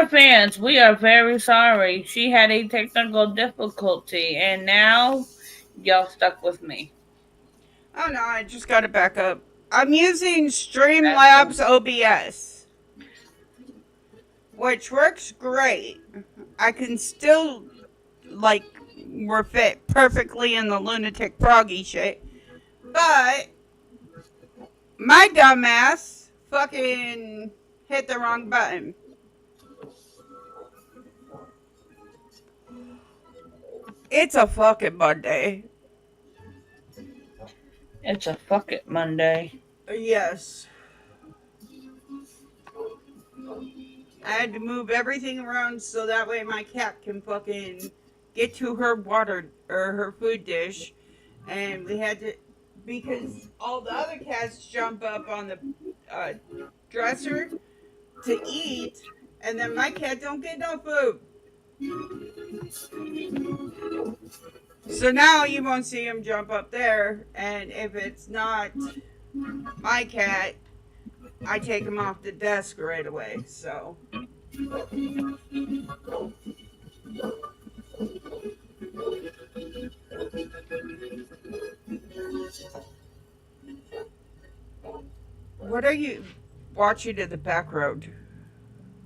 our fans, we are very sorry. She had a technical difficulty, and now y'all stuck with me. Oh no, I just got it back up. I'm using That's Streamlabs good. OBS, which works great. I can still, like, we're fit perfectly in the lunatic froggy shit, but my dumbass fucking hit the wrong button. It's a fucking Monday. It's a fuck it Monday. Yes. I had to move everything around so that way my cat can fucking get to her water or her food dish. And we had to, because all the other cats jump up on the uh, dresser to eat, and then my cat don't get no food. So now you won't see him jump up there, and if it's not my cat, I take him off the desk right away. So what are you watching in the back road?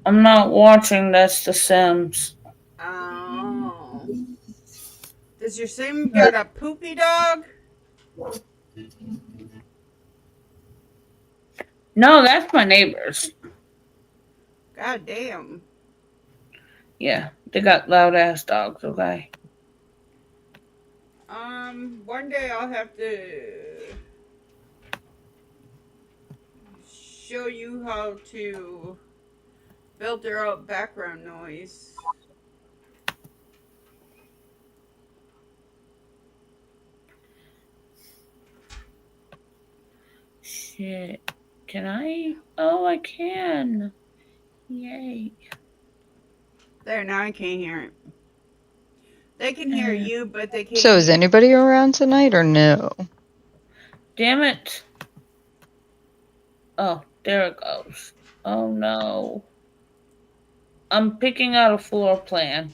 I'm not watching this The Sims. Oh. Does your sim got a poopy dog? No, that's my neighbors. God damn. Yeah, they got loud ass dogs, okay? One day I'll have to show you how to filter out background noise. Shit. Can I? Oh, I can. Yay. There, now I can't hear it. They can hear Uh, you, but they can't So is hear. anybody around tonight or no? damn it. Oh, there it goes. Oh no. I'm picking out a floor plan.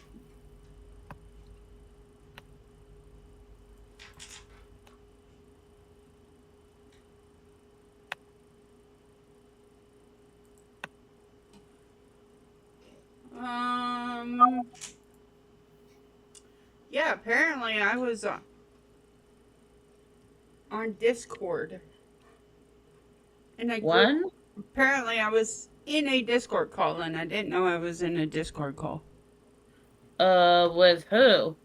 Um, yeah, apparently I was on Discord in a group. One? Apparently I was in a Discord call and I didn't know I was in a Discord call. With who?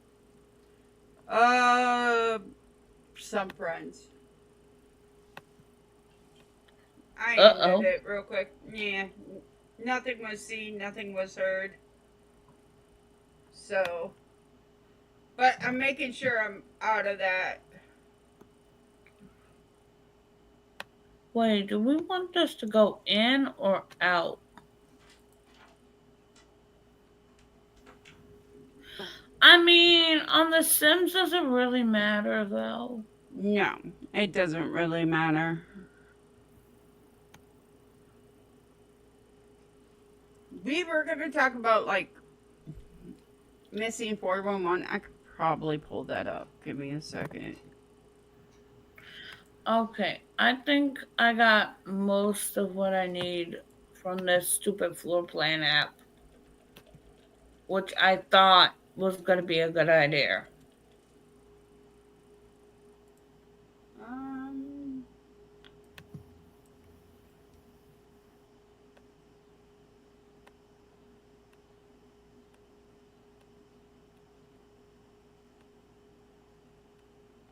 Uh, some friends. I Uh ended oh. it real quick. Yeah, nothing was seen, nothing was heard. So, but I'm making sure I'm out of that. Wait, do we want this to go in or out? I mean, on The Sims, does it really matter though? No, it doesn't really matter. We were gonna talk about like missing 411. I could probably pull that up. Give me a second. Okay, I think I got most of what I need from this stupid floor plan app, which I thought was going to be a good idea. Um,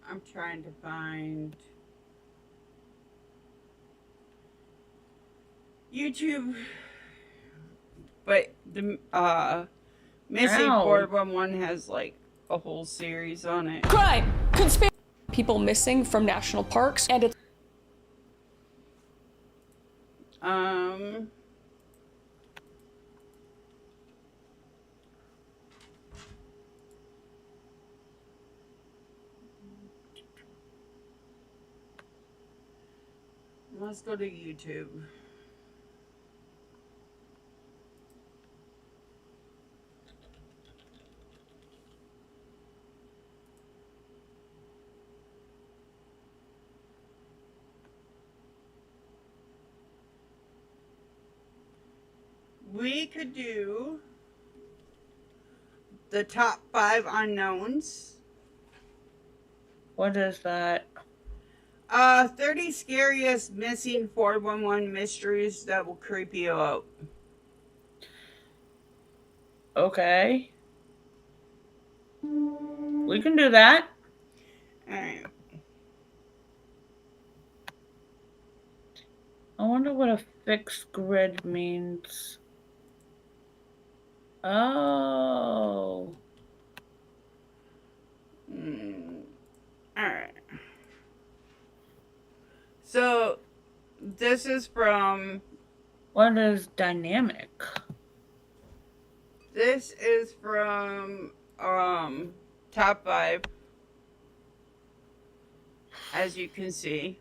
I'm trying to find YouTube, but the missing Ow. 411 has like a whole series on it. Crime, conspiracy, people missing from national parks, and it's Um, let's go to YouTube. we could do the top 5 unknowns. What is that? 30 scariest missing 411 mysteries that will creep you out. Okay. We can do that. Alright. I wonder what a fixed grid means. Oh. Alright. So, this is from... What is dynamic? This is from top 5, as you can see.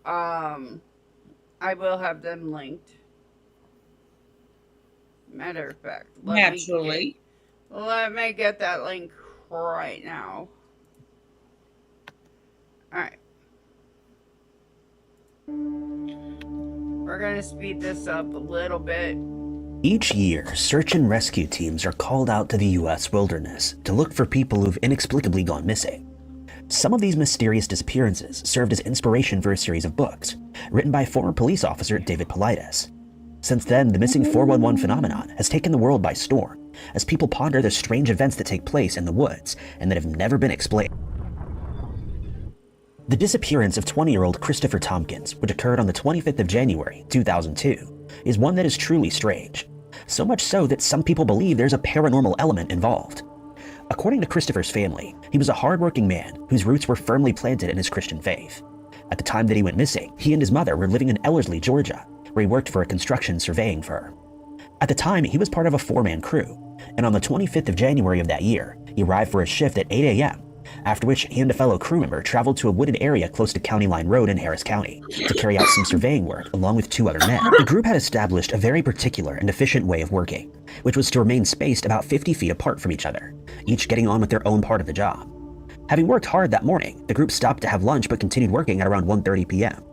I will have them linked. Matter of fact, Naturally. Let me get that link right now. Alright. We're gonna speed this up a little bit. Each year, search and rescue teams are called out to the U.S. wilderness to look for people who've inexplicably gone missing. Some of these mysterious disappearances served as inspiration for a series of books, written by former police officer David Paulides. Since then, the missing 411 phenomenon has taken the world by storm, as people ponder the strange events that take place in the woods and that have never been explained. The disappearance of 20-year-old Christopher Tompkins, which occurred on the 25th of January, 2002, is one that is truly strange. So much so that some people believe there's a paranormal element involved. According to Christopher's family, he was a hardworking man whose roots were firmly planted in his Christian faith. At the time that he went missing, he and his mother were living in Ellerslie, Georgia, where he worked for a construction surveying firm. At the time, he was part of a 4-man crew, and on the 25th of January of that year, he arrived for his shift at 8 a.m., after which he and a fellow crew member traveled to a wooded area close to County Line Road in Harris County to carry out some surveying work along with 2 other men. The group had established a very particular and efficient way of working, which was to remain spaced about 50 feet apart from each other, each getting on with their own part of the job. Having worked hard that morning, the group stopped to have lunch but continued working at around 1:30 p.m.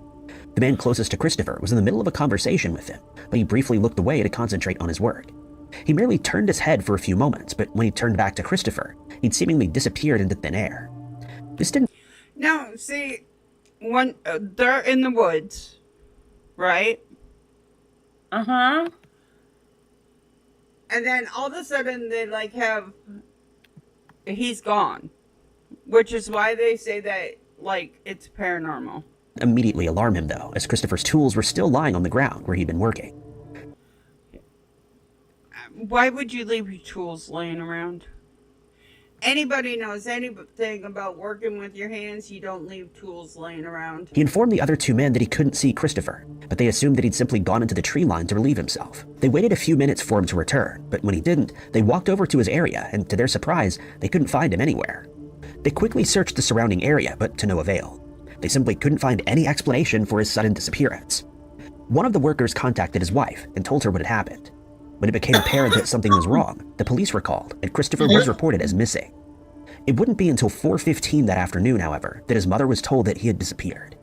The man closest to Christopher was in the middle of a conversation with him, but he briefly looked away to concentrate on his work. He merely turned his head for a few moments, but when he turned back to Christopher, he'd seemingly disappeared into thin air. This didn't... Now, see, when they're in the woods, right? Uh-huh. And then all of a sudden they like have... He's gone. Which is why they say that, like, it's paranormal. Immediately alarm him, though, as Christopher's tools were still lying on the ground where he'd been working. Why would you leave your tools laying around? Anybody knows anything about working with your hands, you don't leave tools laying around. He informed the other 2 men that he couldn't see Christopher, but they assumed that he'd simply gone into the tree line to relieve himself. They waited a few minutes for him to return, but when he didn't, they walked over to his area, and to their surprise, they couldn't find him anywhere. They quickly searched the surrounding area, but to no avail. They simply couldn't find any explanation for his sudden disappearance. One of the workers contacted his wife and told her what had happened. When it became apparent that something was wrong, the police were called, and Christopher was reported as missing. It wouldn't be until 4:15 that afternoon, however, that his mother was told that he had disappeared.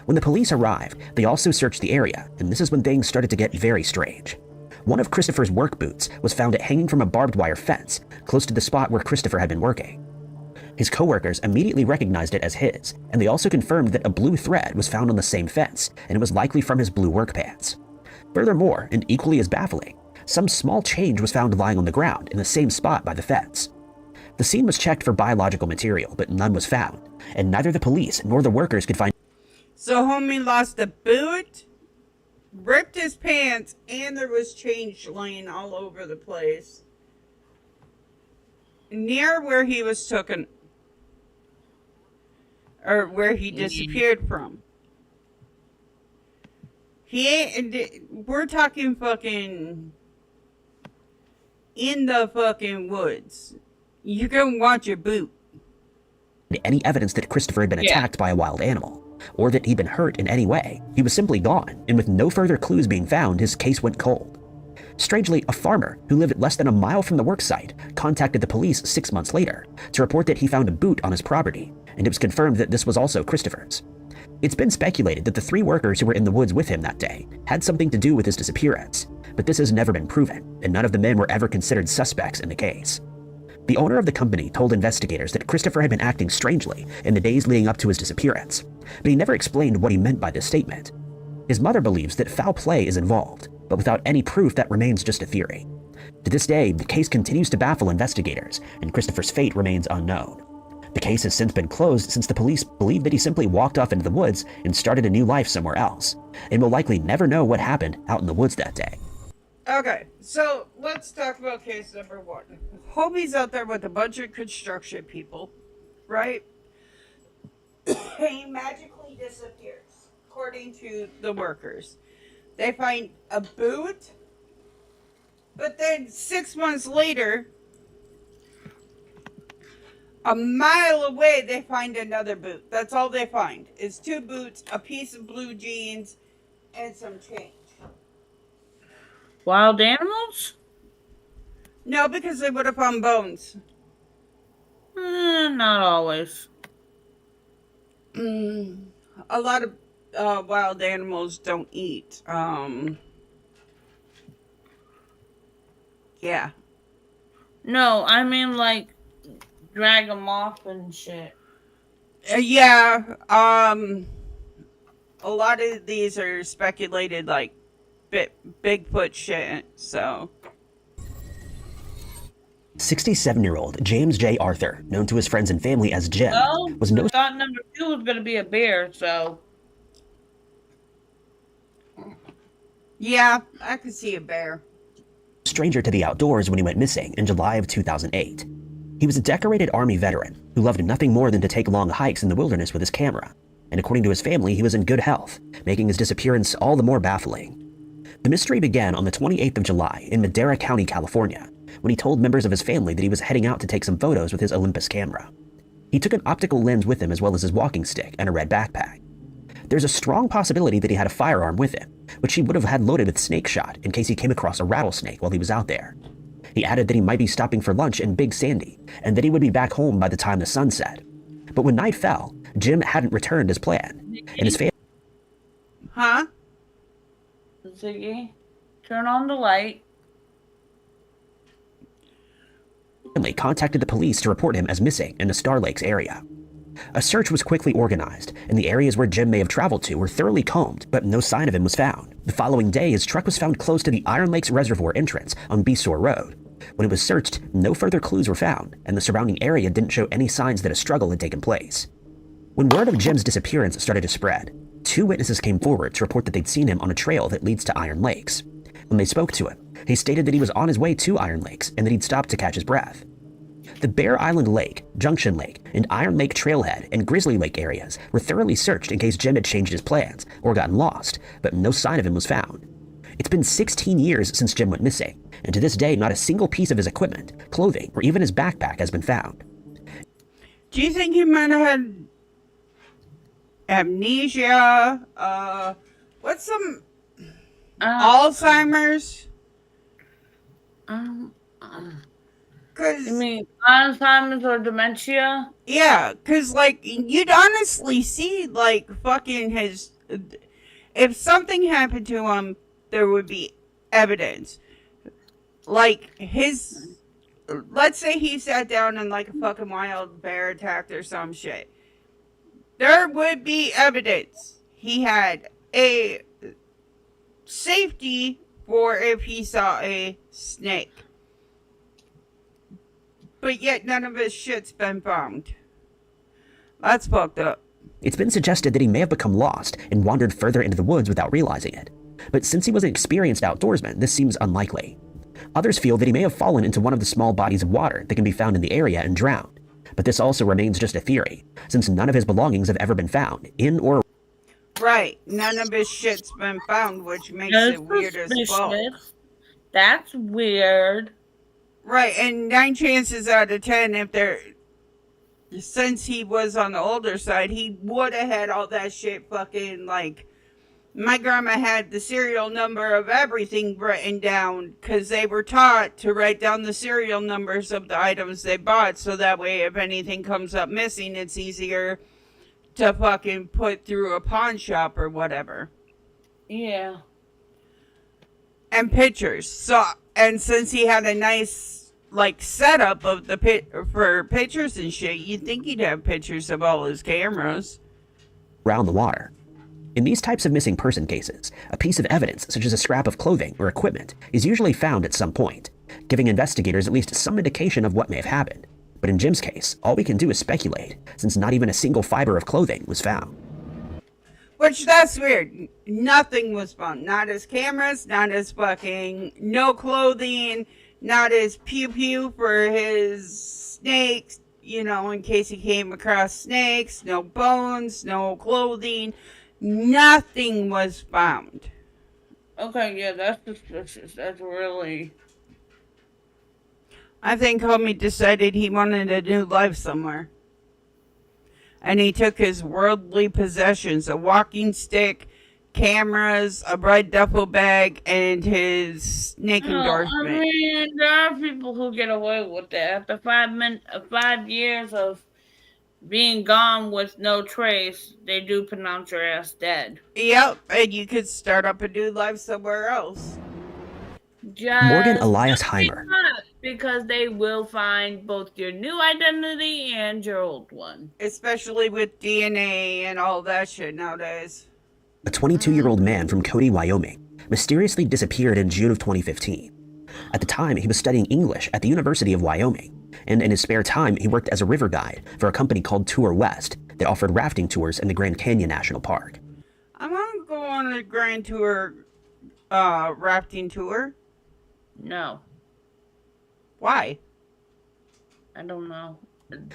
When the police arrived, they also searched the area, and this is when things started to get very strange. One of Christopher's work boots was found hanging from a barbed wire fence, close to the spot where Christopher had been working. His coworkers immediately recognized it as his, and they also confirmed that a blue thread was found on the same fence, and it was likely from his blue work pants. Furthermore, and equally as baffling, some small change was found lying on the ground in the same spot by the fence. The scene was checked for biological material, but none was found, and neither the police nor the workers could find. So homie lost a boot, ripped his pants, and there was change laying all over the place. Near where he was taken, or where he disappeared from. We're talking fucking in the fucking woods. You're gonna want your boot. Any evidence that Christopher had been attacked by a wild animal, or that he'd been hurt in any way. He was simply gone, and with no further clues being found, his case went cold. Strangely, a farmer who lived less than a mile from the worksite contacted the police 6 months later to report that he found a boot on his property, and it was confirmed that this was also Christopher's. It's been speculated that the 3 workers who were in the woods with him that day had something to do with his disappearance, but this has never been proven, and none of the men were ever considered suspects in the case. The owner of the company told investigators that Christopher had been acting strangely in the days leading up to his disappearance, but he never explained what he meant by this statement. His mother believes that foul play is involved, but without any proof that remains just a theory. To this day, the case continues to baffle investigators, and Christopher's fate remains unknown. The case has since been closed since the police believe that he simply walked off into the woods and started a new life somewhere else, and will likely never know what happened out in the woods that day. Okay, so let's talk about case number 1. Hobie's out there with a bunch of construction people, right? He magically disappears, according to the workers. They find a boot, but then 6 months later, a mile away, they find another boot. That's all they find is 2 boots, a piece of blue jeans, and some change. Wild animals? No, because they would have found bones. Not always. A lot of wild animals don't eat. Yeah. No, I mean like drag them off and shit. Yeah. A lot of these are speculated like Bigfoot shit. So. 67-year-old James J. Arthur, known to his friends and family as Jim, Well, was no thought number 2 was going to be a bear, so. Yeah, I could see a bear. stranger to the outdoors when he went missing in July of 2008. He was a decorated Army veteran who loved nothing more than to take long hikes in the wilderness with his camera, and according to his family, he was in good health, making his disappearance all the more baffling. The mystery began on the 28th of July in Madera County, California, when he told members of his family that he was heading out to take some photos with his Olympus camera. He took an optical lens with him as well as his walking stick and a red backpack. There's a strong possibility that he had a firearm with him, which he would have had loaded with snake shot in case he came across a rattlesnake while he was out there. He added that he might be stopping for lunch in Big Sandy, and that he would be back home by the time the sun set. But when night fell, Jim hadn't returned as planned, and his family Huh? Ziggy, turn on the light. contacted the police to report him as missing in the Star Lakes area. A search was quickly organized, and the areas where Jim may have traveled to were thoroughly combed, but no sign of him was found. The following day, his truck was found close to the Iron Lakes Reservoir entrance on Beesore Road. When it was searched, no further clues were found, and the surrounding area didn't show any signs that a struggle had taken place. When word of Jim's disappearance started to spread, 2 witnesses came forward to report that they'd seen him on a trail that leads to Iron Lakes. When they spoke to him, he stated that he was on his way to Iron Lakes and that he'd stopped to catch his breath. The Bear Island Lake, Junction Lake, and Iron Lake Trailhead and Grizzly Lake areas were thoroughly searched in case Jim had changed his plans or gotten lost, but no sign of him was found. It's been 16 years since Jim went missing, and to this day not a single piece of his equipment, clothing, or even his backpack has been found. Do you think he might have had amnesia? What's some Alzheimer's? Cause You mean Alzheimer's or dementia? yeah, cause like you'd honestly see like fucking his. If something happened to him, there would be evidence. Like his. Let's say he sat down and like a fucking wild bear attacked or some shit. There would be evidence. He had a safety for if he saw a snake. But yet none of his shit's been found. That's fucked up. It's been suggested that he may have become lost and wandered further into the woods without realizing it. But since he was an experienced outdoorsman, this seems unlikely. Others feel that he may have fallen into one of the small bodies of water that can be found in the area and drowned. But this also remains just a theory, since none of his belongings have ever been found, in or Right. None of his shit's been found, which makes it weird as fuck. That's weird. Right, and 9 chances out of 10, if they're... Since he was on the older side, he would have had all that shit fucking, like... My grandma had the serial number of everything written down, because they were taught to write down the serial numbers of the items they bought, so that way if anything comes up missing, it's easier to fucking put through a pawn shop or whatever. Yeah. And pictures. So, and since he had a nice like setup of the for pictures and shit, you'd think he'd have pictures of all his cameras around the water. In these types of missing person cases, a piece of evidence such as a scrap of clothing or equipment is usually found at some point, giving investigators at least some indication of what may have happened. But in Jim's case, all we can do is speculate, since not even a single fiber of clothing was found. Which, that's weird. Nothing was found. Not his cameras, not his fucking, no clothing, not his pew-pew for his snakes, you know, in case he came across snakes, no bones, no clothing, nothing was found. Okay, yeah, that's suspicious. That's really... I think homie decided he wanted a new life somewhere. And he took his worldly possessions, a walking stick, cameras, a bright duffel bag, and his snake endorsement. I mean, there are people who get away with that. After 5 years of being gone with no trace, they do pronounce your ass dead. Yep, and you could start up a new life somewhere else. Morgan Elias Heimer. Because they will find both your new identity and your old one. Especially with DNA and all that shit nowadays. A 22-year-old man from Cody, Wyoming, mysteriously disappeared in June of 2015. At the time, he was studying English at the University of Wyoming, and in his spare time, he worked as a river guide for a company called Tour West that offered rafting tours in the Grand Canyon National Park. I want to go on a Grand Tour, rafting tour. No. Why? I don't know.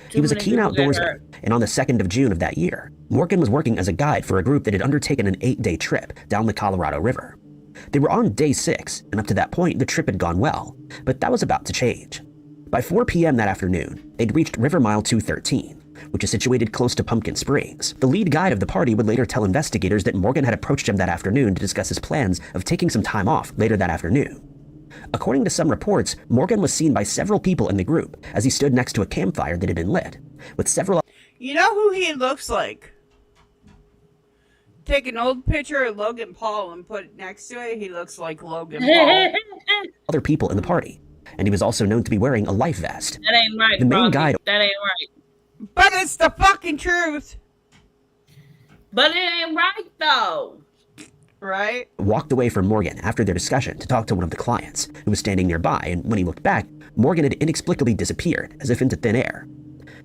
He was a keen outdoorsman, and on the 2nd of June of that year, Morgan was working as a guide for a group that had undertaken an 8-day trip down the Colorado River. They were on day 6, and up to that point, the trip had gone well, but that was about to change. By 4 p.m. that afternoon, they'd reached River Mile 213, which is situated close to Pumpkin Springs. The lead guide of the party would later tell investigators that Morgan had approached him that afternoon to discuss his plans of taking some time off later that afternoon. According to some reports, Morgan was seen by several people in the group as he stood next to a campfire that had been lit, with several... You know who he looks like? Take an old picture of Logan Paul and put it next to it, he looks like Logan Paul. other people in the party, and he was also known to be wearing a life vest. That ain't right, The main Bobby. guide... That ain't right. But it's the fucking truth! But it ain't right, though. Right? walked away from Morgan after their discussion to talk to one of the clients, who was standing nearby, and when he looked back, Morgan had inexplicably disappeared, as if into thin air.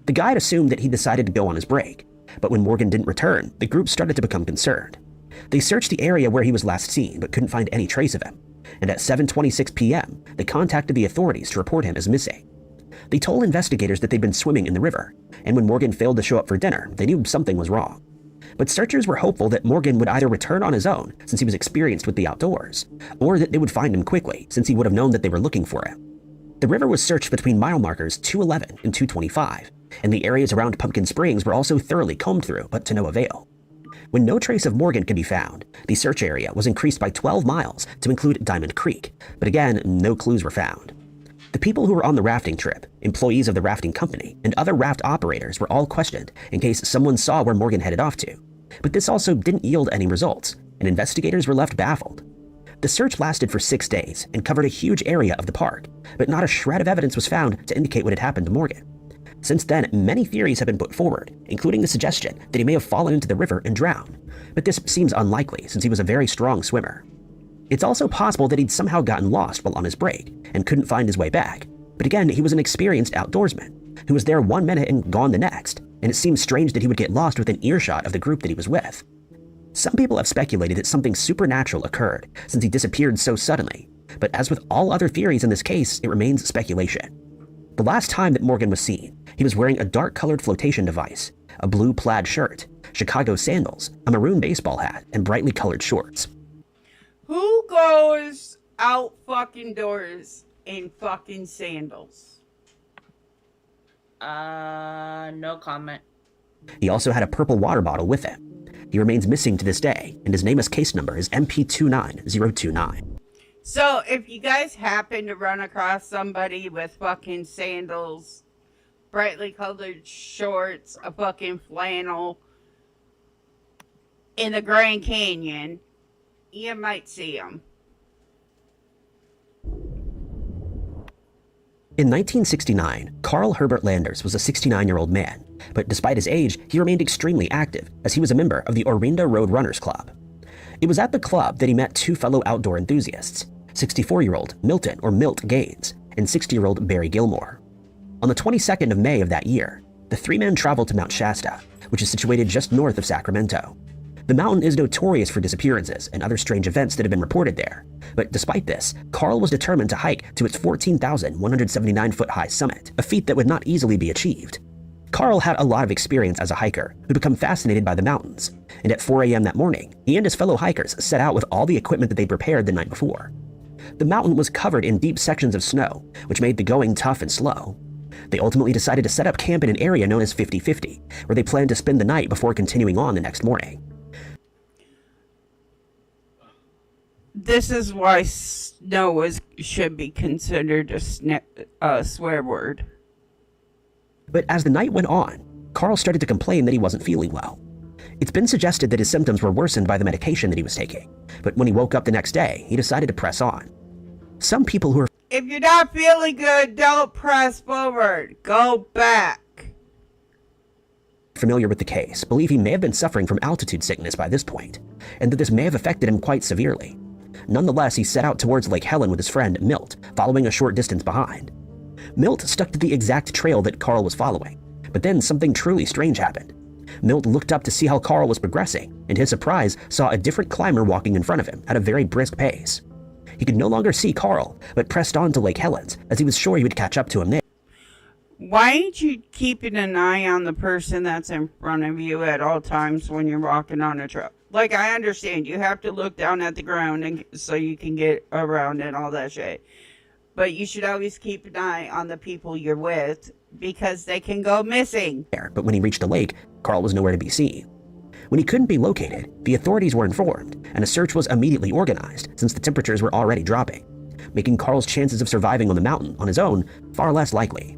The guide assumed that he decided to go on his break, but when Morgan didn't return, the group started to become concerned. They searched the area where he was last seen, but couldn't find any trace of him, and at 7:26 p.m., they contacted the authorities to report him as missing. They told investigators that they'd been swimming in the river, and when Morgan failed to show up for dinner, they knew something was wrong. But searchers were hopeful that Morgan would either return on his own, since he was experienced with the outdoors, or that they would find him quickly, since he would have known that they were looking for him. The river was searched between mile markers 211 and 225, and the areas around Pumpkin Springs were also thoroughly combed through, but to no avail. When no trace of Morgan could be found, the search area was increased by 12 miles to include Diamond Creek, but again, no clues were found. The people who were on the rafting trip, employees of the rafting company, and other raft operators were all questioned in case someone saw where Morgan headed off to. But this also didn't yield any results, and investigators were left baffled. The search lasted for 6 days and covered a huge area of the park, but not a shred of evidence was found to indicate what had happened to Morgan. Since then, many theories have been put forward, including the suggestion that he may have fallen into the river and drowned, but this seems unlikely since he was a very strong swimmer. It's also possible that he'd somehow gotten lost while on his break and couldn't find his way back, but again, he was an experienced outdoorsman who was there 1 minute and gone the next, and it seems strange that he would get lost within earshot of the group that he was with. Some people have speculated that something supernatural occurred since he disappeared so suddenly, but as with all other theories in this case, it remains speculation. The last time that Morgan was seen, he was wearing a dark-colored flotation device, a blue plaid shirt, Chicago sandals, a maroon baseball hat, and brightly colored shorts. Who goes out fucking doors in fucking sandals? No comment. He also had a purple water bottle with him. He remains missing to this day, and his nameless case number is MP29029. So, if you guys happen to run across somebody with fucking sandals, brightly colored shorts, a fucking flannel, in the Grand Canyon, you might see them. In 1969, Carl Herbert Landers was a 69-year-old man, but despite his age, he remained extremely active as he was a member of the Orinda Road Runners Club. It was at the club that he met two fellow outdoor enthusiasts, 64-year-old Milton or Milt Gaines and 60-year-old Barry Gilmore. On the 22nd of May of that year, the three men traveled to Mount Shasta, which is situated just north of Sacramento. The mountain is notorious for disappearances and other strange events that have been reported there, but despite this, Carl was determined to hike to its 14,179-foot high summit, a feat that would not easily be achieved. Carl had a lot of experience as a hiker who'd become fascinated by the mountains, and at 4 a.m. that morning, he and his fellow hikers set out with all the equipment that they'd prepared the night before. The mountain was covered in deep sections of snow, which made the going tough and slow. They ultimately decided to set up camp in an area known as 50-50, where they planned to spend the night before continuing on the next morning. This is why snow should be considered a swear word. But as the night went on, Carl started to complain that he wasn't feeling well. It's been suggested that his symptoms were worsened by the medication that he was taking, but when he woke up the next day, he decided to press on. Some people who are If you're not feeling good, don't press forward. Go back. familiar with the case believe he may have been suffering from altitude sickness by this point, and that this may have affected him quite severely. Nonetheless, he set out towards Lake Helen with his friend Milt, following a short distance behind. Milt stuck to the exact trail that Carl was following, but then something truly strange happened. Milt looked up to see how Carl was progressing, and to his surprise saw a different climber walking in front of him at a very brisk pace. He could no longer see Carl, but pressed on to Lake Helens, as he was sure he would catch up to him there. Why ain't you keeping an eye on the person that's in front of you at all times when you're walking on a trail? Like, I understand you have to look down at the ground and so you can get around and all that shit. But you should always keep an eye on the people you're with because they can go missing. But when he reached the lake, Carl was nowhere to be seen. When he couldn't be located, the authorities were informed, and a search was immediately organized since the temperatures were already dropping, making Carl's chances of surviving on the mountain on his own far less likely.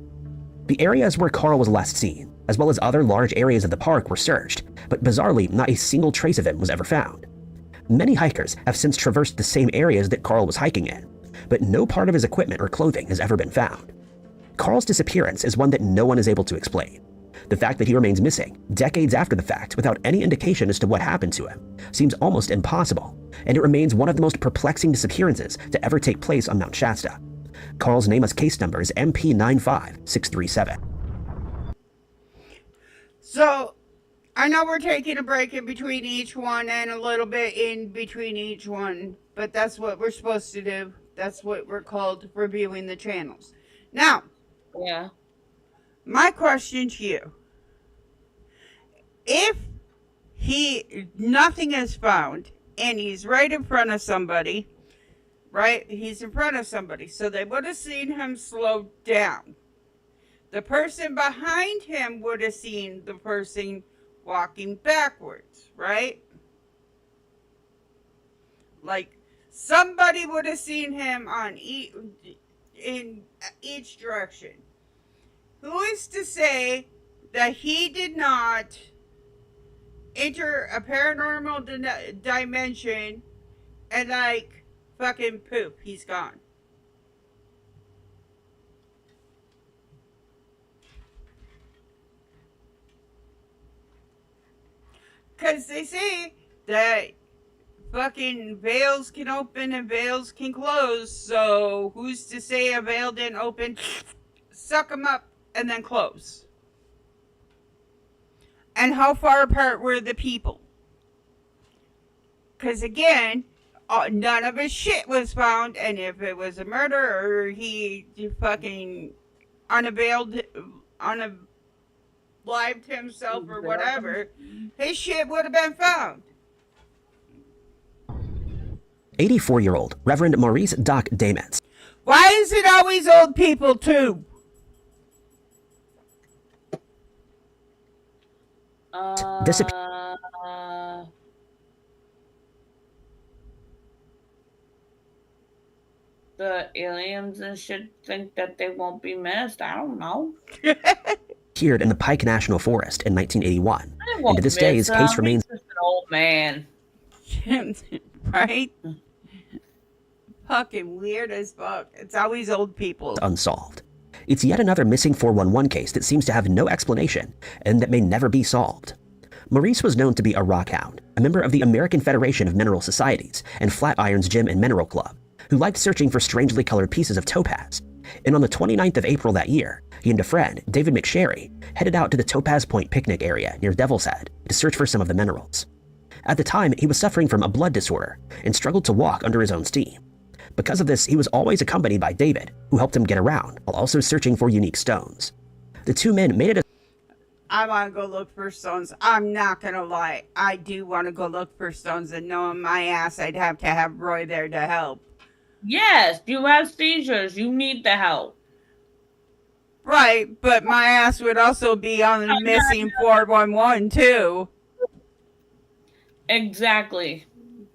The areas where Carl was last seen, as well as other large areas of the park, were searched, but bizarrely, not a single trace of him was ever found. Many hikers have since traversed the same areas that Carl was hiking in, but no part of his equipment or clothing has ever been found. Carl's disappearance is one that no one is able to explain. The fact that he remains missing, decades after the fact, without any indication as to what happened to him, seems almost impossible, and it remains one of the most perplexing disappearances to ever take place on Mount Shasta. Carl's nameless case number is MP95637. So, I know we're taking a break in between each one and a little bit in between each one, but that's what we're supposed to do. That's what we're called, reviewing the channels. Now, Yeah. my question to you. If nothing is found and he's right in front of somebody, right? He's in front of somebody, so they would have seen him slow down. The person behind him would have seen the person walking backwards, right? Like, somebody would have seen him in each direction. Who is to say that he did not enter a paranormal dimension and, like, fucking poof, he's gone? Because they say that fucking veils can open and veils can close, so who's to say a veil didn't open, suck them up, and then close? And how far apart were the people? Because again, none of his shit was found, and if it was a murder or he fucking unalived himself or whatever, his shit would have been found. 84-year-old Reverend Maurice Doc Damets. Why is it always old people too? The aliens and shit think that they won't be missed. I don't know. Disappeared in the Pike National Forest in 1981, They and won't to this day miss his case him. remains He's just an old man. Right? Fucking weird as fuck. It's always old people. Unsolved. It's yet another missing 411 case that seems to have no explanation and that may never be solved. Maurice was known to be a rockhound, a member of the American Federation of Mineral Societies and Flatirons Gym and Mineral Club, who liked searching for strangely colored pieces of topaz. And on the 29th of April that year, he and a friend, David McSherry, headed out to the Topaz Point picnic area near Devil's Head to search for some of the minerals. At the time, he was suffering from a blood disorder and struggled to walk under his own steam. Because of this, he was always accompanied by David, who helped him get around while also searching for unique stones. The two men made it I want to go look for stones. I'm not going to lie. I do want to go look for stones, and knowing my ass, I'd have to have Roy there to help. Yes, you have seizures. You need the help. Right, but my ass would also be on the missing 411 too. Exactly.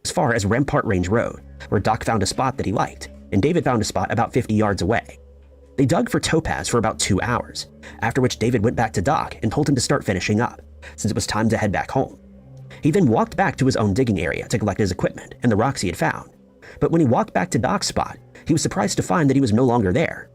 as far as Rampart Range Road, where Doc found a spot that he liked, and David found a spot about 50 yards away. They dug for topaz for about 2 hours, after which David went back to Doc and told him to start finishing up, since it was time to head back home. He then walked back to his own digging area to collect his equipment and the rocks he had found. But when he walked back to Doc's spot, he was surprised to find that he was no longer there.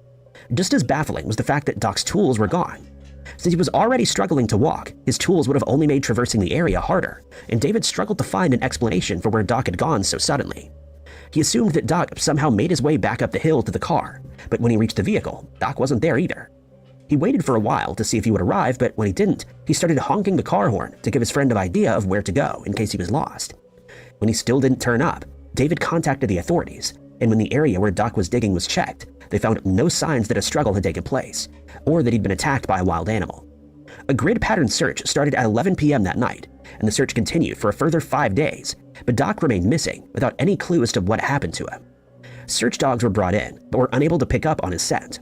Just as baffling was the fact that Doc's tools were gone. Since he was already struggling to walk, his tools would have only made traversing the area harder, and David struggled to find an explanation for where Doc had gone so suddenly. He assumed that Doc somehow made his way back up the hill to the car, but when he reached the vehicle, Doc wasn't there either. He waited for a while to see if he would arrive, but when he didn't, he started honking the car horn to give his friend an idea of where to go in case he was lost. When he still didn't turn up, David contacted the authorities, and when the area where Doc was digging was checked, they found no signs that a struggle had taken place, or that he'd been attacked by a wild animal. A grid pattern search started at 11 p.m. that night, and the search continued for a further 5 days, but Doc remained missing without any clue as to what happened to him. Search dogs were brought in, but were unable to pick up on his scent.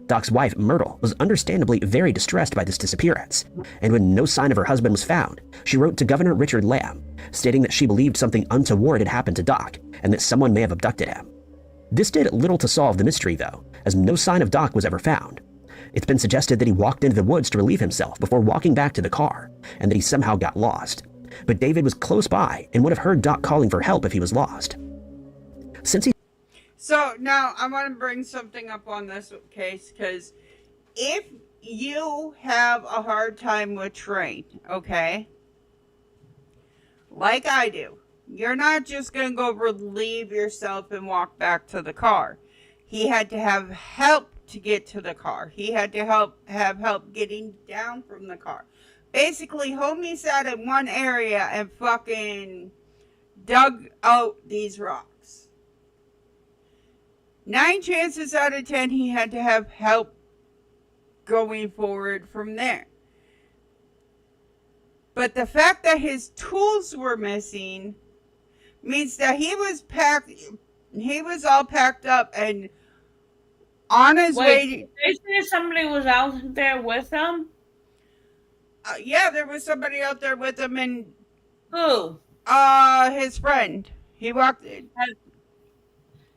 Doc's wife, Myrtle, was understandably very distressed by this disappearance, and when no sign of her husband was found, she wrote to Governor Richard Lamb, stating that she believed something untoward had happened to Doc, and that someone may have abducted him. This did little to solve the mystery, though, as no sign of Doc was ever found. It's been suggested that he walked into the woods to relieve himself before walking back to the car, and that he somehow got lost. But David was close by and would have heard Doc calling for help if he was lost. So now I want to bring something up on this case, because if you have a hard time with terrain, okay, like I do, you're not just going to go relieve yourself and walk back to the car. He had to have help to get to the car. He had to have help getting down from the car. Basically, homie sat in one area and fucking dug out these rocks. 9 chances out of 10, he had to have help going forward from there. But the fact that his tools were missing means that he was all packed up and on his way. Did they say somebody was out there with him? Yeah, there was somebody out there with him, and Who? his friend. He walked in.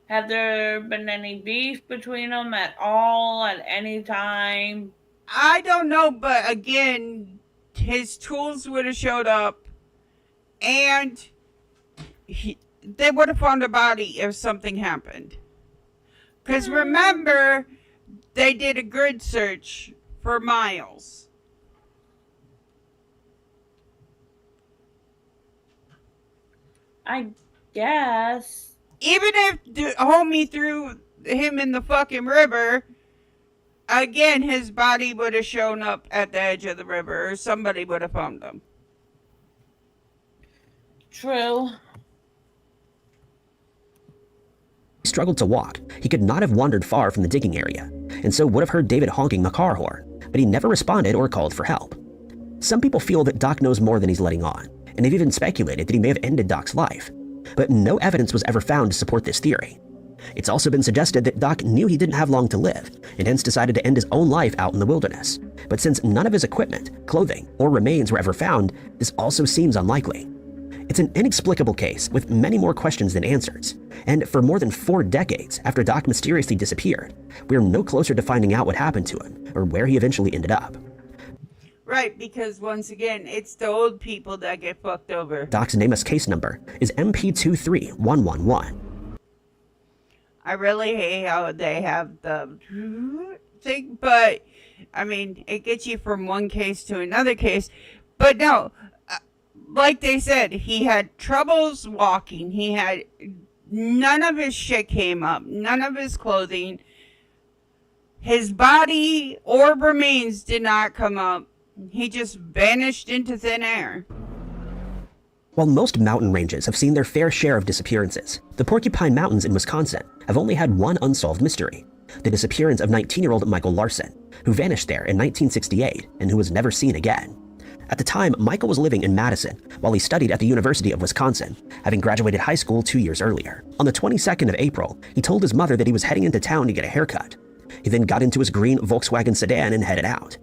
Have there been any beef between them at all at any time? I don't know, but again, his tools would have showed up, and they would have found a body if something happened. Because remember, they did a grid search for miles. I guess. Even if the homie threw him in the fucking river, again, his body would have shown up at the edge of the river, or somebody would have found him. True. He struggled to walk. He could not have wandered far from the digging area, and so would have heard David honking the car horn, but he never responded or called for help. Some people feel that Doc knows more than he's letting on, and they've even speculated that he may have ended Doc's life, but no evidence was ever found to support this theory. It's also been suggested that Doc knew he didn't have long to live, and hence decided to end his own life out in the wilderness. But since none of his equipment, clothing, or remains were ever found, this also seems unlikely. It's an inexplicable case with many more questions than answers, and for more than 4 decades after Doc mysteriously disappeared, we are no closer to finding out what happened to him or where he eventually ended up. Right, because once again, it's the old people that get fucked over. Doc's nameless case number is MP23111. I really hate how they have the thing, but I mean, it gets you from one case to another case. But no, like they said, he had troubles walking. He had none of his shit came up, none of his clothing. His body or remains did not come up. He just vanished into thin air. While most mountain ranges have seen their fair share of disappearances, the Porcupine Mountains in Wisconsin have only had one unsolved mystery: the disappearance of 19-year-old Michael Larson, who vanished there in 1968 and who was never seen again. At the time, Michael was living in Madison while he studied at the University of Wisconsin, having graduated high school 2 years earlier. On the 22nd of April, he told his mother that he was heading into town to get a haircut. He then got into his green Volkswagen sedan and headed out.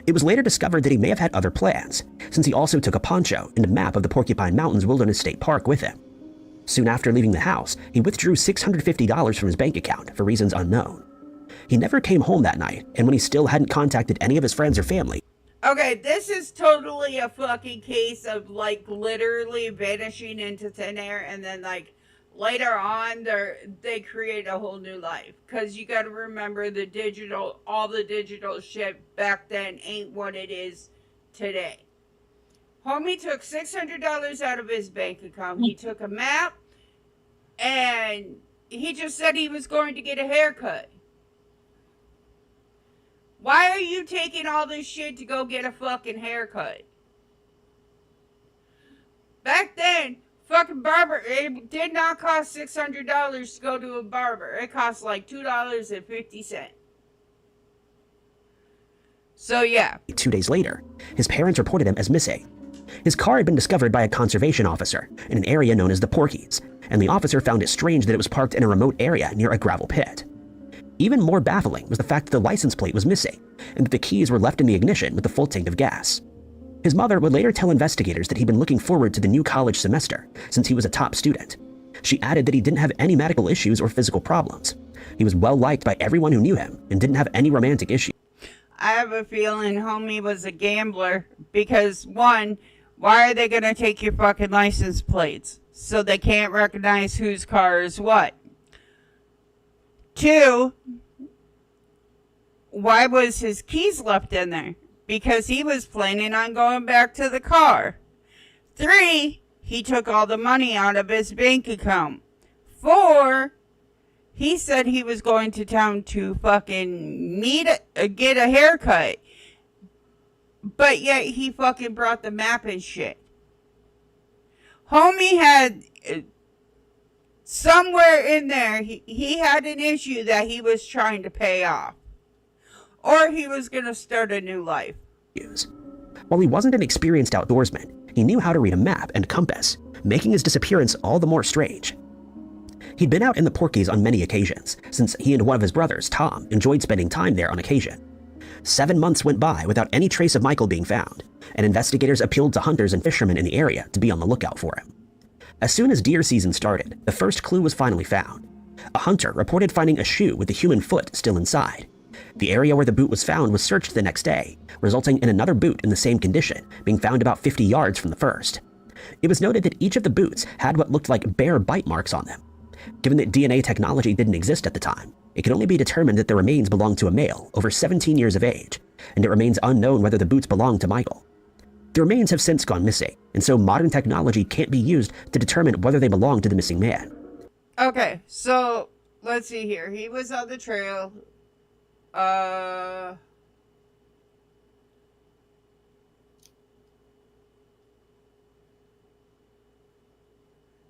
It was later discovered that he may have had other plans, since he also took a poncho and a map of the Porcupine Mountains Wilderness State Park with him. Soon after leaving the house, he withdrew $650 from his bank account for reasons unknown. He never came home that night, and when he still hadn't contacted any of his friends or family. Okay, this is totally a fucking case of like literally vanishing into thin air, and then like later on they create a whole new life. Because you got to remember all the digital shit back then ain't what it is today. Homie took $600 out of his bank account. He took a map, and he just said he was going to get a haircut. Why are you taking all this shit to go get a fucking haircut? Back then, fucking barber, it did not cost $600 to go to a barber. It cost like $2.50. So yeah. 2 days later, his parents reported him as missing. His car had been discovered by a conservation officer in an area known as the Porkies, and the officer found it strange that it was parked in a remote area near a gravel pit. Even more baffling was the fact that the license plate was missing, and that the keys were left in the ignition with a full tank of gas. His mother would later tell investigators that he'd been looking forward to the new college semester since he was a top student. She added that he didn't have any medical issues or physical problems. He was well liked by everyone who knew him and didn't have any romantic issues. I have a feeling homie was a gambler because, one, why are they going to take your fucking license plates so they can't recognize whose car is what? 2, why was his keys left in there? Because he was planning on going back to the car. 3, he took all the money out of his bank account. 4, he said he was going to town to fucking get a haircut. But yet he fucking brought the map and shit. Homie had somewhere in there, he had an issue that he was trying to pay off. Or he was going to start a new life. While he wasn't an experienced outdoorsman, he knew how to read a map and compass, making his disappearance all the more strange. He'd been out in the Porkies on many occasions, since he and one of his brothers, Tom, enjoyed spending time there on occasion. 7 months went by without any trace of Michael being found, and investigators appealed to hunters and fishermen in the area to be on the lookout for him. As soon as deer season started, the first clue was finally found. A hunter reported finding a shoe with the human foot still inside. The area where the boot was found was searched the next day, resulting in another boot in the same condition being found about 50 yards from the first. It was noted that each of the boots had what looked like bear bite marks on them. Given that DNA technology didn't exist at the time, it could only be determined that the remains belonged to a male over 17 years of age, and it remains unknown whether the boots belonged to Michael. The remains have since gone missing, and so modern technology can't be used to determine whether they belong to the missing man. Okay, so let's see here. He was on the trail.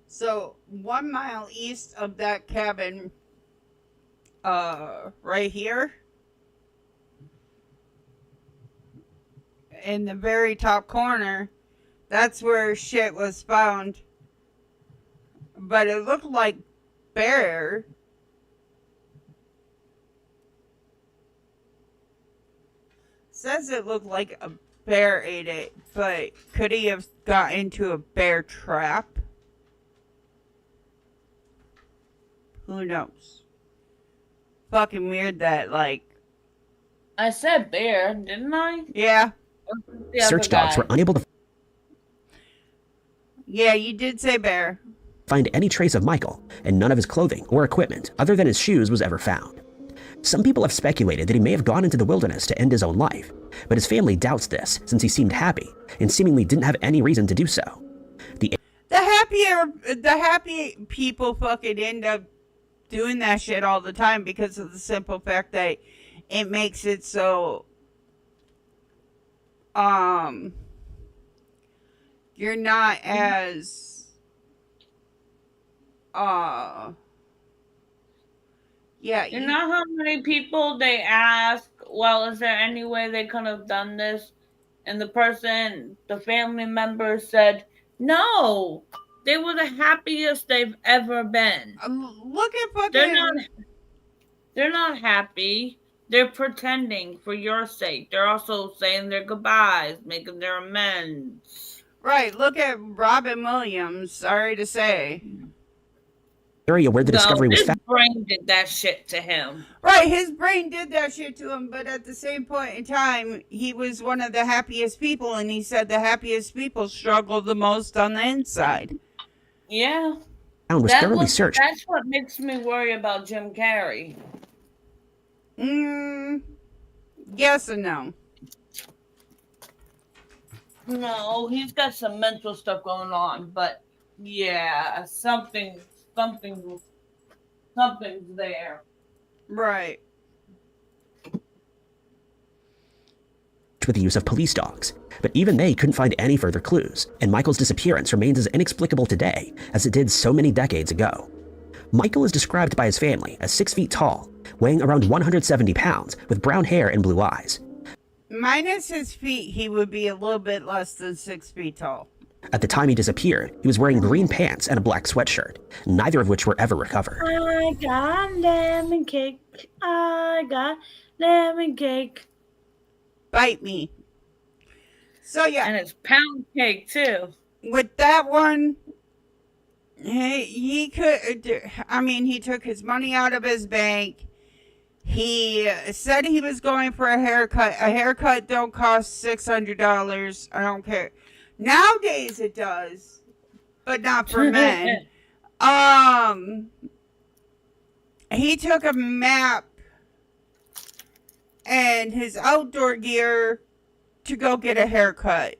So 1 mile east of that cabin, right here, in the very top corner, that's where shit was found. But it looked like bear. Says it looked like a bear ate it, but could he have got into a bear trap? Who knows? Fucking weird that, like... I said bear, didn't I? Yeah. The other Search dogs guy. were unable to Yeah, you did say bear. find any trace of Michael, and none of his clothing or equipment other than his shoes was ever found. Some people have speculated that he may have gone into the wilderness to end his own life, but his family doubts this since he seemed happy and seemingly didn't have any reason to do so. The happy people fucking end up doing that shit all the time because of the simple fact that it makes it so you're not as yeah, You know how many people they ask, well, is there any way they could have done this? And the family member said, no, they were the happiest they've ever been. look at fucking They're not happy. They're pretending for your sake. They're also saying their goodbyes, making their amends. right, look at Robin Williams, sorry to say. Area where the discovery was his found brain did that shit to him. Right, his brain did that shit to him, but at the same point in time, he was one of the happiest people, and he said the happiest people struggle the most on the inside. Yeah. was thoroughly searched. That's what makes me worry about Jim Carrey. Yes and no. No, he's got some mental stuff going on, but yeah, something's there. Right. with the use of police dogs, but even they couldn't find any further clues, and Michael's disappearance remains as inexplicable today as it did so many decades ago. Michael is described by his family as 6 feet tall, weighing around 170 pounds, with brown hair and blue eyes. Minus his feet, he would be a little bit less than 6 feet tall. At the time he disappeared, he was wearing green pants and a black sweatshirt, neither of which were ever recovered. I got lemon cake. I got lemon cake. Bite me. So yeah. And it's pound cake too. With that one, he took his money out of his bank. He said he was going for a haircut. A haircut don't cost $600. I don't care. Nowadays it does, but not for men. He took a map and his outdoor gear to go get a haircut.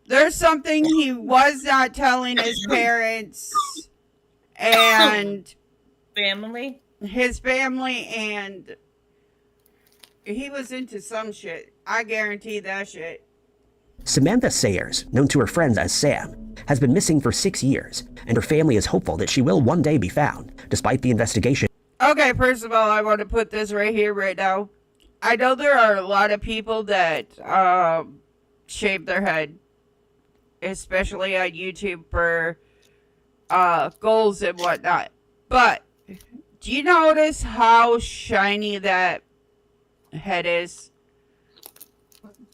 There's something he was not telling his parents and his family, and he was into some shit. I guarantee that shit. Samantha Sayers, known to her friends as Sam, has been missing for 6 years, and her family is hopeful that she will one day be found, despite the investigation. Okay, first of all, I want to put this right here, right now. I know there are a lot of people that shave their head, especially on YouTube for goals and whatnot. But do you notice how shiny that head is?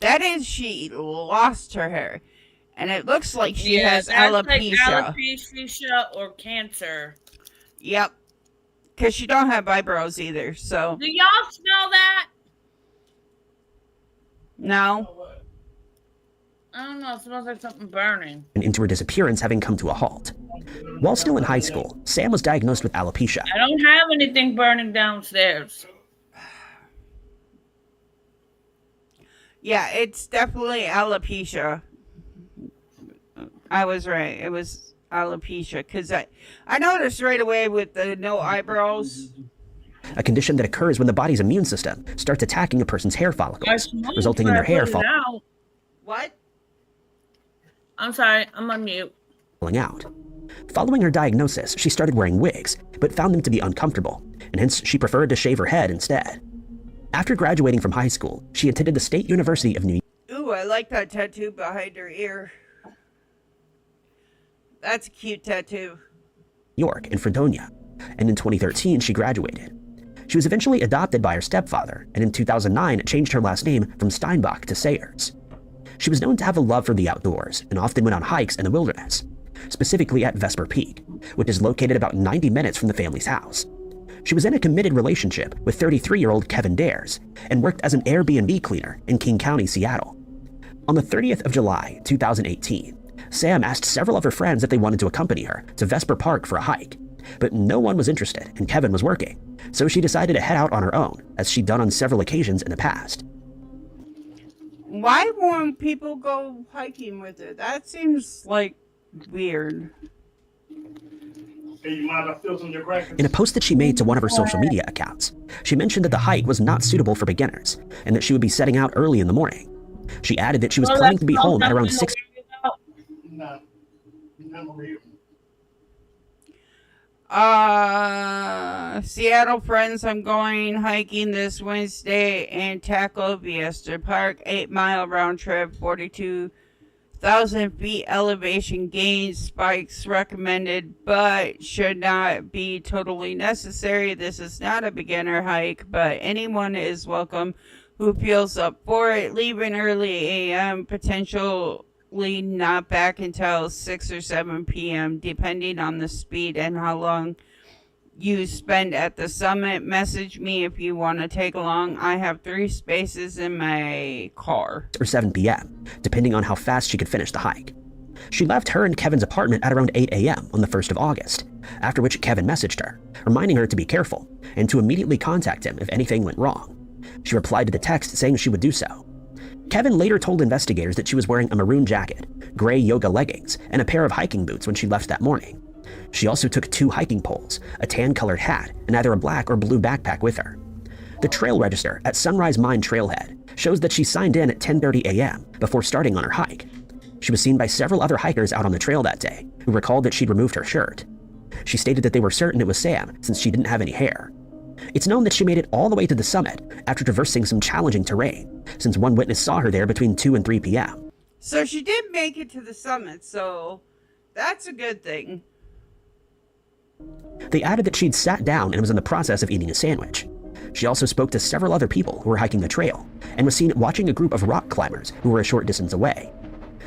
That is, she lost her hair. And it looks like she has alopecia. Like alopecia or cancer. Yep. Because she don't have eyebrows either, so. Do y'all smell that? No. I don't know, it smells like something burning. And into her disappearance having come to a halt. While still in high school, Sam was diagnosed with alopecia. I don't have anything burning downstairs. Yeah, it's definitely alopecia. I was right. It was alopecia. Because I noticed right away with the no eyebrows. A condition that occurs when the body's immune system starts attacking a person's hair follicles, resulting in their hair falling What? I'm sorry, I'm on mute. Out. Following her diagnosis, she started wearing wigs, but found them to be uncomfortable, and hence she preferred to shave her head instead. After graduating from high school, she attended the State University of New Ooh, I like that tattoo behind her ear. That's a cute tattoo. York in Fredonia, and in 2013 she graduated. She was eventually adopted by her stepfather, and in 2009 changed her last name from Steinbach to Sayers. She was known to have a love for the outdoors and often went on hikes in the wilderness, specifically at Vesper Peak, which is located about 90 minutes from the family's house. She was in a committed relationship with 33-year-old Kevin Dares and worked as an Airbnb cleaner in King County, Seattle. On the 30th of July, 2018, Sam asked several of her friends if they wanted to accompany her to Vesper Park for a hike, but no one was interested and Kevin was working, so she decided to head out on her own, as she'd done on several occasions in the past. Why won't people go hiking with her? That seems like weird. Hey, you mind if I fill some of your crackers? In a post that she made to one of her social media accounts, she mentioned that the hike was not suitable for beginners and that she would be setting out early in the morning. She added that she was planning to be home at around 6. No, not real. Seattle friends, I'm going hiking this Wednesday in Tackle Fiesta Park, 8-mile round trip, 42,000 feet elevation gain, spikes recommended, but should not be totally necessary. This is not a beginner hike, but anyone is welcome who feels up for it. Leaving early a.m., potentially not back until 6 or 7 p.m., depending on the speed and how long you spend at the summit. Message me if you want to take along. I have 3 spaces in my car. Or 7 p.m., depending on how fast she could finish the hike. She left her and Kevin's apartment at around 8 a.m. on the 1st of August, after which Kevin messaged her, reminding her to be careful and to immediately contact him if anything went wrong. She replied to the text saying she would do so. Kevin later told investigators that she was wearing a maroon jacket, gray yoga leggings, and a pair of hiking boots when she left that morning. She also took 2 hiking poles, a tan-colored hat, and either a black or blue backpack with her. The trail register at Sunrise Mine Trailhead shows that she signed in at 10:30 a.m. before starting on her hike. She was seen by several other hikers out on the trail that day, who recalled that she'd removed her shirt. She stated that they were certain it was Sam, since she didn't have any hair. It's known that she made it all the way to the summit after traversing some challenging terrain, since one witness saw her there between 2 and 3 p.m. So she did make it to the summit, so that's a good thing. They added that she'd sat down and was in the process of eating a sandwich. She also spoke to several other people who were hiking the trail and was seen watching a group of rock climbers who were a short distance away.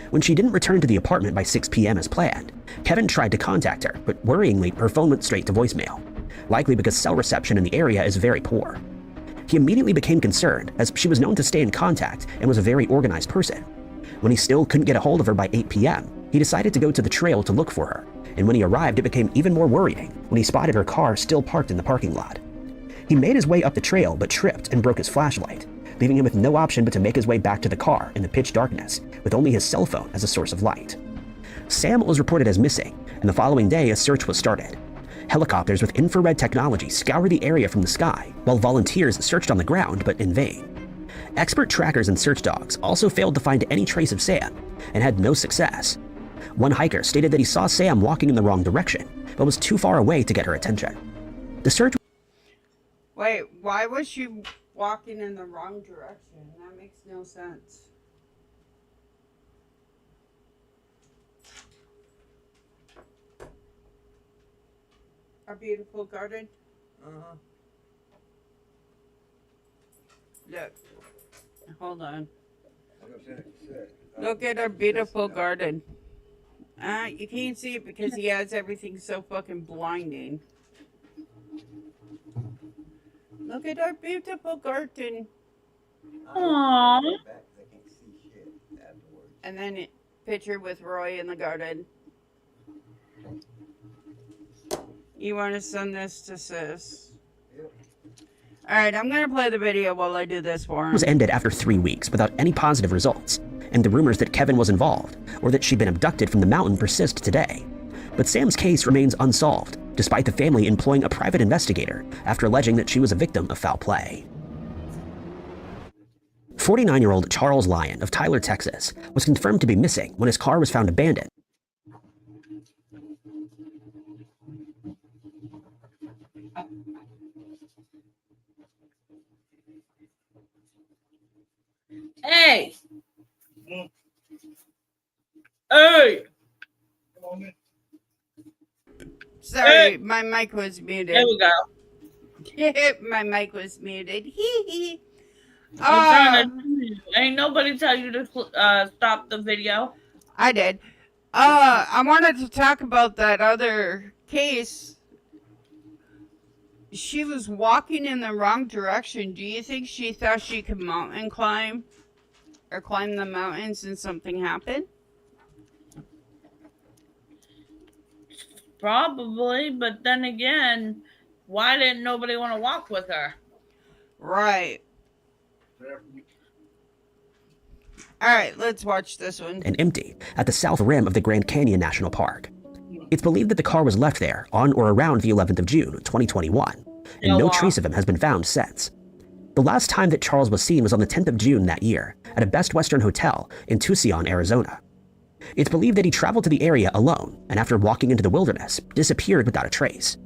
When she didn't return to the apartment by 6 p.m. as planned, Kevin tried to contact her, but worryingly, her phone went straight to voicemail, likely because cell reception in the area is very poor. He immediately became concerned, as she was known to stay in contact and was a very organized person. When he still couldn't get a hold of her by 8 p.m., he decided to go to the trail to look for her, and when he arrived, it became even more worrying when he spotted her car still parked in the parking lot. He made his way up the trail but tripped and broke his flashlight, leaving him with no option but to make his way back to the car in the pitch darkness, with only his cell phone as a source of light. Sam was reported as missing, and the following day a search was started. Helicopters with infrared technology scoured the area from the sky, while volunteers searched on the ground, but in vain. Expert trackers and search dogs also failed to find any trace of Sam, and had no success. One hiker stated that he saw Sam walking in the wrong direction, but was too far away to get her attention. The search... Wait, why was she walking in the wrong direction? That makes no sense. Our beautiful garden. Look. Hold on. Look at our beautiful garden. You can't see it because he has everything so fucking blinding. Look at our beautiful garden. Aww. And then a picture with Roy in the garden. You want to send this to sis? Alright, I'm going to play the video while I do this for him. was ended after 3 weeks without any positive results, and the rumors that Kevin was involved or that she'd been abducted from the mountain persist today. But Sam's case remains unsolved, despite the family employing a private investigator after alleging that she was a victim of foul play. 49-year-old Charles Lyon of Tyler, Texas, was confirmed to be missing when his car was found abandoned. Hey! Hey! Come on in. Sorry, Hey. my mic was muted. There we go. My mic was muted. Hee hee. I'm trying to. Ain't nobody tell you to stop the video. I did. I wanted to talk about that other case. She was walking in the wrong direction. Do you think she thought she could mountain climb? or climb the mountains and something happened? Probably, but then again, why didn't nobody want to walk with her? Right. All right, let's watch this one. And empty at the south rim of the Grand Canyon National Park. It's believed that the car was left there on or around the 11th of June, 2021, and no trace of him has been found since. The last time that Charles was seen was on the 10th of June that year at a Best Western hotel in Tucson, Arizona. It's believed that he traveled to the area alone and after walking into the wilderness, disappeared without a trace.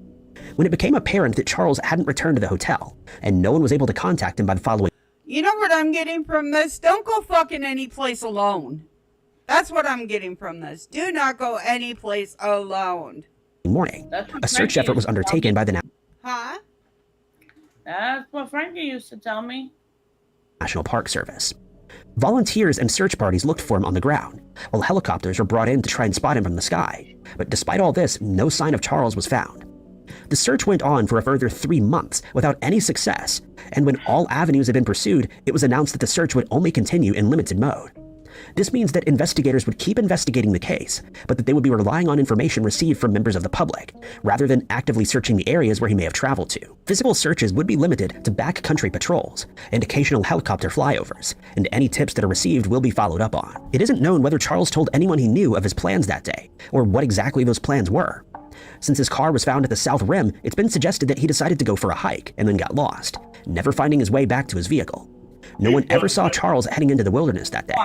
When it became apparent that Charles hadn't returned to the hotel and no one was able to contact him by the following You know what I'm getting from this? Don't go fucking any place alone. That's what I'm getting from this. Do not go any place alone. morning, a search effort was undertaken by the Huh? That's what Frankie used to tell me. National Park Service. Volunteers and search parties looked for him on the ground, while helicopters were brought in to try and spot him from the sky. But despite all this, no sign of Charles was found. The search went on for a further 3 months without any success, and when all avenues had been pursued, it was announced that the search would only continue in limited mode. This means that investigators would keep investigating the case, but that they would be relying on information received from members of the public, rather than actively searching the areas where he may have traveled to. Physical searches would be limited to backcountry patrols and occasional helicopter flyovers, and any tips that are received will be followed up on. It isn't known whether Charles told anyone he knew of his plans that day, or what exactly those plans were. Since his car was found at the south rim, it's been suggested that he decided to go for a hike and then got lost, never finding his way back to his vehicle. No one ever saw Charles heading into the wilderness that day,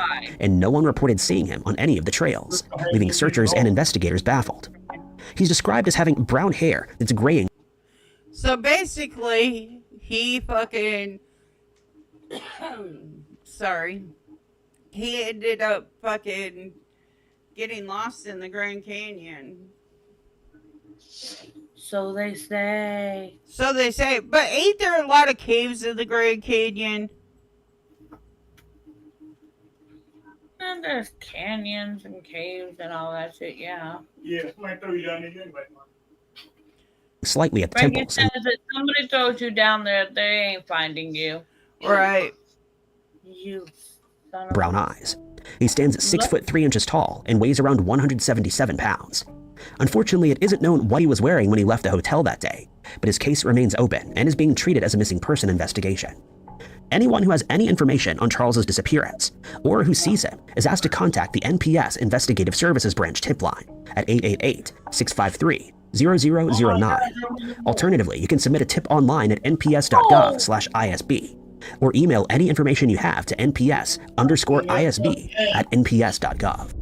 and no one reported seeing him on any of the trails, leaving searchers and investigators baffled. He's described as having brown hair that's graying. So basically, he fucking... Sorry. He ended up fucking getting lost in the Grand Canyon. So they say. So they say, but ain't there a lot of caves in the Grand Canyon? And there's canyons and caves and all that shit, yeah. Yeah, somebody throw you down there anyway. Slightly at the Frankie temples. says that somebody throws you down there, they ain't finding you. Right. You son of Brown eyes. He stands at 6 foot 3 inches tall and weighs around 177 pounds. Unfortunately, it isn't known what he was wearing when he left the hotel that day, but his case remains open and is being treated as a missing person investigation. Anyone who has any information on Charles's disappearance or who sees him is asked to contact the NPS Investigative Services Branch tip line at 888-653-0009. Alternatively, you can submit a tip online at nps.gov/ISB or email any information you have to nps_ISB@nps.gov.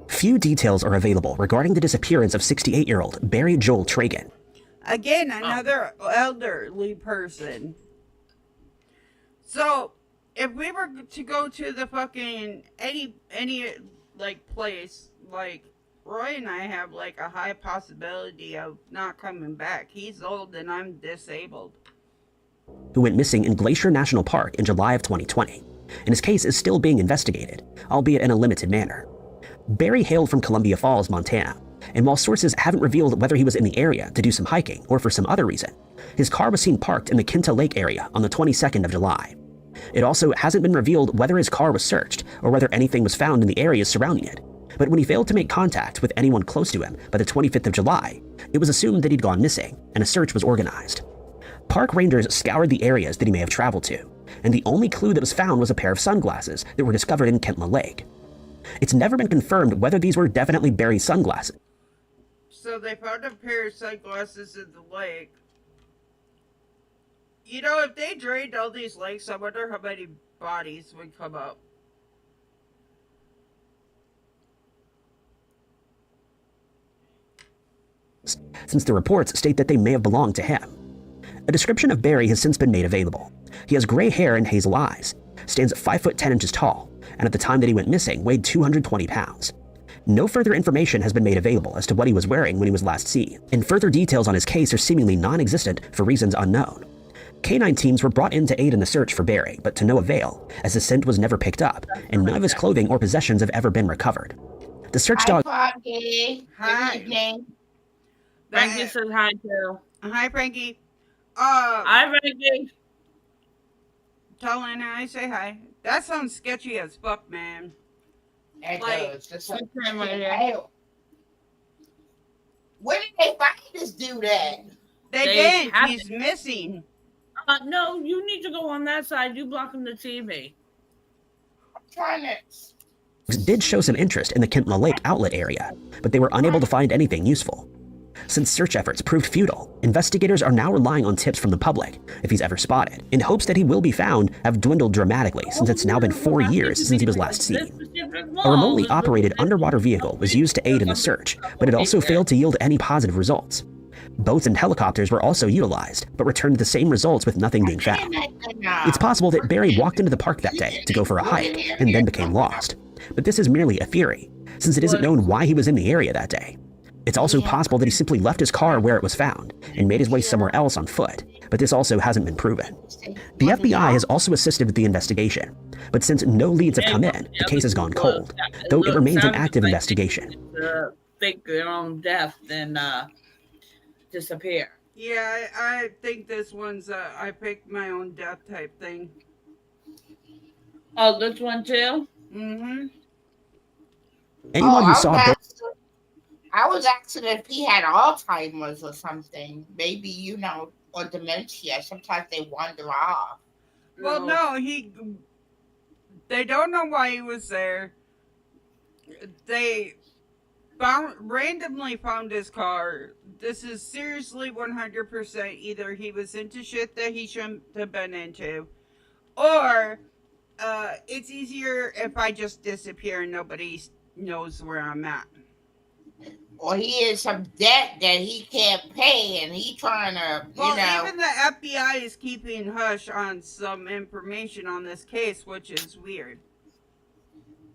Few details are available regarding the disappearance of 68-year-old Barry Joel Tragan. Again, another elderly person. So, if we were to go to the fucking any like place, like Roy and I have like a high possibility of not coming back. He's old and I'm disabled. Who went missing in Glacier National Park in July of 2020, and his case is still being investigated, albeit in a limited manner. Barry hailed from Columbia Falls, Montana, and while sources haven't revealed whether he was in the area to do some hiking or for some other reason, his car was seen parked in the Kinta Lake area on the 22nd of July. It also hasn't been revealed whether his car was searched or whether anything was found in the areas surrounding it. But when he failed to make contact with anyone close to him by the 25th of July, it was assumed that he'd gone missing and a search was organized. Park rangers scoured the areas that he may have traveled to, and the only clue that was found was a pair of sunglasses that were discovered in Kentla Lake. It's never been confirmed whether these were definitely Barry's sunglasses. So they found a pair of sunglasses in the lake. You know, if they drained all these lakes, I wonder how many bodies would come up. Since the reports state that they may have belonged to him. A description of Barry has since been made available. He has gray hair and hazel eyes, stands at 5 foot 10 inches tall, and at the time that he went missing weighed 220 pounds. No further information has been made available as to what he was wearing when he was last seen, and further details on his case are seemingly non-existent for reasons unknown. Canine teams were brought in to aid in the search for Barry, but to no avail, as his scent was never picked up, and none of his clothing or possessions have ever been recovered. The search dog... Frankie. Hi. Good evening. Frankie says hi too. Hi, Frankie. Hi, Frankie. Tell Anna I say hi. That sounds sketchy as fuck, man. It Like, does. That's This like, time right here. hell. Where did they find this dude at? they They didn't. have He's missing. no, you need to go on that side. You blocking the TV. I'm trying to. Did show some interest in the Kintla Lake outlet area, but they were unable to find anything useful. Since search efforts proved futile, investigators are now relying on tips from the public, if he's ever spotted, in hopes that he will be found have dwindled dramatically since it's now been 4 years since he was last seen. A remotely operated underwater vehicle was used to aid in the search, but it also failed to yield any positive results. Boats and helicopters were also utilized, but returned the same results with nothing being found. It's possible that Barry walked into the park that day to go for a hike and then became lost, but this is merely a theory, since it isn't known why he was in the area that day. It's also possible that he simply left his car where it was found and made his way somewhere else on foot, but this also hasn't been proven. The FBI has also assisted with the investigation, but since no leads have come in, the case has gone cold, though it remains an active investigation. Fake their own death and disappear. Yeah, I think this one's I picked my own death type thing. Oh, this one too? Mm-hmm. Anyone who saw both I was asking if he had Alzheimer's or something. Maybe, or dementia. Sometimes they wander off. Well, no, they don't know why he was there. They randomly found his car. This is seriously 100% either he was into shit that he shouldn't have been into, or it's easier if I just disappear and nobody knows where I'm at. Or he has some debt that he can't pay and he trying to, Even the FBI is keeping hush on some information on this case, which is weird.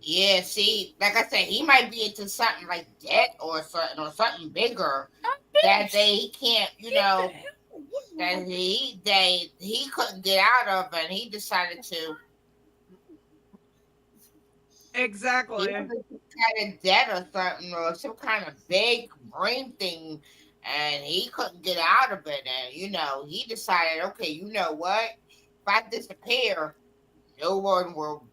Yeah, see, like I said, he might be into something like debt or something bigger that they can't, that he couldn't get out of, and he decided to. Exactly. He was some kind of debt or something, or some kind of big brain thing, and he couldn't get out of it. And he decided, okay, you know what? If I disappear, no one will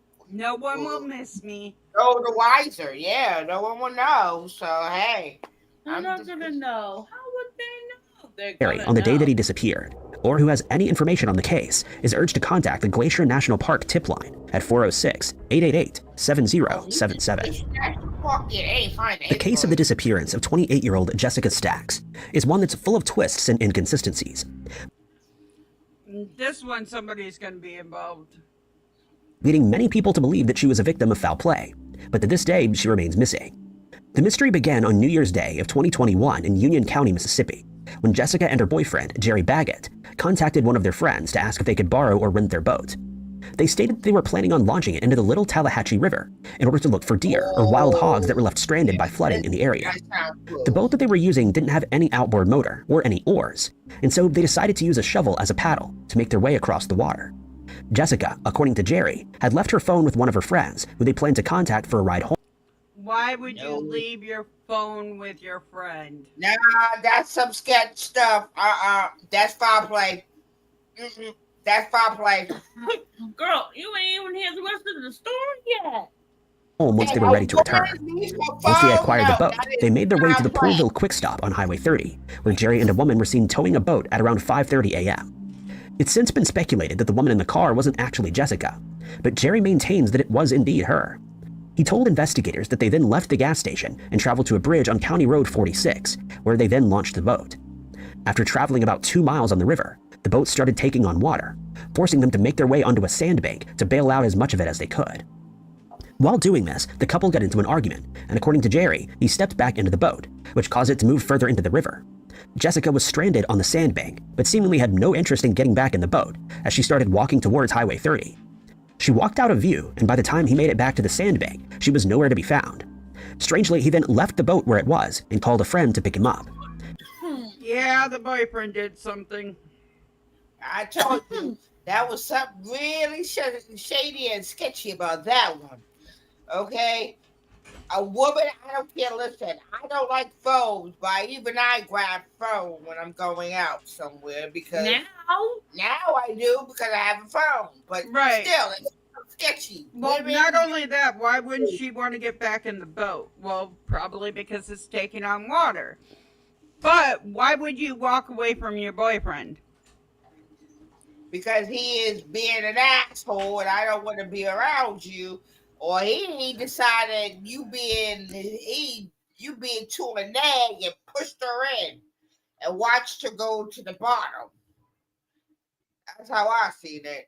miss me. know the wiser. Yeah, no one will know. So hey, I'm not gonna know. How would they know? They're Barry gonna on the day know. that he disappeared, or who has any information on the case, is urged to contact the Glacier National Park tip line at 406-888-7077. The case of the disappearance of 28-year-old Jessica Stacks is one that's full of twists and inconsistencies. This one, somebody's going to be involved, leading many people to believe that she was a victim of foul play, but to this day, she remains missing. The mystery began on New Year's Day of 2021 in Union County, Mississippi, when Jessica and her boyfriend, Jerry Baggett, contacted one of their friends to ask if they could borrow or rent their boat. They stated that they were planning on launching it into the Little Tallahatchie River in order to look for deer or wild hogs that were left stranded by flooding in the area. The boat that they were using didn't have any outboard motor or any oars, and so they decided to use a shovel as a paddle to make their way across the water. Jessica, according to Jerry, had left her phone with one of her friends who they planned to contact for a ride home. Why would you leave your phone with your friend? Nah, that's some sketch stuff. That's foul play. That's foul play. Girl, you ain't even hear the rest of the story yet. Home once they were ready to return. Once they acquired the boat, they made their way to the Poolville Quick Stop on Highway 30, where Jerry and a woman were seen towing a boat at around 5:30 a.m. It's since been speculated that the woman in the car wasn't actually Jessica, but Jerry maintains that it was indeed her. He told investigators that they then left the gas station and traveled to a bridge on County Road 46, where they then launched the boat. After traveling about 2 miles on the river, the boat started taking on water, forcing them to make their way onto a sandbank to bail out as much of it as they could. While doing this, the couple got into an argument, and according to Jerry, he stepped back into the boat, which caused it to move further into the river. Jessica was stranded on the sandbank, but seemingly had no interest in getting back in the boat as she started walking towards Highway 30. She walked out of view, and by the time he made it back to the sandbank, she was nowhere to be found. Strangely, he then left the boat where it was and called a friend to pick him up. Yeah, the boyfriend did something. I told you, that was something really shady and sketchy about that one. Okay? A woman, I don't care. Listen, I don't like phones, but even I grab phone when I'm going out somewhere because Now, now I do because I have a phone. But Right. still, it's sketchy. Well, not Women, only that, why wouldn't she want to get back in the boat? Well, probably because it's taking on water. But why would you walk away from your boyfriend? because he is being an asshole and I don't want to be around you, or he decided you being too a nag and pushed her in and watched her go to the bottom. That's how I seen it.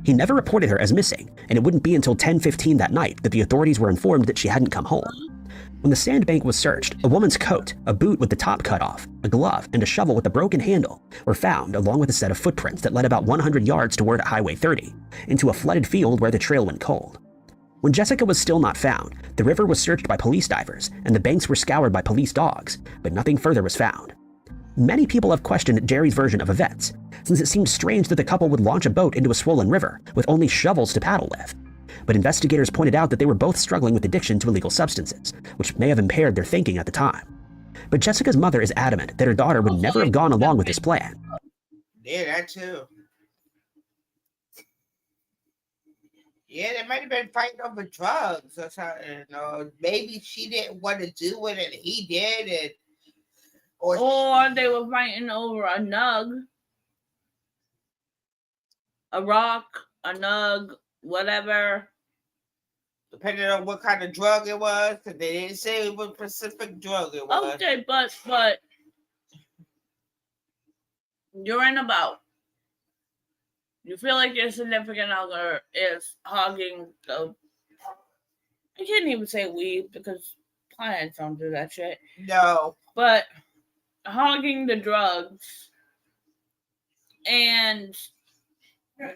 He never reported her as missing, and it wouldn't be until 10:15 that night that the authorities were informed that she hadn't come home. When the sandbank was searched, a woman's coat, a boot with the top cut off, a glove, and a shovel with a broken handle were found, along with a set of footprints that led about 100 yards toward Highway 30, into a flooded field where the trail went cold. When Jessica was still not found, the river was searched by police divers, and the banks were scoured by police dogs, but nothing further was found. Many people have questioned Jerry's version of events, since it seems strange that the couple would launch a boat into a swollen river with only shovels to paddle with. But investigators pointed out that they were both struggling with addiction to illegal substances, which may have impaired their thinking at the time. But Jessica's mother is adamant that her daughter would never have gone along with this plan. Yeah, that too. Yeah, they might have been fighting over drugs or something. Or maybe she didn't want to do it and he did, and or they were fighting over a nug, a rock, a nug, whatever. Depending on what kind of drug it was, because they didn't say what specific drug it was. Okay, but you're in a boat. You feel like your significant other is hogging the. I can't even say weed because clients don't do that shit. No. But hogging the drugs, and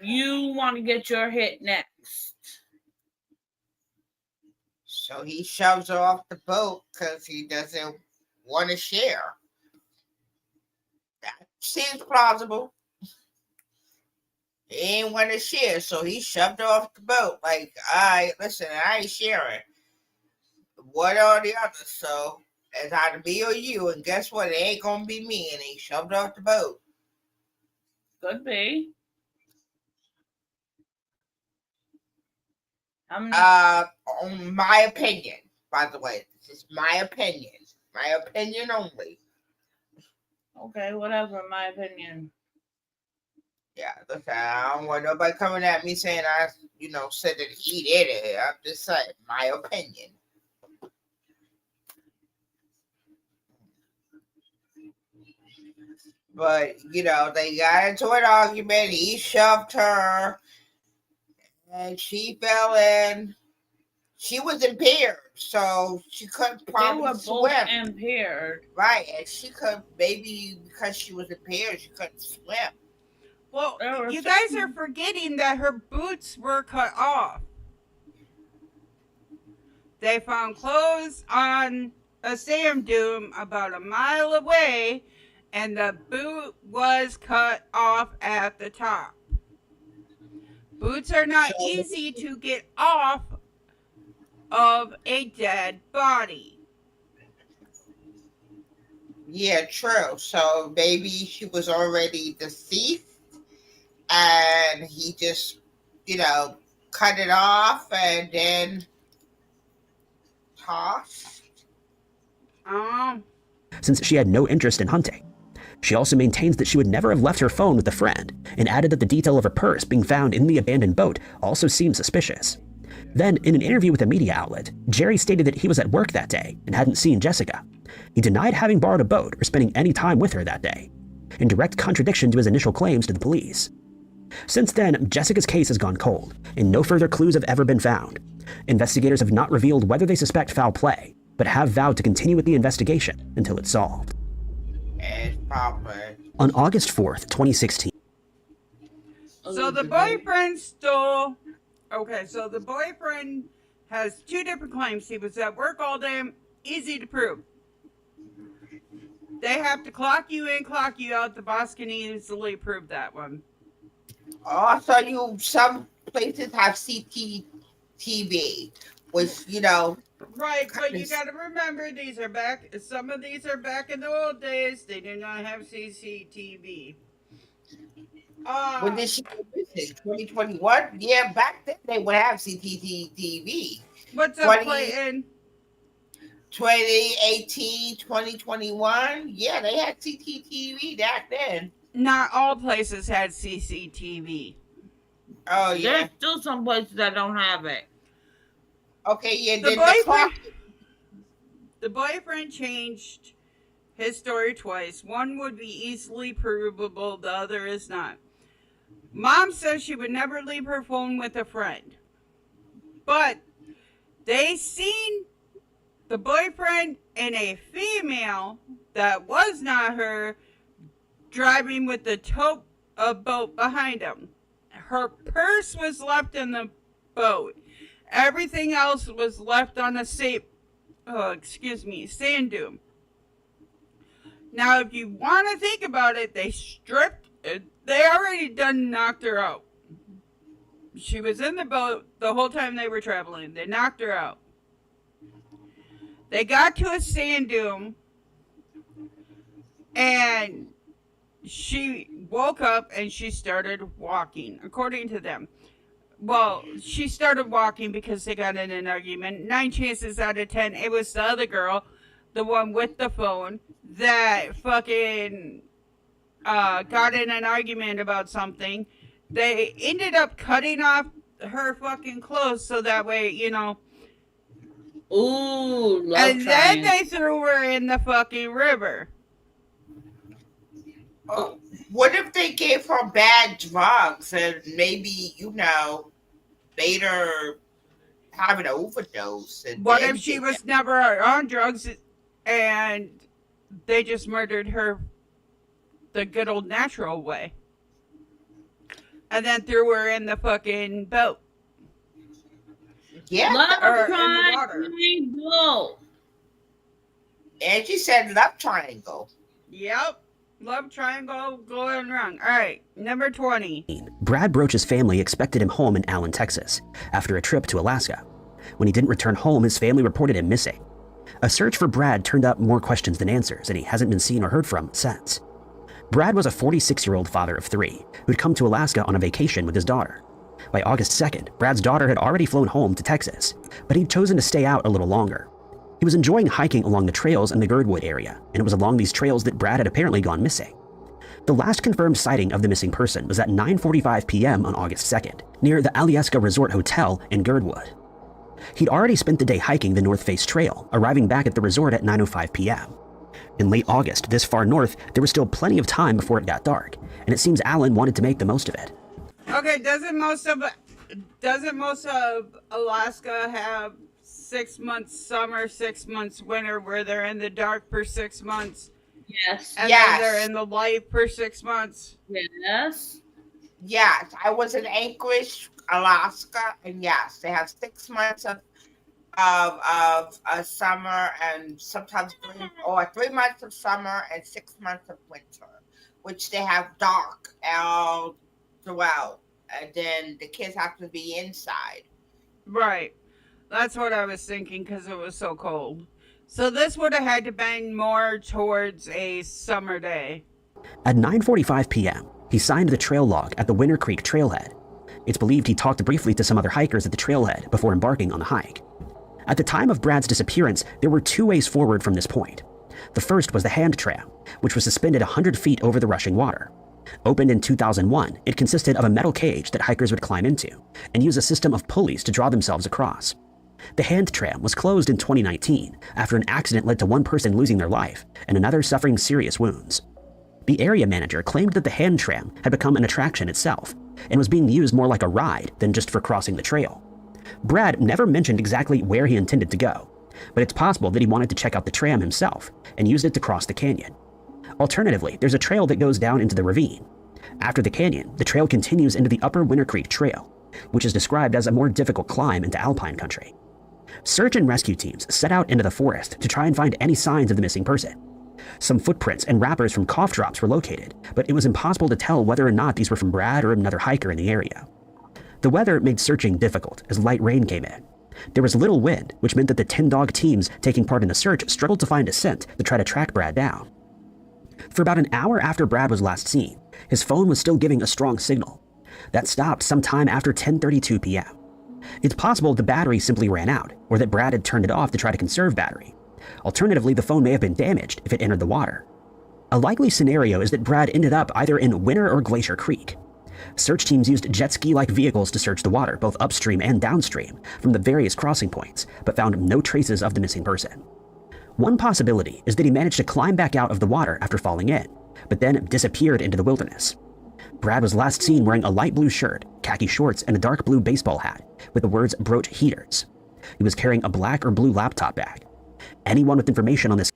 you want to get your hit next. So he shoves her off the boat because he doesn't want to share. That seems plausible. He ain't want to share, so he shoved her off the boat. Like, listen, I ain't sharing. One or the other. So it's either me or you, and guess what? It ain't gonna be me. And he shoved her off the boat. Could be. On my opinion, by the way, this is my opinion. My opinion only. Okay, whatever, my opinion. Yeah, listen, I don't want nobody coming at me saying I, said that he did it. I'm just saying my opinion. But, they got into an argument. He shoved her and she fell in. She was impaired, so she couldn't probably They were swim. both impaired. Right, and she could, maybe because she was impaired, she couldn't swim. Well, you guys are forgetting that her boots were cut off. They found clothes on a sand dune about a mile away, and the boot was cut off at the top. Boots are not easy to get off of a dead body. Yeah, true. So maybe she was already deceased and he just, cut it off and then tossed. Since she had no interest in hunting. She also maintains that she would never have left her phone with a friend, and added that the detail of her purse being found in the abandoned boat also seems suspicious. Then, in an interview with a media outlet, Jerry stated that he was at work that day and hadn't seen Jessica. He denied having borrowed a boat or spending any time with her that day, in direct contradiction to his initial claims to the police. Since then, Jessica's case has gone cold, and no further clues have ever been found. Investigators have not revealed whether they suspect foul play, but have vowed to continue with the investigation until it's solved. It's probably. On August 4th, 2016. So the boyfriend stole. Okay, so the boyfriend has two different claims. He was at work all day. Easy to prove. They have to clock you in, clock you out. The boss can easily prove that one. Also, some places have TV, which you know. Right, but you got to remember these are back. Some of these are back in the old days. They did not have CCTV. When did she go missing? 2021? Yeah, back then they would have CCTV. What's up, 20, Clayton? 2018, 2021. Yeah, they had CCTV back then. Not all places had CCTV. Oh yeah. There's still some places that don't have it. Okay, yeah. The boyfriend changed his story twice. One would be easily provable, the other is not. Mom says she would never leave her phone with a friend. But they seen the boyfriend and a female that was not her driving with the tow boat behind him. Her purse was left in the boat. Everything else was left on the sand dune. Now, if you want to think about it, they already done knocked her out. She was in the boat the whole time they were traveling. They knocked her out. They got to a sand dune, and she woke up and she started walking, according to them. Well, she started walking because they got in an argument. 9 chances out of 10, it was the other girl, the one with the phone, that fucking got in an argument about something. They ended up cutting off her fucking clothes so that way, you know. Ooh, love and then they threw her in the fucking river. Oh, what if they gave her bad drugs and maybe, you know, made her have an overdose? And what if she was never on drugs and they just murdered her the good old natural way? And then threw her in the fucking boat. Yeah. Or in the water. Triangle. Angie said love triangle. Yep. Love triangle going wrong. All right, number 20. Brad Broach's family expected him home in Allen, Texas, after a trip to Alaska. When he didn't return home, his family reported him missing. A search for Brad turned up more questions than answers, and he hasn't been seen or heard from since. Brad was a 46-year-old father of 3 who'd come to Alaska on a vacation with his daughter. By August 2nd, Brad's daughter had already flown home to Texas, but he'd chosen to stay out a little longer. He was enjoying hiking along the trails in the Girdwood area, and it was along these trails that Brad had apparently gone missing. The last confirmed sighting of the missing person was at 9:45 p.m. on August 2nd, near the Alyeska Resort Hotel in Girdwood. He'd already spent the day hiking the North Face Trail, arriving back at the resort at 9:05 p.m. In late August, this far north, there was still plenty of time before it got dark, and it seems Allen wanted to make the most of it. Okay, doesn't most of Alaska have 6 months summer, 6 months winter, where they're in the dark for 6 months? Yes. And then they're in the light for 6 months? Yes. Yes, I was in Anchorage, Alaska, and yes, they have 6 months of summer and sometimes 3 months of summer and 6 months of winter, which they have dark all throughout, and then the kids have to be inside. Right. That's what I was thinking because it was so cold. So this would have had to been more towards a summer day. At 9:45 p.m., he signed the trail log at the Winter Creek trailhead. It's believed he talked briefly to some other hikers at the trailhead before embarking on the hike. At the time of Brad's disappearance, there were 2 ways forward from this point. The first was the hand tram, which was suspended 100 feet over the rushing water. Opened in 2001, it consisted of a metal cage that hikers would climb into and use a system of pulleys to draw themselves across. The hand tram was closed in 2019 after an accident led to one person losing their life and another suffering serious wounds. The area manager claimed that the hand tram had become an attraction itself and was being used more like a ride than just for crossing the trail. Brad never mentioned exactly where he intended to go, but it's possible that he wanted to check out the tram himself and used it to cross the canyon. Alternatively, there's a trail that goes down into the ravine. After the canyon, the trail continues into the Upper Winter Creek Trail, which is described as a more difficult climb into alpine country. Search and rescue teams set out into the forest to try and find any signs of the missing person. Some footprints and wrappers from cough drops were located, but it was impossible to tell whether or not these were from Brad or another hiker in the area. The weather made searching difficult as light rain came in. There was little wind, which meant that the 10-dog teams taking part in the search struggled to find a scent to try to track Brad down. For about an hour after Brad was last seen, his phone was still giving a strong signal. That stopped sometime after 10:32 p.m. It's possible the battery simply ran out, or that Brad had turned it off to try to conserve battery. Alternatively, the phone may have been damaged if it entered the water. A likely scenario is that Brad ended up either in Winter or Glacier Creek. Search teams used jet ski-like vehicles to search the water, both upstream and downstream, from the various crossing points, but found no traces of the missing person. One possibility is that he managed to climb back out of the water after falling in, but then disappeared into the wilderness. Brad was last seen wearing a light blue shirt, khaki shorts, and a dark blue baseball hat with the words "Broach Heaters." He was carrying a black or blue laptop bag. Anyone with information on this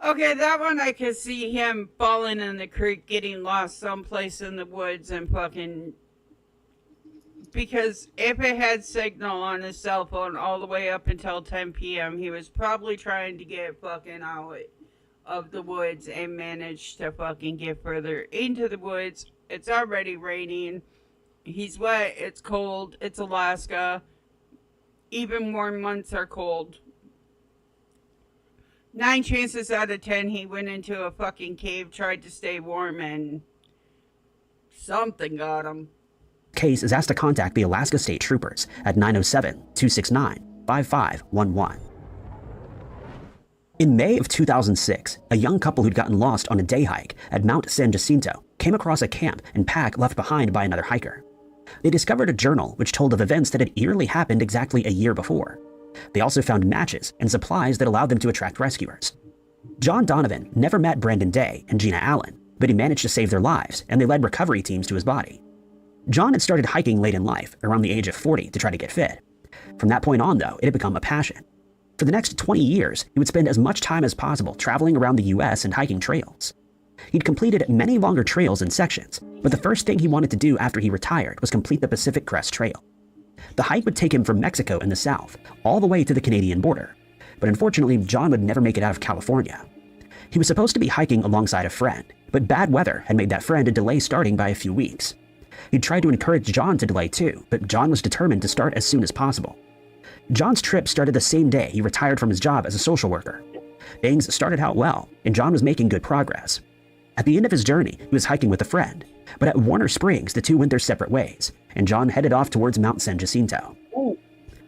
Okay, that one I could see him falling in the creek, getting lost someplace in the woods and fucking... Because if it had signal on his cell phone all the way up until 10 p.m., he was probably trying to get fucking out of the woods and managed to fucking get further into the woods. It's already raining. He's wet. It's cold. It's Alaska. Even warm months are cold. 9 chances out of 10 he went into a fucking cave, tried to stay warm, and something got him. case is asked to contact the Alaska State Troopers at 907-269-5511. In May of 2006, a young couple who'd gotten lost on a day hike at Mount San Jacinto came across a camp and pack left behind by another hiker. They discovered a journal which told of events that had eerily happened exactly a year before. They also found matches and supplies that allowed them to attract rescuers. John Donovan never met Brandon Day and Gina Allen, but he managed to save their lives, and they led recovery teams to his body. John had started hiking late in life, around the age of 40, to try to get fit. From that point on, though, it had become a passion. For the next 20 years, he would spend as much time as possible traveling around the US and hiking trails. He'd completed many longer trails and sections, but the first thing he wanted to do after he retired was complete the Pacific Crest Trail. The hike would take him from Mexico in the south, all the way to the Canadian border. But unfortunately, John would never make it out of California. He was supposed to be hiking alongside a friend, but bad weather had made that friend delay starting by a few weeks. He'd tried to encourage John to delay too, but John was determined to start as soon as possible. John's trip started the same day he retired from his job as a social worker. Things started out well, and John was making good progress. At the end of his journey, he was hiking with a friend, but at Warner Springs, the two went their separate ways, and John headed off towards Mount San Jacinto. Ooh.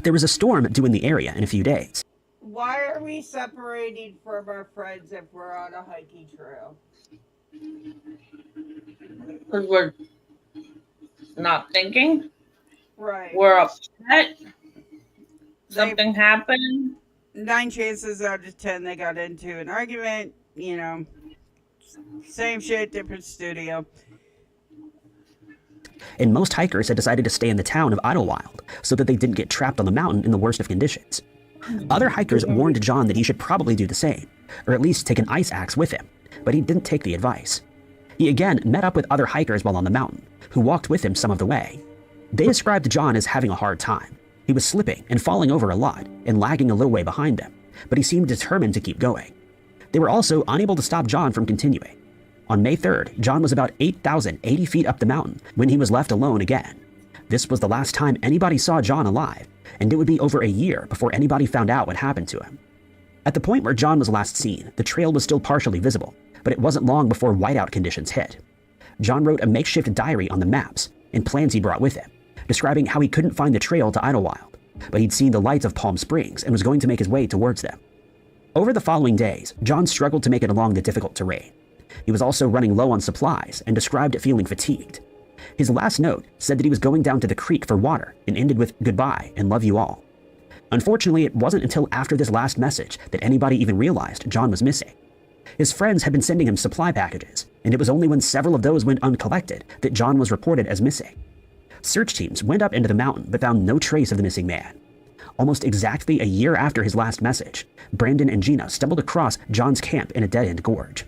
There was a storm due in the area in a few days. Why are we separated from our friends if we're on a hiking trail? Because we're not thinking. Right. We're upset. Something happened. 9 chances out of 10 they got into an argument, you know. Same shit, different studio. And most hikers had decided to stay in the town of Idlewild so that they didn't get trapped on the mountain in the worst of conditions. Other hikers warned John that he should probably do the same, or at least take an ice axe with him, but he didn't take the advice. He again met up with other hikers while on the mountain, who walked with him some of the way. They described John as having a hard time. He was slipping and falling over a lot and lagging a little way behind them, but he seemed determined to keep going. They were also unable to stop John from continuing. On May 3rd, John was about 8,080 feet up the mountain when he was left alone again. This was the last time anybody saw John alive, and it would be over a year before anybody found out what happened to him. At the point where John was last seen, the trail was still partially visible, but it wasn't long before whiteout conditions hit. John wrote a makeshift diary on the maps and plans he brought with him, describing how he couldn't find the trail to Idlewild, but he'd seen the lights of Palm Springs and was going to make his way towards them. Over the following days, John struggled to make it along the difficult terrain. He was also running low on supplies and described feeling fatigued. His last note said that he was going down to the creek for water and ended with "goodbye and love you all." Unfortunately, it wasn't until after this last message that anybody even realized John was missing. His friends had been sending him supply packages, and it was only when several of those went uncollected that John was reported as missing. Search teams went up into the mountain but found no trace of the missing man. Almost exactly a year after his last message, Brandon and Gina stumbled across John's camp in a dead-end gorge.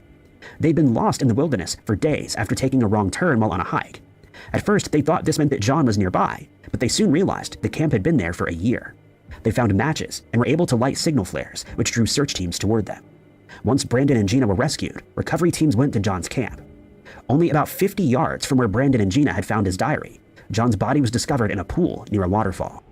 They'd been lost in the wilderness for days after taking a wrong turn while on a hike. At first, they thought this meant that John was nearby, but they soon realized the camp had been there for a year. They found matches and were able to light signal flares, which drew search teams toward them. Once Brandon and Gina were rescued, recovery teams went to John's camp. Only about 50 yards from where Brandon and Gina had found his diary, John's body was discovered in a pool near a waterfall.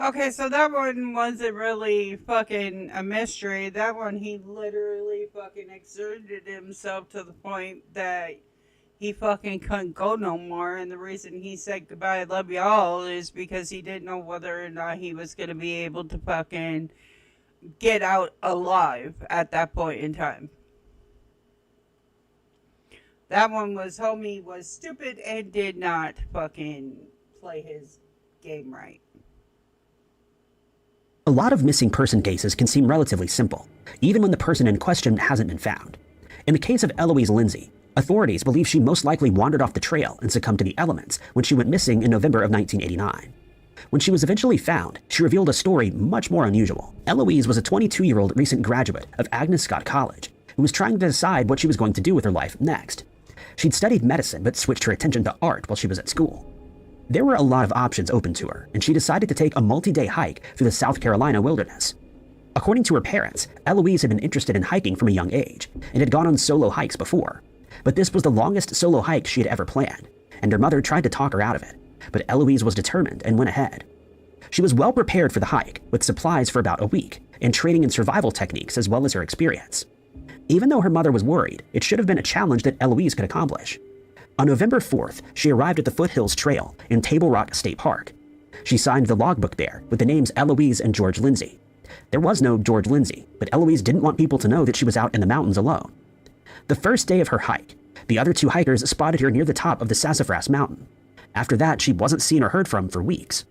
Okay, so that one wasn't really fucking a mystery. That one, he literally fucking exerted himself to the point that he fucking couldn't go no more. And the reason he said goodbye, I love y'all, is because he didn't know whether or not he was going to be able to fucking get out alive at that point in time. That one was, homie was stupid and did not fucking play his game right. A lot of missing person cases can seem relatively simple, even when the person in question hasn't been found. In the case of Eloise Lindsay, authorities believe she most likely wandered off the trail and succumbed to the elements when she went missing in November of 1989. When she was eventually found, she revealed a story much more unusual. Eloise was a 22-year-old recent graduate of Agnes Scott College who was trying to decide what she was going to do with her life next. She'd studied medicine but switched her attention to art while she was at school. There were a lot of options open to her, and she decided to take a multi-day hike through the South Carolina wilderness. According to her parents, Eloise had been interested in hiking from a young age and had gone on solo hikes before. But this was the longest solo hike she had ever planned, and her mother tried to talk her out of it. But Eloise was determined and went ahead. She was well prepared for the hike, with supplies for about a week, and training in survival techniques as well as her experience. Even though her mother was worried, it should have been a challenge that Eloise could accomplish. On November 4th, she arrived at the Foothills Trail in Table Rock State Park. She signed the logbook there with the names Eloise and George Lindsay. There was no George Lindsay, but Eloise didn't want people to know that she was out in the mountains alone. The first day of her hike, the other two hikers spotted her near the top of the Sassafras Mountain. After that, she wasn't seen or heard from for weeks.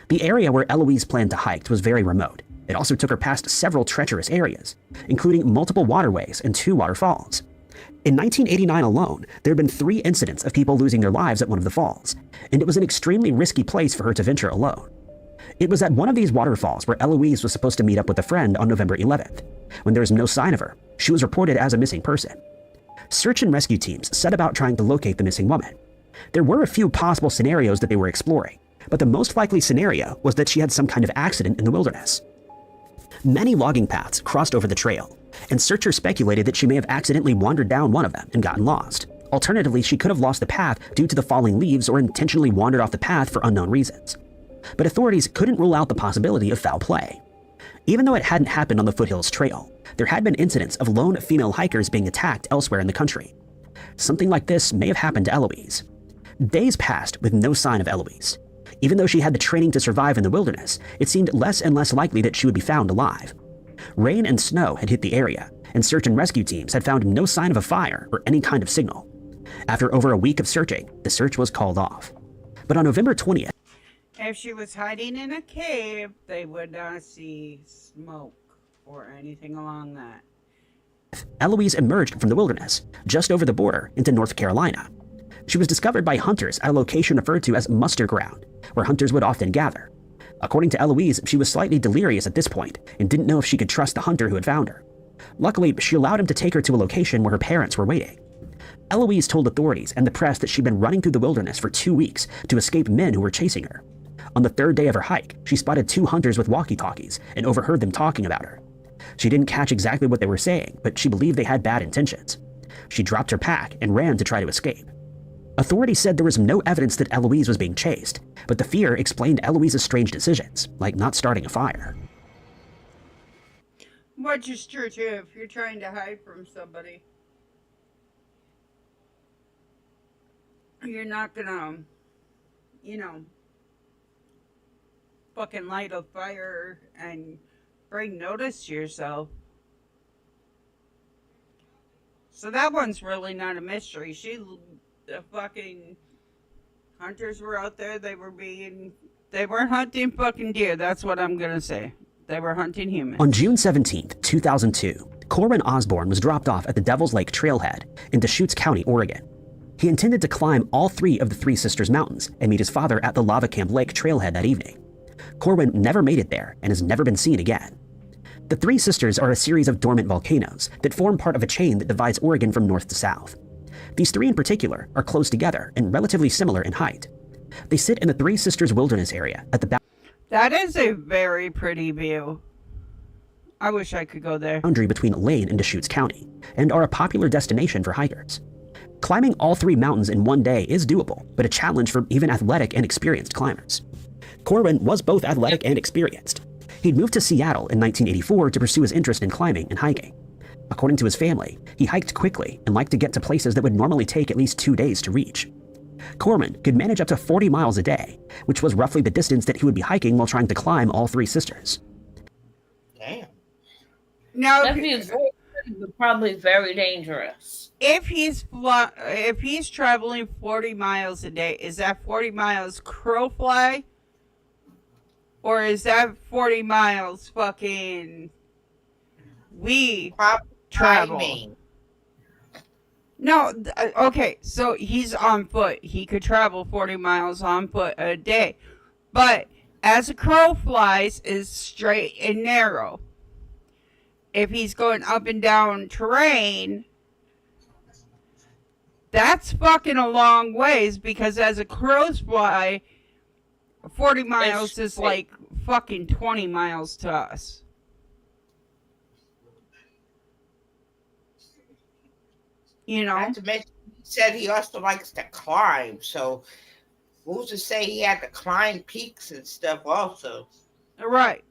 The area where Eloise planned to hike was very remote. It also took her past several treacherous areas, including multiple waterways and 2 waterfalls. In 1989 alone, there had been 3 incidents of people losing their lives at one of the falls, and it was an extremely risky place for her to venture alone. It was at one of these waterfalls where Eloise was supposed to meet up with a friend on November 11th. When there was no sign of her, she was reported as a missing person. Search and rescue teams set about trying to locate the missing woman. There were a few possible scenarios that they were exploring, but the most likely scenario was that she had some kind of accident in the wilderness. Many logging paths crossed over the trail, and searchers speculated that she may have accidentally wandered down one of them and gotten lost. Alternatively, she could have lost the path due to the falling leaves or intentionally wandered off the path for unknown reasons. But authorities couldn't rule out the possibility of foul play. Even though it hadn't happened on the Foothills Trail, there had been incidents of lone female hikers being attacked elsewhere in the country. Something like this may have happened to Eloise. Days passed with no sign of Eloise. Even though she had the training to survive in the wilderness, it seemed less and less likely that she would be found alive. Rain and snow had hit the area, and search and rescue teams had found no sign of a fire or any kind of signal. After over a week of searching, the search was called off. But on November 20th, If she was hiding in a cave, they would not see smoke or anything along that. Eloise emerged from the wilderness, just over the border into North Carolina. She was discovered by hunters at a location referred to as Muster Ground, where hunters would often gather. According to Eloise, she was slightly delirious at this point and didn't know if she could trust the hunter who had found her. Luckily, she allowed him to take her to a location where her parents were waiting. Eloise told authorities and the press that she'd been running through the wilderness for 2 weeks to escape men who were chasing her. On the 3rd day of her hike, she spotted 2 hunters with walkie-talkies and overheard them talking about her. She didn't catch exactly what they were saying, but she believed they had bad intentions. She dropped her pack and ran to try to escape. Authorities said there was no evidence that Eloise was being chased, but the fear explained Eloise's strange decisions, like not starting a fire. Which is true too, if you're trying to hide from somebody. You're not gonna, fucking light a fire and bring notice to yourself. So that one's really not a mystery. The fucking hunters were out there. They weren't hunting fucking deer. That's what I'm gonna say. They were hunting humans. On June 17th, 2002, Corwin Osborne was dropped off at the Devil's Lake Trailhead in Deschutes County, Oregon. He intended to climb all 3 of the Three Sisters Mountains and meet his father at the Lava Camp Lake Trailhead that evening. Corwin never made it there and has never been seen again. The Three Sisters are a series of dormant volcanoes that form part of a chain that divides Oregon from north to south. These 3 in particular are close together and relatively similar in height. They sit in the Three Sisters Wilderness area at the That is a very pretty view. I wish I could go there. boundary between Lane and Deschutes County, and are a popular destination for hikers. Climbing all 3 mountains in one day is doable, but a challenge for even athletic and experienced climbers. Corwin was both athletic and experienced. He'd moved to Seattle in 1984 to pursue his interest in climbing and hiking. According to his family, he hiked quickly and liked to get to places that would normally take at least 2 days to reach. Corwin could manage up to 40 miles a day, which was roughly the distance that he would be hiking while trying to climb all 3 sisters. Damn. Now, That feels very good, but probably very dangerous. if he's traveling 40 miles a day, is that 40 miles crow fly? Or is that 40 miles fucking we Proper travel? timing. No, okay, so he's on foot. He could travel 40 miles on foot a day. But as a crow flies is straight and narrow. If he's going up and down terrain, that's fucking a long ways, because as a crow's fly, 40 miles is like fucking 20 miles to us. You know? Not to mention, he said he also likes to climb. So who's to say he had to climb peaks and stuff also? Right.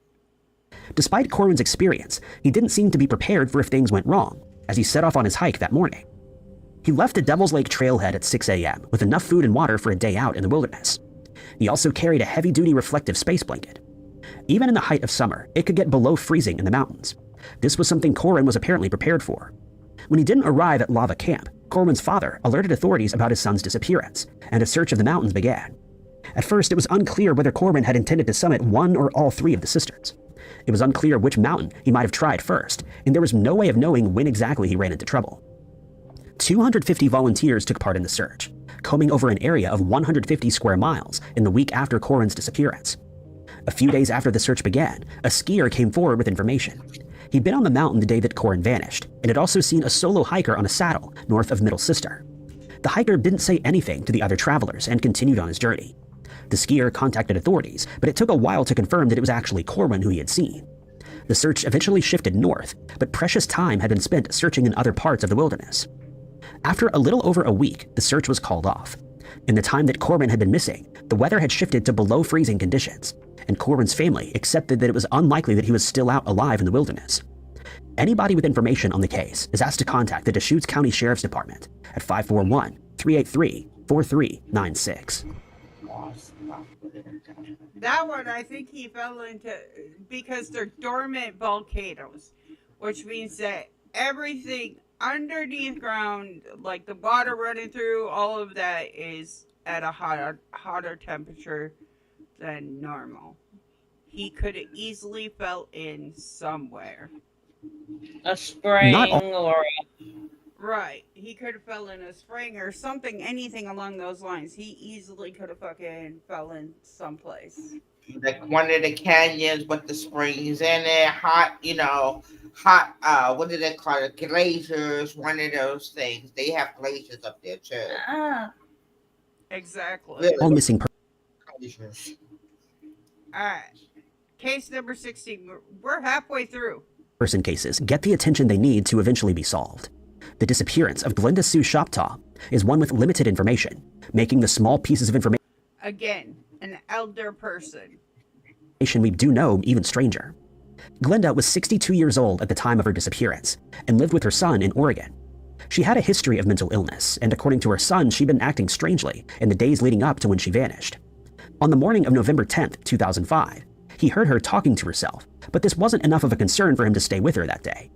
Despite Corwin's experience, he didn't seem to be prepared for if things went wrong as he set off on his hike that morning. He left the Devil's Lake trailhead at 6 a.m. with enough food and water for a day out in the wilderness. He also carried a heavy-duty reflective space blanket. Even in the height of summer, it could get below freezing in the mountains. This was something Corwin was apparently prepared for. When he didn't arrive at Lava Camp, Corwin's father alerted authorities about his son's disappearance, and a search of the mountains began. At first, it was unclear whether Corwin had intended to summit one or all 3 of the sisters. It was unclear which mountain he might have tried first, and there was no way of knowing when exactly he ran into trouble. 250 volunteers took part in the search, combing over an area of 150 square miles in the week after Corwin's disappearance. A few days after the search began, a skier came forward with information. He'd been on the mountain the day that Corwin vanished, and had also seen a solo hiker on a saddle north of Middle Sister. The hiker didn't say anything to the other travelers and continued on his journey. The skier contacted authorities, but it took a while to confirm that it was actually Corwin who he had seen. The search eventually shifted north, but precious time had been spent searching in other parts of the wilderness. After a little over a week, the search was called off. In the time that Corwin had been missing, the weather had shifted to below freezing conditions, and Corwin's family accepted that it was unlikely that he was still out alive in the wilderness. Anybody with information on the case is asked to contact the Deschutes County Sheriff's Department at 541-383-4396. That one, I think he fell into, because they're dormant volcanoes, which means that everything underneath ground, like the water running through, all of that is at a hotter temperature than normal. He could have easily fell in somewhere. A spring or Right. He could have fell in a spring or something, anything along those lines. He easily could have fucking fell in someplace. Like one of the canyons with the springs in it, hot, what do they call it? Glaciers, one of those things. They have glaciers up there too. Exactly. All missing Glaciers. Alright. Case number 16. We're halfway through. person cases get the attention they need to eventually be solved. The disappearance of Glenda Sue Shoptaw is one with limited information, making the small pieces of information Again, an elder person. we do know even stranger. Glenda was 62 years old at the time of her disappearance and lived with her son in Oregon. She had a history of mental illness, and according to her son, she'd been acting strangely in the days leading up to when she vanished. On the morning of November 10th, 2005, he heard her talking to herself, but this wasn't enough of a concern for him to stay with her that day.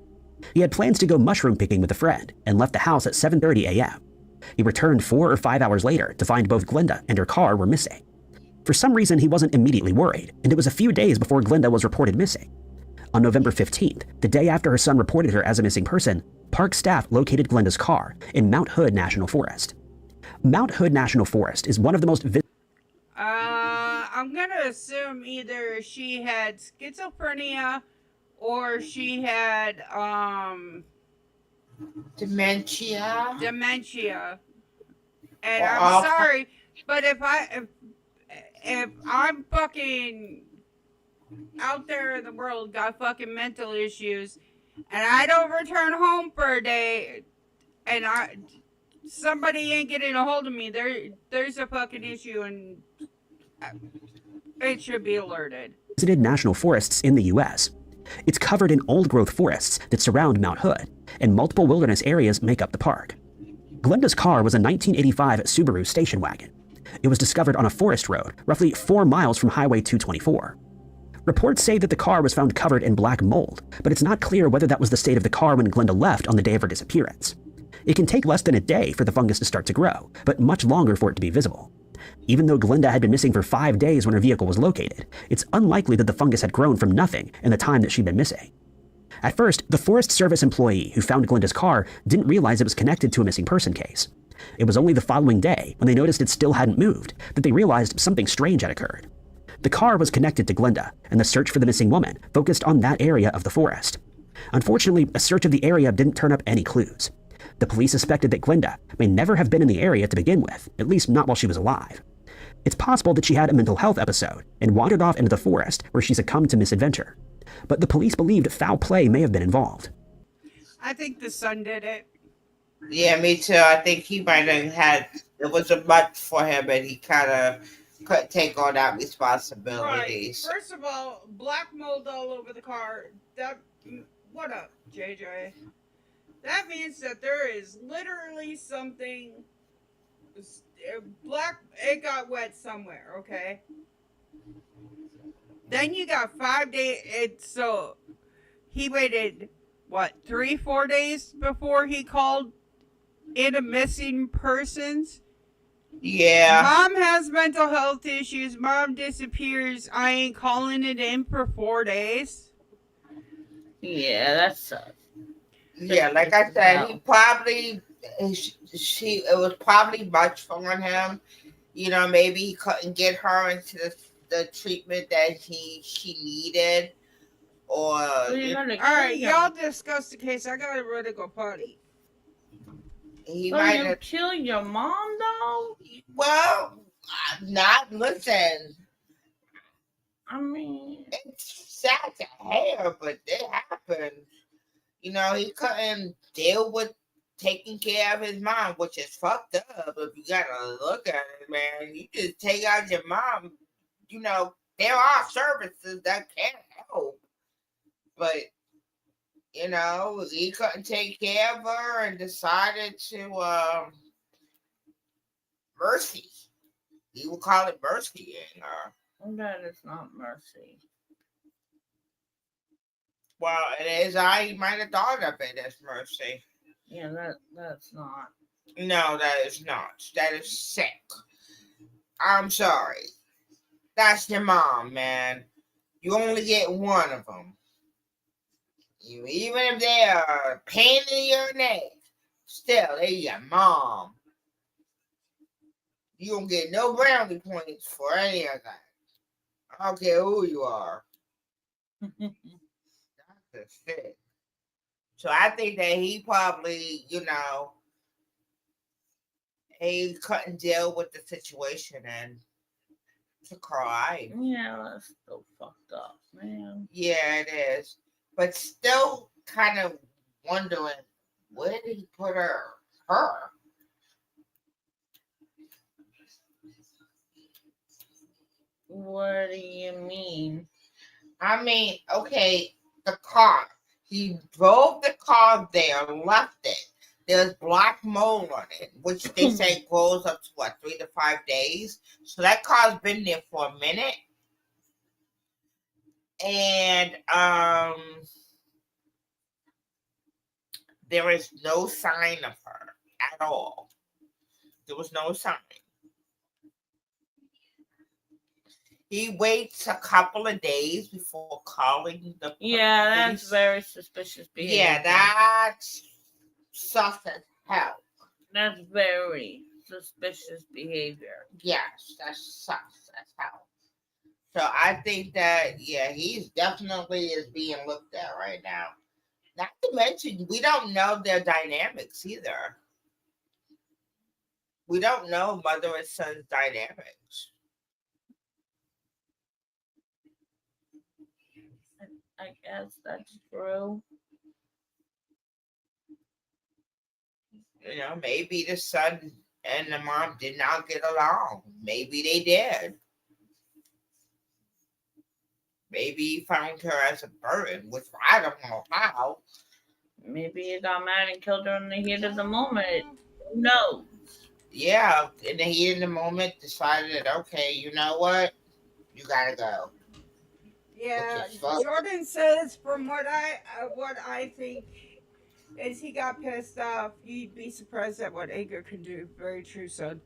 He had plans to go mushroom picking with a friend and left the house at 7:30 a.m. He returned 4 or 5 hours later to find both Glenda and her car were missing. For some reason, he wasn't immediately worried, and it was a few days before Glenda was reported missing. On November 15th, the day after her son reported her as a missing person, park staff located Glenda's car in Mount Hood National Forest. Mount Hood National Forest is one of the most I'm gonna assume either she had schizophrenia or she had Dementia. And Well, I'm sorry, but if I'm fucking out there in the world, got fucking mental issues, and I don't return home for a day, and somebody ain't getting a hold of me, there's a fucking issue, and it should be alerted. Visited national forests in the US. It's covered in old-growth forests that surround Mount Hood, and multiple wilderness areas make up the park. Glenda's car was a 1985 Subaru station wagon. It was discovered on a forest road, roughly 4 miles from Highway 224. Reports say that the car was found covered in black mold, but it's not clear whether that was the state of the car when Glenda left on the day of her disappearance. It can take less than a day for the fungus to start to grow, but much longer for it to be visible. Even though Glenda had been missing for 5 days when her vehicle was located, it's unlikely that the fungus had grown from nothing in the time that she'd been missing. At first, the Forest Service employee who found Glenda's car didn't realize it was connected to a missing person case. It was only the following day, when they noticed it still hadn't moved, that they realized something strange had occurred. The car was connected to Glenda, and the search for the missing woman focused on that area of the forest. Unfortunately, a search of the area didn't turn up any clues. The police suspected that Glenda may never have been in the area to begin with, at least not while she was alive. It's possible that she had a mental health episode and wandered off into the forest where she succumbed to misadventure. But the police believed foul play may have been involved. I think the son did it. Yeah, me too. I think he might have had, it was a much for him, and he kind of couldn't take on that Right. responsibilities. First of all, black mold all over the car. What up, JJ? That means that there is literally something black. It got wet somewhere. Okay. Then you got 5 days. So he waited what 3-4 days before he called in a missing persons. Yeah. Mom has mental health issues. Mom disappears. I ain't calling it in for 4 days. Yeah, that sucks. Yeah, like I said, he probably, it was probably much on him. You know, maybe he couldn't get her into the treatment that she needed, or Well, you gotta All right, kill y'all your- discuss the case. I gotta run to go potty. he Well, might you have. kill your mom though. Well, not listen. I mean, It's sad to hear, but it happened. You know, he couldn't deal with taking care of his mom, which is fucked up. If you gotta look at it, man, you just take out your mom. You know, there are services that can help, but you know, he couldn't take care of her and decided to mercy. He would call it mercying her. that is not mercy. Well, it is. I might have thought of it as mercy. Yeah, that's not. No, that is not. That is sick. I'm sorry. That's your mom, man. You only get one of them. Even if they are a pain in your neck, still, they your mom. You don't get no brownie points for any of that. I don't care who you are. That's the shit. So I think that he probably, you know, he couldn't deal with the situation and to cry. Yeah, that's still fucked up, man. Yeah, it is. But still kind of wondering, where did he put her? What do you mean? I mean, okay, the car. He drove the car there, left it. There's black mold on it, which they say grows up to what, 3 to 5 days. So that car's been there for a minute. And there is no sign of her at all. There was no sign. He waits a couple of days before calling the police. Yeah, that's very suspicious behavior. Yeah, that's sus as hell. That's very suspicious behavior. Yes, that's sus as hell. So I think that, yeah, he's definitely is being looked at right now. Not to mention, we don't know their dynamics either. We don't know mother and son's dynamics. I guess that's true. You know, maybe the son and the mom did not get along. Maybe they did. Maybe he found her as a burden, which I don't know how. Maybe he got mad and killed her in the heat of the moment. Who knows? Yeah, in the heat of the moment, decided, okay, you know what? You gotta go. Which Yeah, is fuck. Jordan says from what I think is he got pissed off. You'd be surprised at what anger can do. Very true, son.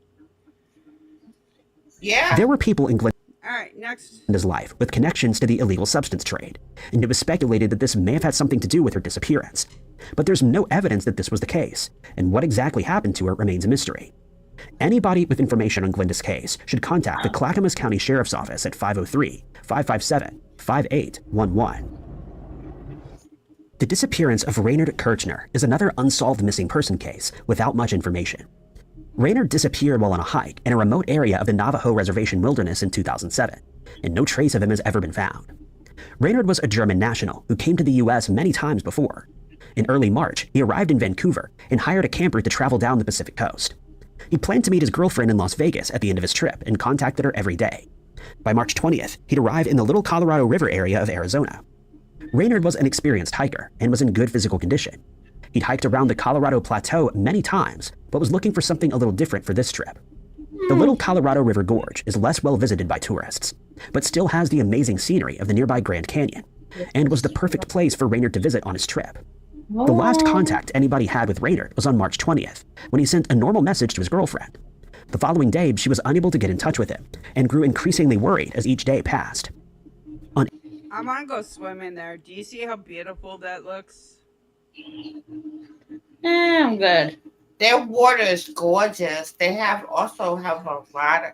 Yeah. There were people in All right, next. Glenda's life with connections to the illegal substance trade, and it was speculated that this may have had something to do with her disappearance. But there's no evidence that this was the case, and what exactly happened to her remains a mystery. Anybody with information on Glenda's case should contact the Clackamas County Sheriff's Office at 503-557-5811. The disappearance of Raynard Kirchner is another unsolved missing person case without much information. Raynard disappeared while on a hike in a remote area of the Navajo Reservation wilderness in 2007, and no trace of him has ever been found. Raynard was a German national who came to the U.S. many times before. In early March, he arrived in Vancouver and hired a camper to travel down the Pacific coast. He planned to meet his girlfriend in Las Vegas at the end of his trip and contacted her every day. By March 20th, he'd arrive in the Little Colorado River area of Arizona. Raynard was an experienced hiker and was in good physical condition. He'd hiked around the Colorado Plateau many times, but was looking for something a little different for this trip. The Little Colorado River Gorge is less well visited by tourists, but still has the amazing scenery of the nearby Grand Canyon, and was the perfect place for Raynard to visit on his trip. The last contact anybody had with Raynard was on March 20th, when he sent a normal message to his girlfriend. The following day, she was unable to get in touch with him, and grew increasingly worried as each day passed. I want to go swim in there. Do you see how beautiful that looks? I'm good. Their water is gorgeous. They also have a lot of.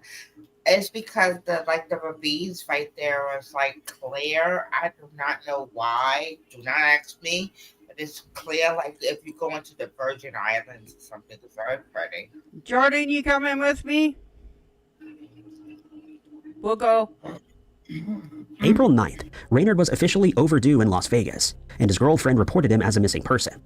It's because the ravines right there is like clear. I do not know why. Do not ask me. But it's clear, like if you go into the Virgin Islands or something. It's very pretty. Jordan, you coming with me? We'll go. April 9th, Raynard was officially overdue in Las Vegas, and his girlfriend reported him as a missing person.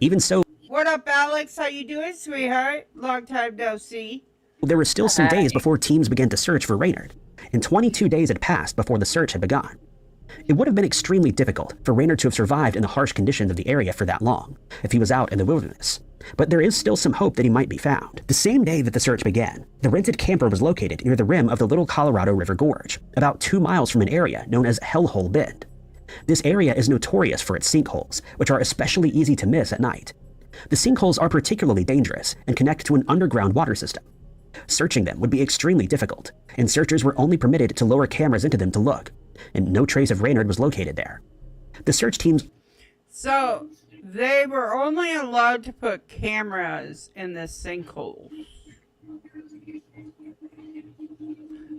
Even so, What up, Alex? How you doing, sweetheart? Long time no see. there were still some days before teams began to search for Raynard, and 22 days had passed before the search had begun. It would have been extremely difficult for Raynard to have survived in the harsh conditions of the area for that long, if he was out in the wilderness. But there is still some hope that he might be found. The same day that the search began, the rented camper was located near the rim of the Little Colorado River Gorge, about 2 miles from an area known as Hellhole Bend. This area is notorious for its sinkholes, which are especially easy to miss at night. The sinkholes are particularly dangerous and connect to an underground water system. Searching them would be extremely difficult, and searchers were only permitted to lower cameras into them to look, and no trace of Raynard was located there. The search teams So, they were only allowed to put cameras in the sinkhole.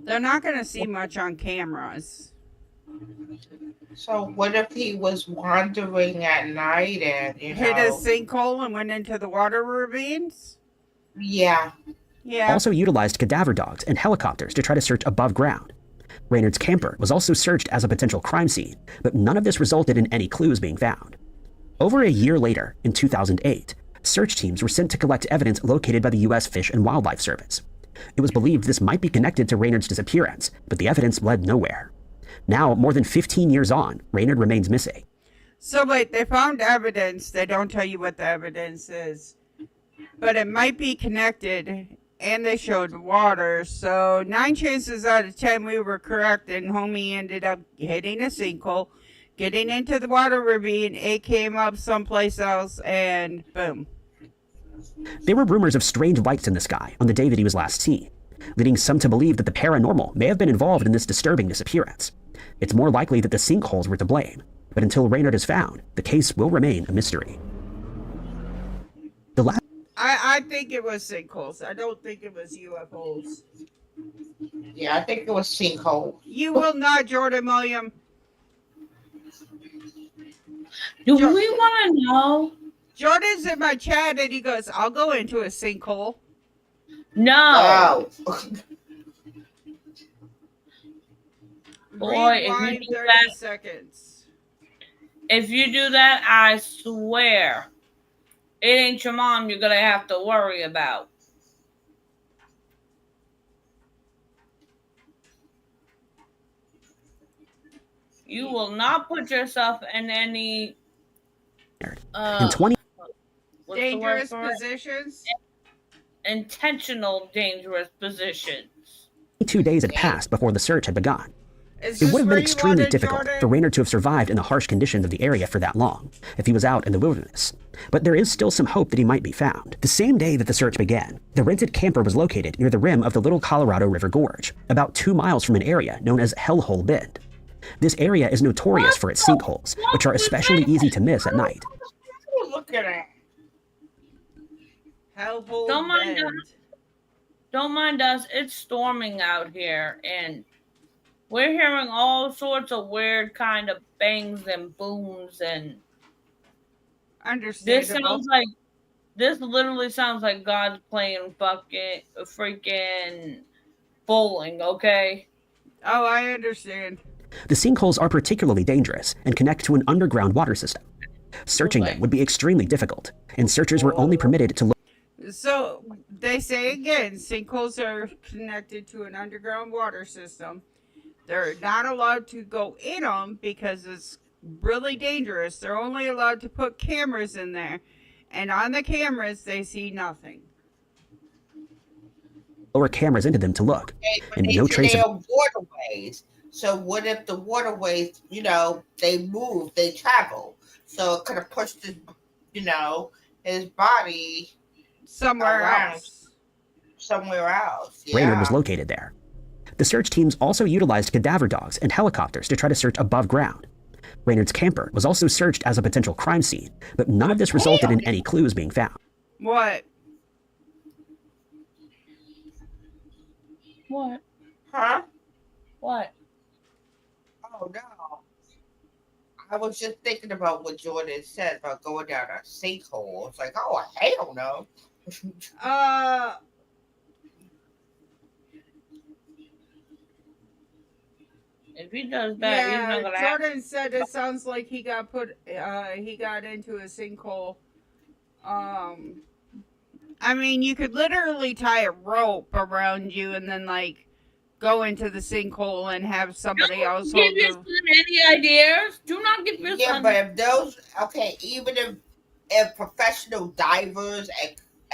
They're not going to see much on cameras. So what if he was wandering at night and Hit a sinkhole and went into the water ravines? Yeah. Yeah. also utilized cadaver dogs and helicopters to try to search above ground. Raynard's camper was also searched as a potential crime scene, but none of this resulted in any clues being found. Over a year later, in 2008, search teams were sent to collect evidence located by the U.S. Fish and Wildlife Service. It was believed this might be connected to Raynard's disappearance, but the evidence led nowhere. Now, more than 15 years on, Raynard remains missing. So wait, they found evidence. They don't tell you what the evidence is. But it might be connected, and they showed water. So 9 chances out of 10 we were correct, and homie ended up hitting a sinkhole, getting into the water ravine. It came up someplace else, and boom. There were rumors of strange lights in the sky on the day that he was last seen, leading some to believe that the paranormal may have been involved in this disturbing disappearance. It's more likely that the sinkholes were to blame, but until Raynard is found, the case will remain a mystery. I think it was sinkholes. I don't think it was UFOs. Yeah, I think it was sinkhole. You will not, Jordan William. Do we want to know? Jordan's in my chat and he goes, I'll go into a sinkhole. No. Oh. Boy, if you Rewind do 30 that- seconds. If you do that, I swear it ain't your mom you're gonna have to worry about. You will not put yourself in any In uh 20 what's the word Dangerous for it? positions. Intentional dangerous positions. 22 days had passed before the search had begun. Is It would this have where been you extremely wanted, difficult for Jordan? Raynard to have survived in the harsh conditions of the area for that long, if he was out in the wilderness. But there is still some hope that he might be found. The same day that the search began, the rented camper was located near the rim of the Little Colorado River Gorge, about 2 miles from an area known as Hellhole Bend. This area is notorious What for its the sinkholes, fuck which are was especially easy to miss at Oh, night. look at that. Hellhole Don't mind us. Bend. Don't mind us. It's storming out here, and we're hearing all sorts of weird kind of bangs and booms, and this Understandable. sounds like this literally sounds like God's playing fucking freaking bowling. Okay. Oh, I understand. The sinkholes are particularly dangerous and connect to an underground water system. Searching them would be extremely difficult, and searchers were only permitted to look. So they say again, sinkholes are connected to an underground water system. They're not allowed to go in them because it's really dangerous. They're only allowed to put cameras in there, and on the cameras they see nothing. Lower cameras into them to look, But and they no say trace they of are waterways. So what if the waterways, they move, they travel. So it could have pushed his body Somewhere around else. somewhere else. Raynard was Yeah. located there. The search teams also utilized cadaver dogs and helicopters to try to search above ground. Raynard's camper was also searched as a potential crime scene, but none of this resulted in any clues being found. What? What? Huh? What? Oh no. I was just thinking about what Jordan said about going down a sinkhole. It's like, oh hell no. Uh, If he does that, he's not yeah. gonna have. Jordan said it sounds like he got he got into a sinkhole. Um, I mean, you could literally tie a rope around you and then like go into the sinkhole and have somebody else Give hold your the. son any ideas. Do not give your Yeah, son. but if those even if professional divers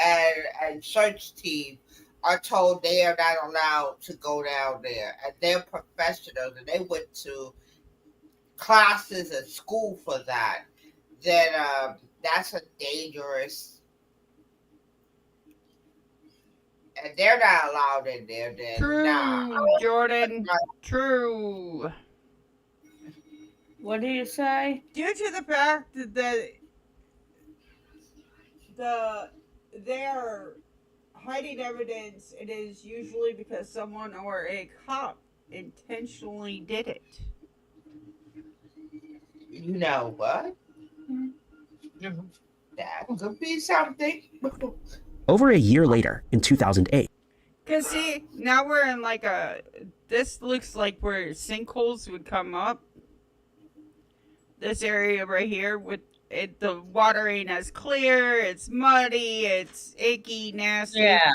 and search team are told they are not allowed to go down there, and they're professionals and they went to classes at school for that, then that's a dangerous, and they're not allowed in there. Then True, nah, Jordan. True. What do you say? Due to the fact that they're hiding evidence, it is usually because someone or a cop intentionally did it. you know what? That could be something. Over a year later, in 2008, Cause see, now we're in like a. This looks like where sinkholes would come up. This area right here with it, the water ain't as clear. It's muddy. It's icky, nasty. Yeah.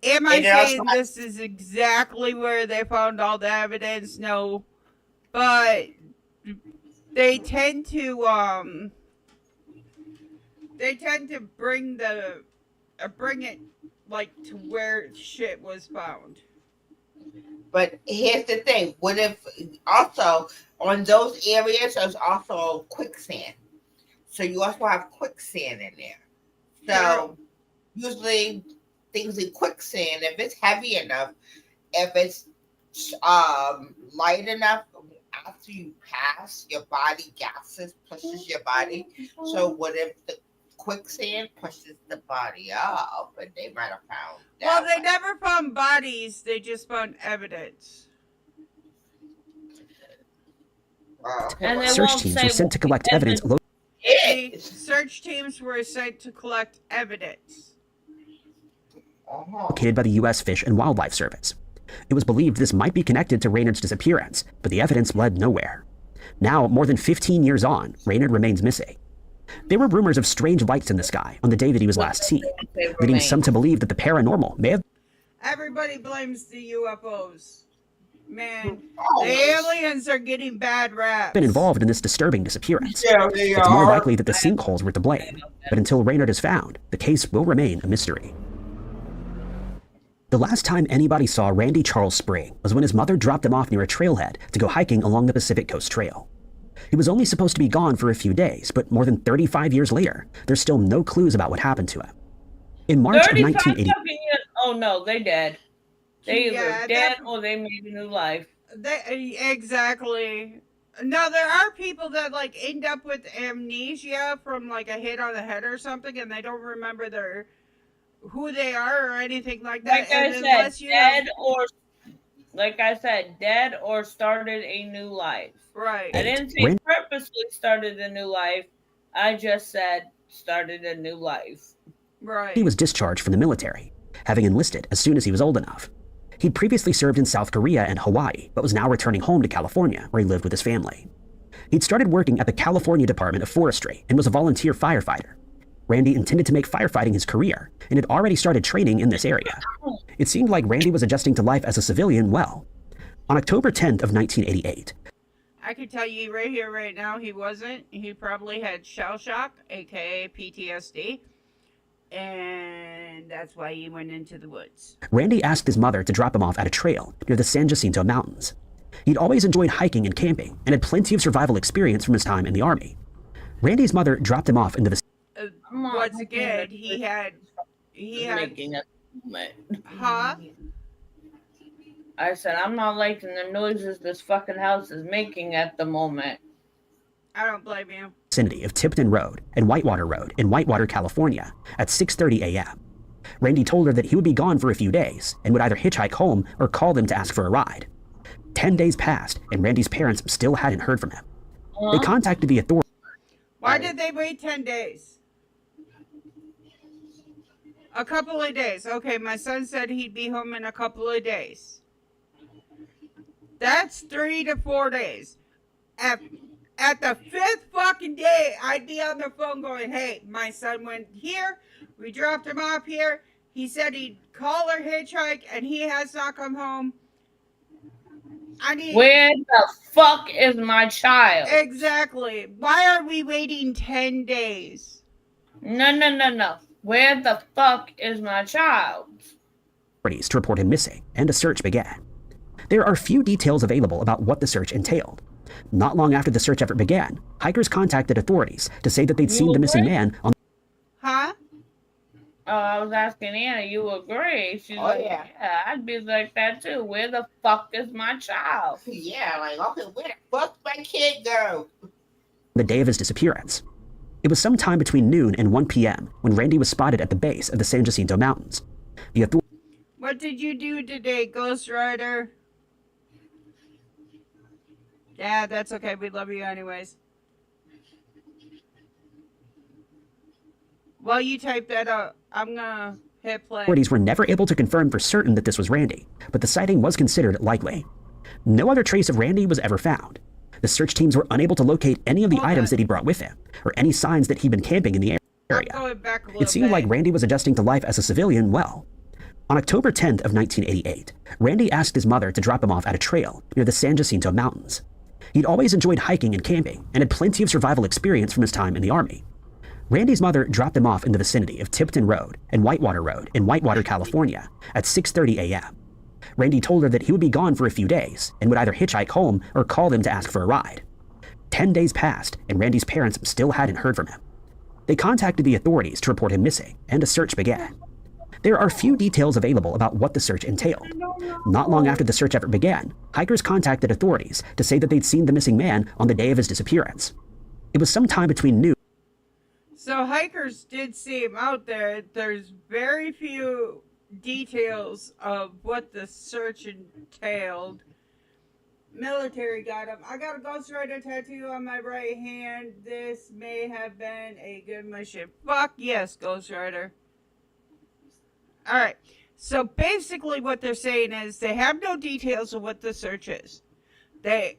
Am I And it also saying this is exactly where they found all the evidence? No, but they tend to bring it like to where shit was found. But here's the thing: what if also on those areas there's also quicksand? So you also have quicksand in there. So usually things in quicksand, if it's heavy enough, if it's light enough, after you pass, your body gases, pushes your body. So what if the quicksand pushes the body up, and they might have found that? Well, they way. never found bodies. They just found evidence. And they search won't teams say were sent to collect what evidence The Yes. search teams were sent to collect evidence. located by the U.S. Fish and Wildlife Service. It was believed this might be connected to Raynard's disappearance, but the evidence led nowhere. Now, more than 15 years on, Raynard remains missing. There were rumors of strange lights in the sky on the day that he was last seen, leading some to believe that the paranormal may have Everybody blames the UFOs. Man, the Always. aliens are getting bad raps. been involved in this disturbing disappearance. Yeah, they It's more are. likely that the sinkholes were to blame, but until Reynard is found, the case will remain a mystery. The last time anybody saw Randy Charles Spring was when his mother dropped him off near a trailhead to go hiking along the Pacific Coast Trail. He was only supposed to be gone for a few days, but more than 35 years later, there's still no clues about what happened to him. In March of 35 1980, fucking years. Oh no, they dead. They either Yeah, dead that- or they made a new life. Exactly. No, there are people that like end up with amnesia from like a hit on the head or something, and they don't remember who they are or anything like that. Like I And said, unless you dead or like I said, dead or started a new life. right, I didn't say Randy purposely started a new life. I just said started a new life. right. He was discharged from the military, having enlisted as soon as he was old enough. He'd previously served in South Korea and Hawaii, but was now returning home to California, where he lived with his family. He'd started working at the California Department of Forestry and was a volunteer firefighter. Randy intended to make firefighting his career and had already started training in this area. It seemed like Randy was adjusting to life as a civilian well. On October 10th of 1988, I can tell you right here, right now, he wasn't. He probably had shell shock, aka PTSD, and that's why he went into the woods. Randy asked his mother to drop him off at a trail near the San Jacinto Mountains. He'd always enjoyed hiking and camping and had plenty of survival experience from his time in the Army. Randy's mother dropped him off into the Once again, he had, Making a movement. huh? I said I'm not liking the noises this fucking house is making at the moment. I don't blame you. vicinity of Tipton Road and Whitewater Road in Whitewater, California at 6:30 a.m. Randy told her that he would be gone for a few days and would either hitchhike home or call them to ask for a ride. 10 days passed and Randy's parents still hadn't heard from him. They contacted the authorities. Why did they wait 10 days? A couple of days. Okay, my son said he'd be home in a couple of days. That's 3 to 4 days. At the 5th fucking day, I'd be on the phone going, hey, my son went here. We dropped him off here. He said he'd call or hitchhike, and he has not come home. I need... Where the fuck is my child? Exactly. Why are we waiting 10 days? No. Where the fuck is my child? To report him missing, and a search began. There are few details available about what the search entailed. Not long after the search effort began, hikers contacted authorities to say that they'd seen the missing man on Huh? Oh, I was asking Anna, you agree? She's like, yeah. I'd be like that too. Where the fuck is my child? Yeah, like, okay, where the fuck my kid go? the day of his disappearance. It was sometime between noon and 1 p.m. when Randy was spotted at the base of the San Jacinto Mountains. The authorities What did you do today, Ghost Rider? Yeah, that's okay. We love you anyways. While you type that out, I'm gonna hit play. were never able to confirm for certain that this was Randy, but the sighting was considered likely. No other trace of Randy was ever found. The search teams were unable to locate any of the items that he brought with him, or any signs that he'd been camping in the area. I'm going back a little It seemed bit. like Randy was adjusting to life as a civilian well. On October 10th of 1988, Randy asked his mother to drop him off at a trail near the San Jacinto Mountains. He'd always enjoyed hiking and camping and had plenty of survival experience from his time in the Army. Randy's mother dropped him off in the vicinity of Tipton Road and Whitewater Road in Whitewater, California at 6:30 a.m. Randy told her that he would be gone for a few days and would either hitchhike home or call them to ask for a ride. 10 days passed and Randy's parents still hadn't heard from him. They contacted the authorities to report him missing, and a search began. There are few details available about what the search entailed. Not long after the search effort began, hikers contacted authorities to say that they'd seen the missing man on the day of his disappearance. It was sometime between noon. So hikers did see him out there. There's very few details of what the search entailed. Military got him. I got a Ghost Rider tattoo on my right hand. This may have been a good mission. Fuck yes, Ghost Rider. Alright. So basically what they're saying is they have no details of what the search is. they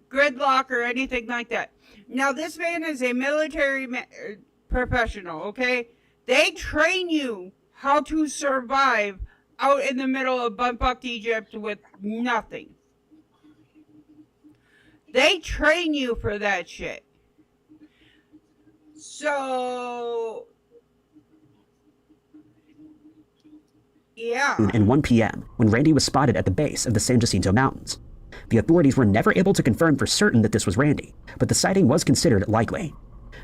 gridlock or anything like that. Now, this man is a military professional, okay? They train you how to survive out in the middle of bumfucked Egypt with nothing. They train you for that shit. So, yeah. And 1 p.m. when Randy was spotted at the base of the San Jacinto Mountains. The authorities were never able to confirm for certain that this was Randy, but the sighting was considered likely.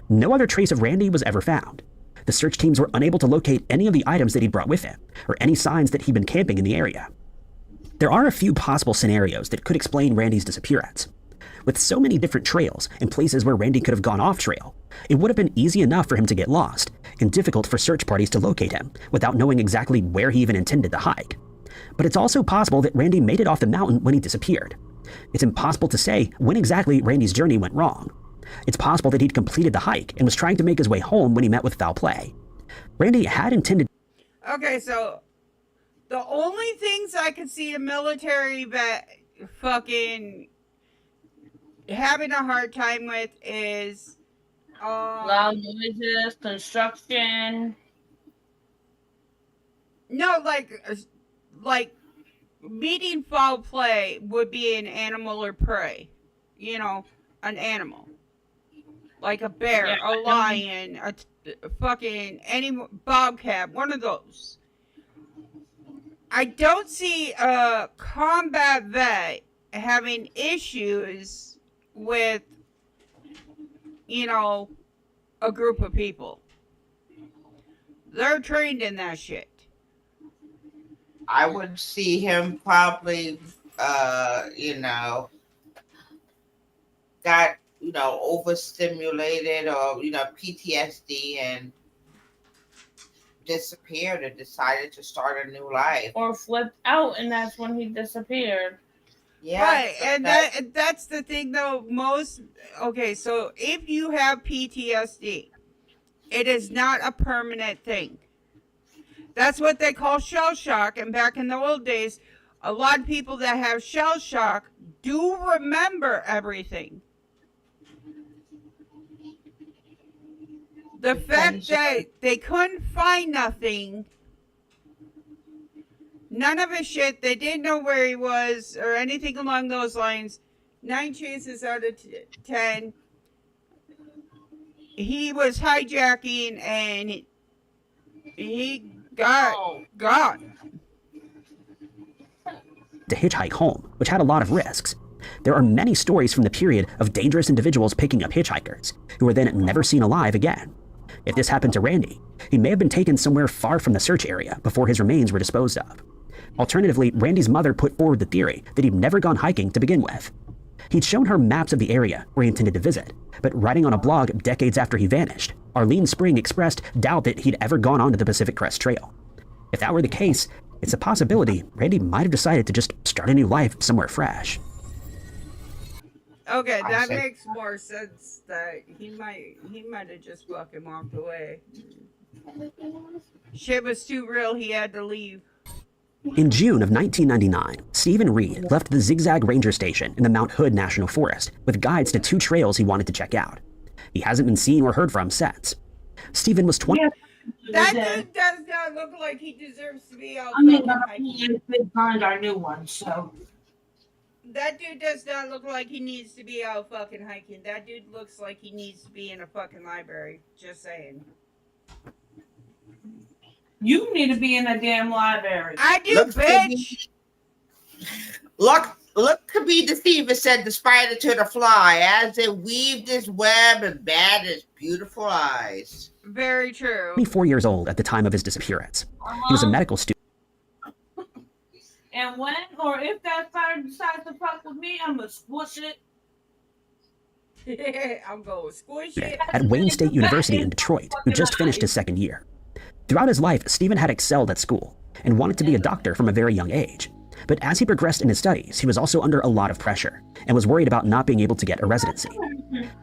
No other trace of Randy was ever found. The search teams were unable to locate any of the items that he'd brought with him, or any signs that he'd been camping in the area. There are a few possible scenarios that could explain Randy's disappearance. With so many different trails and places where Randy could have gone off trail, it would have been easy enough for him to get lost, and difficult for search parties to locate him without knowing exactly where he even intended to hike. But it's also possible that Randy made it off the mountain when he disappeared. It's impossible to say when exactly Randy's journey went wrong. It's possible that he'd completed the hike and was trying to make his way home when he met with foul play. Randy had intended... Okay, so the only things I could see a military vet fucking having a hard time with is loud noises, construction. No, like meeting foul play would be an animal or prey. You know, an animal. Like a bear, Yeah, a lion, a fucking any bobcat, one of those. I don't see a combat vet having issues with, you know, a group of people. They're trained in that shit. I would see him probably, got, overstimulated or, PTSD and disappeared and decided to start a new life. Or flipped out, and that's when he disappeared. Yeah, right, and that's the thing though. Okay, so if you have PTSD, it is not a permanent thing. That's what they call shell shock. And back in the old days, a lot of people that have shell shock do remember everything. The fact that they couldn't find nothing, none of his shit, they didn't know where he was or anything along those lines. 9 chances out of 10, he was hijacking and he got to hitchhike home, which had a lot of risks. There are many stories from the period of dangerous individuals picking up hitchhikers, who were then never seen alive again. If this happened to Randy, he may have been taken somewhere far from the search area before his remains were disposed of. Alternatively, Randy's mother put forward the theory that he'd never gone hiking to begin with. He'd shown her maps of the area where he intended to visit, but writing on a blog decades after he vanished, Arlene Spring expressed doubt that he'd ever gone onto the Pacific Crest Trail. If that were the case, it's a possibility Randy might have decided to just start a new life somewhere fresh. Okay, that makes more sense. That he might have just fucking walked away. Shit was too real. He had to leave. In June of 1999, Stephen Reed left the Zigzag Ranger Station in the Mount Hood National Forest with guides to 2 trails he wanted to check out. He hasn't been seen or heard from since. Stephen was 20. That dude does not look like he deserves to be out. They burned our new one, so. That dude does not look like he needs to be out fucking hiking. That dude looks like he needs to be in a fucking library. Just saying. You need to be in a damn library. I do, bitch. Look to be deceived, said the spider to the fly, as it weaved its web and bat its beautiful eyes. Very true. 24 years old at the time of his disappearance. He was a medical student. And when or if that spider decides to fuck with me, I'm gonna squish it. I'm going to squish it. At Wayne State University in Detroit, who just finished his second year. Throughout his life, Stephen had excelled at school and wanted to be a doctor from a very young age. But as he progressed in his studies, he was also under a lot of pressure and was worried about not being able to get a residency.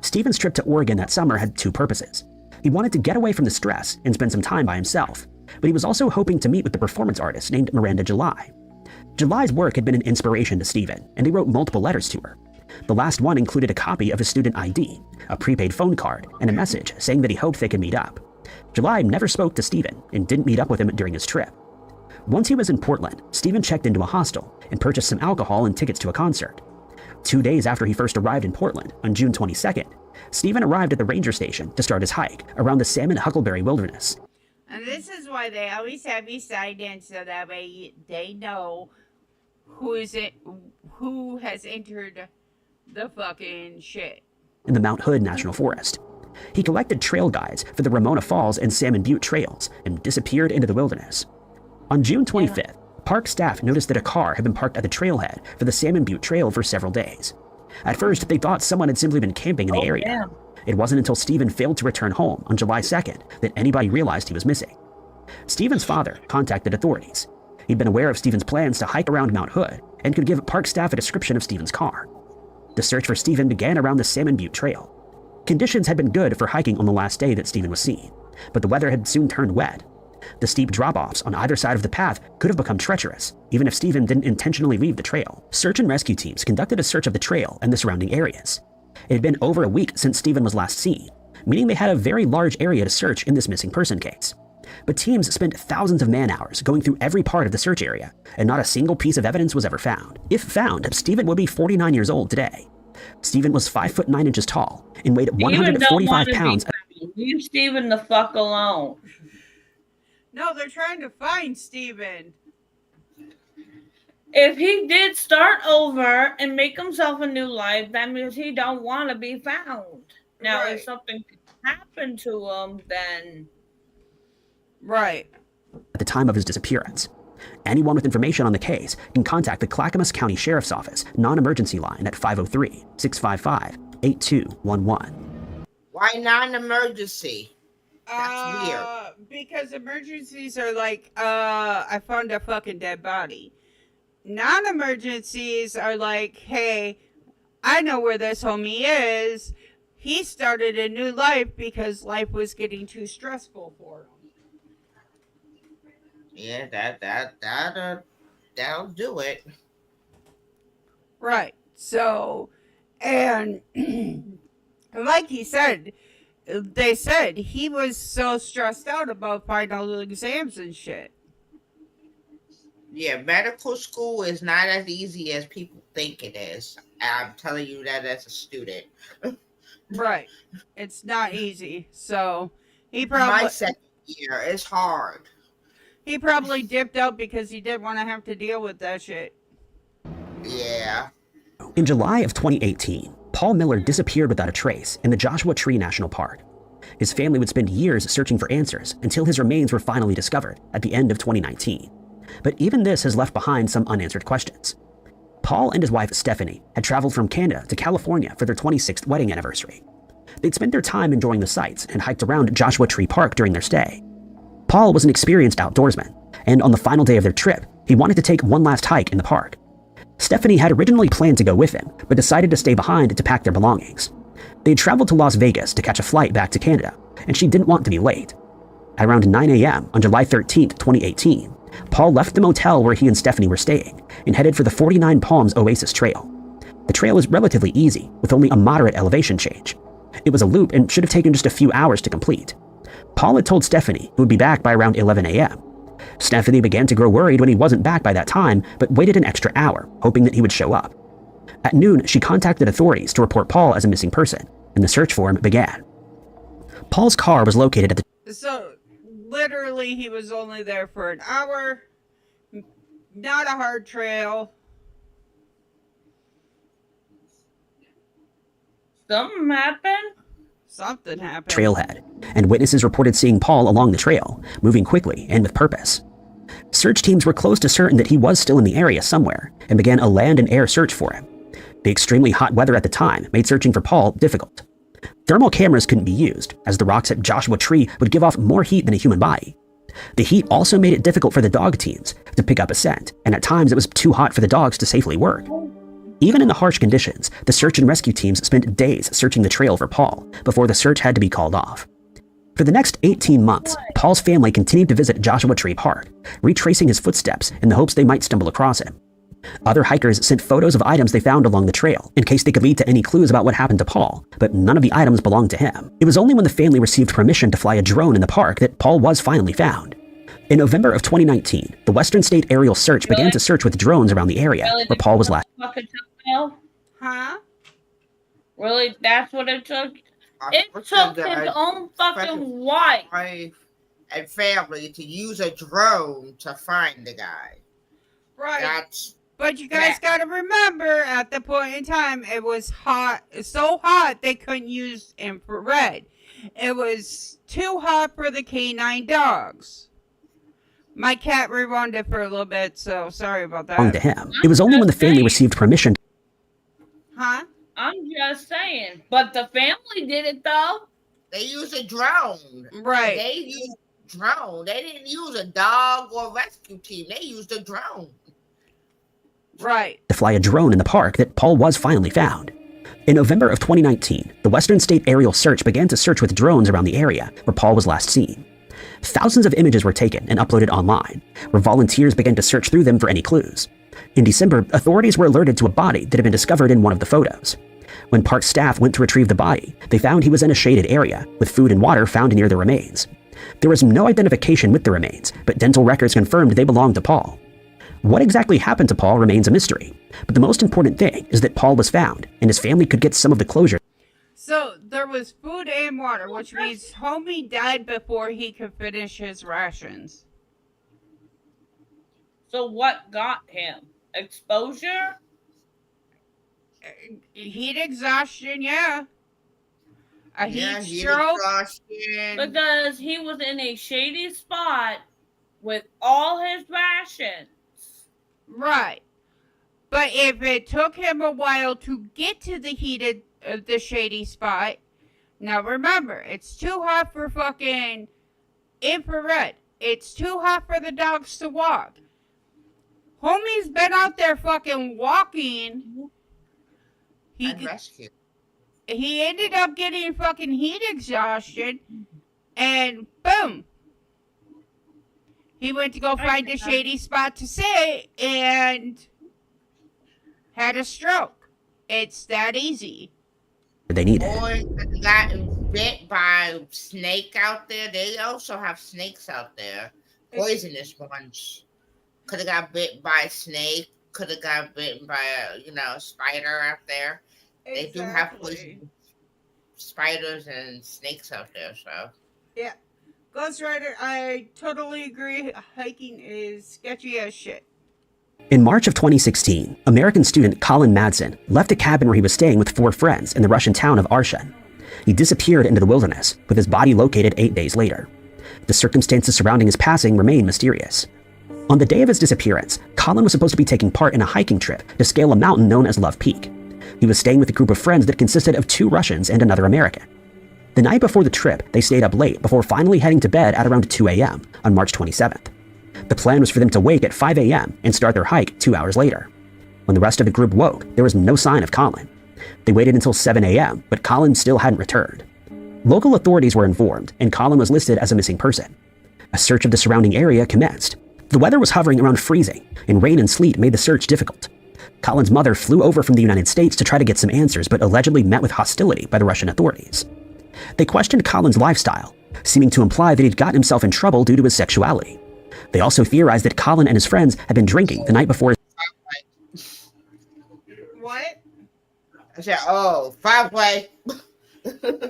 Stephen's trip to Oregon that summer had 2 purposes. He wanted to get away from the stress and spend some time by himself, but he was also hoping to meet with the performance artist named Miranda July. July's work had been an inspiration to Stephen, and he wrote multiple letters to her. The last one included a copy of his student ID, a prepaid phone card, and a message saying that he hoped they could meet up. July never spoke to Stephen and didn't meet up with him during his trip. Once he was in Portland, Stephen checked into a hostel and purchased some alcohol and tickets to a concert. 2 days after he first arrived in Portland, on June 22nd, Stephen arrived at the ranger station to start his hike around the Salmon Huckleberry Wilderness. And this is why they always have you sign in, so that way they know who has entered the fucking shit. In the Mount Hood National Forest. He collected trail guides for the Ramona Falls and Salmon Butte trails and disappeared into the wilderness. On June 25th, park staff noticed that a car had been parked at the trailhead for the Salmon Butte Trail for several days. At first, they thought someone had simply been camping in the area. Damn. It wasn't until Stephen failed to return home on July 2nd that anybody realized he was missing. Stephen's father contacted authorities. He'd been aware of Stephen's plans to hike around Mount Hood and could give park staff a description of Stephen's car. The search for Stephen began around the Salmon Butte Trail. Conditions had been good for hiking on the last day that Stephen was seen, but the weather had soon turned wet. The steep drop-offs on either side of the path could have become treacherous, even if Stephen didn't intentionally leave the trail. Search and rescue teams conducted a search of the trail and the surrounding areas. It had been over a week since Stephen was last seen, meaning they had a very large area to search in this missing person case. But teams spent thousands of man-hours going through every part of the search area, and not a single piece of evidence was ever found. If found, Stephen would be 49 years old today. Stephen was 5 foot 9 inches tall and weighed 145 pounds. Leave Stephen the fuck alone. No, they're trying to find Stephen. If he did start over and make himself a new life, that means he don't want to be found. Now, Right. if something happened to him, then Right. At the time of his disappearance. Anyone with information on the case can contact the Clackamas County Sheriff's Office non-emergency line at 503-655-8211. Why non-emergency? That's weird. Because emergencies are like, I found a fucking dead body. Non-emergencies are like, hey, I know where this homie is. He started a new life because life was getting too stressful for him. Yeah, that'll do it. Right. So, and like he said, they said he was so stressed out about final exams and shit. Yeah, medical school is not as easy as people think it is. I'm telling you that as a student. Right. It's not easy. So he My probably second year is hard. he probably dipped out because he didn't want to have to deal with that shit. Yeah. In July of 2018, Paul Miller disappeared without a trace in the Joshua Tree National Park. His family would spend years searching for answers until his remains were finally discovered at the end of 2019. But even this has left behind some unanswered questions. Paul and his wife Stephanie had traveled from Canada to California for their 26th wedding anniversary. They'd spent their time enjoying the sights and hiked around Joshua Tree Park during their stay. Paul was an experienced outdoorsman, and on the final day of their trip, he wanted to take one last hike in the park. Stephanie had originally planned to go with him, but decided to stay behind to pack their belongings. They'd traveled to Las Vegas to catch a flight back to Canada, and she didn't want to be late. At around 9 a.m. on July 13, 2018, Paul left the motel where he and Stephanie were staying and headed for the 49 Palms Oasis Trail. The trail is relatively easy, with only a moderate elevation change. It was a loop and should have taken just a few hours to complete. Paul had told Stephanie he would be back by around 11 a.m. Stephanie began to grow worried when he wasn't back by that time, but waited an extra hour, hoping that he would show up. At noon, she contacted authorities to report Paul as a missing person, and the search for him began. Paul's car was located at the So literally he was only there for an hour. Not a hard trail. something happened. Something happened. trailhead, and witnesses reported seeing Paul along the trail, moving quickly and with purpose. Search teams were close to certain that he was still in the area somewhere and began a land and air search for him. The extremely hot weather at the time made searching for Paul difficult. Thermal cameras couldn't be used, as the rocks at Joshua Tree would give off more heat than a human body. The heat also made it difficult for the dog teams to pick up a scent, and at times it was too hot for the dogs to safely work. Even in the harsh conditions, the search and rescue teams spent days searching the trail for Paul before the search had to be called off. For the next 18 months, Paul's family continued to visit Joshua Tree Park, retracing his footsteps in the hopes they might stumble across him. Other hikers sent photos of items they found along the trail in case they could lead to any clues about what happened to Paul, but none of the items belonged to him. It was only when the family received permission to fly a drone in the park that Paul was finally found. In November of 2019, the Western State Aerial Search began to search with drones around the area where Paul was last. Huh? Really? That's what it took? It took his own fucking wife and family to use a drone to find the guy. Right. But you guys gotta remember, at the point in time, it was hot, so hot they couldn't use infrared. It was too hot for the canine dogs. My cat rewound it for a little bit, so sorry about that. To him. It was only when the family received permission. Huh? I'm just saying. But the family did it, though. They used a drone. Right. They used a drone. They didn't use a dog or rescue team. They used a drone. Right. To fly a drone in the park that Paul was finally found. In November of 2019, the Western State Aerial Search began to search with drones around the area where Paul was last seen. Thousands of images were taken and uploaded online, where volunteers began to search through them for any clues. In December, authorities were alerted to a body that had been discovered in one of the photos. When park staff went to retrieve the body, they found he was in a shaded area, with food and water found near the remains. There was no identification with the remains, but dental records confirmed they belonged to Paul. What exactly happened to Paul remains a mystery, but the most important thing is that Paul was found, and his family could get some of the closure. So, there was food and water, which means homie died before he could finish his rations. So what got him? Exposure? Heat exhaustion, yeah. A Yeah, heat stroke. Because he was in a shady spot with all his rations. Right. But if it took him a while to get to the shady spot, now remember, it's too hot for fucking infrared. It's too hot for the dogs to walk. Homie's been out there fucking walking. He ended up getting fucking heat exhaustion, and boom. He went to go find a shady spot to sit and had a stroke. It's that easy. They needed. Boy got bit by a snake out there. They also have snakes out there. Poisonous ones. Could have got bit by a snake. Could have got bitten by a spider out there. Exactly. They do have poison spiders and snakes out there, so. Yeah. Ghost Rider, I totally agree. Hiking is sketchy as shit. In March of 2016, American student Colin Madsen left a cabin where he was staying with 4 friends in the Russian town of Arshan. He disappeared into the wilderness, with his body located 8 days later. The circumstances surrounding his passing remain mysterious. On the day of his disappearance, Colin was supposed to be taking part in a hiking trip to scale a mountain known as Love Peak. He was staying with a group of friends that consisted of 2 Russians and another American. The night before the trip, they stayed up late before finally heading to bed at around 2 a.m. on March 27th. The plan was for them to wake at 5 a.m. and start their hike 2 hours later. When the rest of the group woke, there was no sign of Colin. They waited until 7 a.m., but Colin still hadn't returned. Local authorities were informed, and Colin was listed as a missing person. A search of the surrounding area commenced. The weather was hovering around freezing, and rain and sleet made the search difficult. Colin's mother flew over from the United States to try to get some answers, but allegedly met with hostility by the Russian authorities. They questioned Colin's lifestyle, seeming to imply that he'd gotten himself in trouble due to his sexuality. They also theorized that Colin and his friends had been drinking the night before. What? I said, 5-way.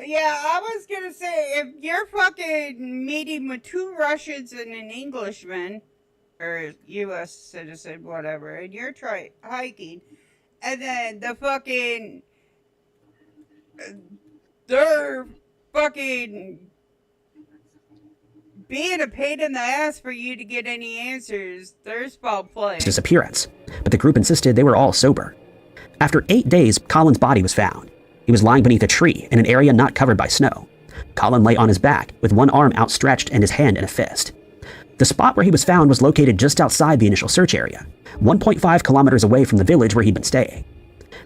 Yeah, I was gonna say, if you're fucking meeting with 2 Russians and an Englishman, or U.S. citizen, whatever, and you're hiking, and then they're fucking being a pain in the ass for you to get any answers, there's foul play. Disappearance, but the group insisted they were all sober. After 8 days, Colin's body was found. He was lying beneath a tree in an area not covered by snow. Colin lay on his back with one arm outstretched and his hand in a fist. The spot where he was found was located just outside the initial search area, 1.5 kilometers away from the village where he'd been staying.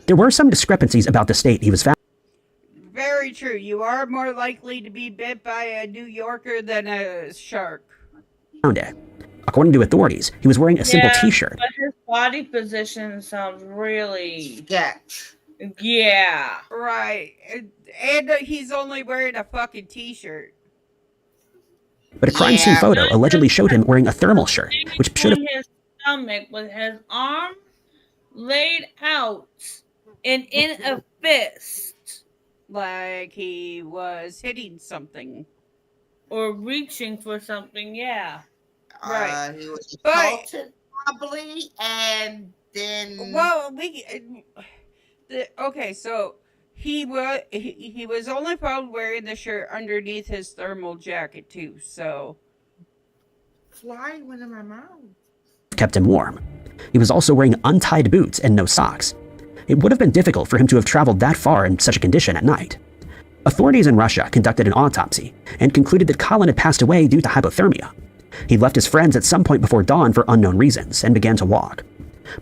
There were some discrepancies about the state he was found. Very true. You are more likely to be bit by a New Yorker than a shark. According According to authorities, he was wearing a simple Yeah, t-shirt. but his body position sounds really. Sketch. Yeah. Right. And he's only wearing a fucking t-shirt. But a crime scene Yeah. photo allegedly showed him wearing a thermal shirt, which should have On his stomach with his arm laid out and in a fist Like he was hitting something. or reaching for something. Yeah. Right. He was But- assaulted probably, and then Well, okay, so he was only found wearing the shirt underneath his thermal jacket too. So fly went in my mouth. kept him warm. He was also wearing untied boots and no socks. It would have been difficult for him to have traveled that far in such a condition at night. Authorities in Russia conducted an autopsy and concluded that Colin had passed away due to hypothermia. He left his friends at some point before dawn for unknown reasons and began to walk.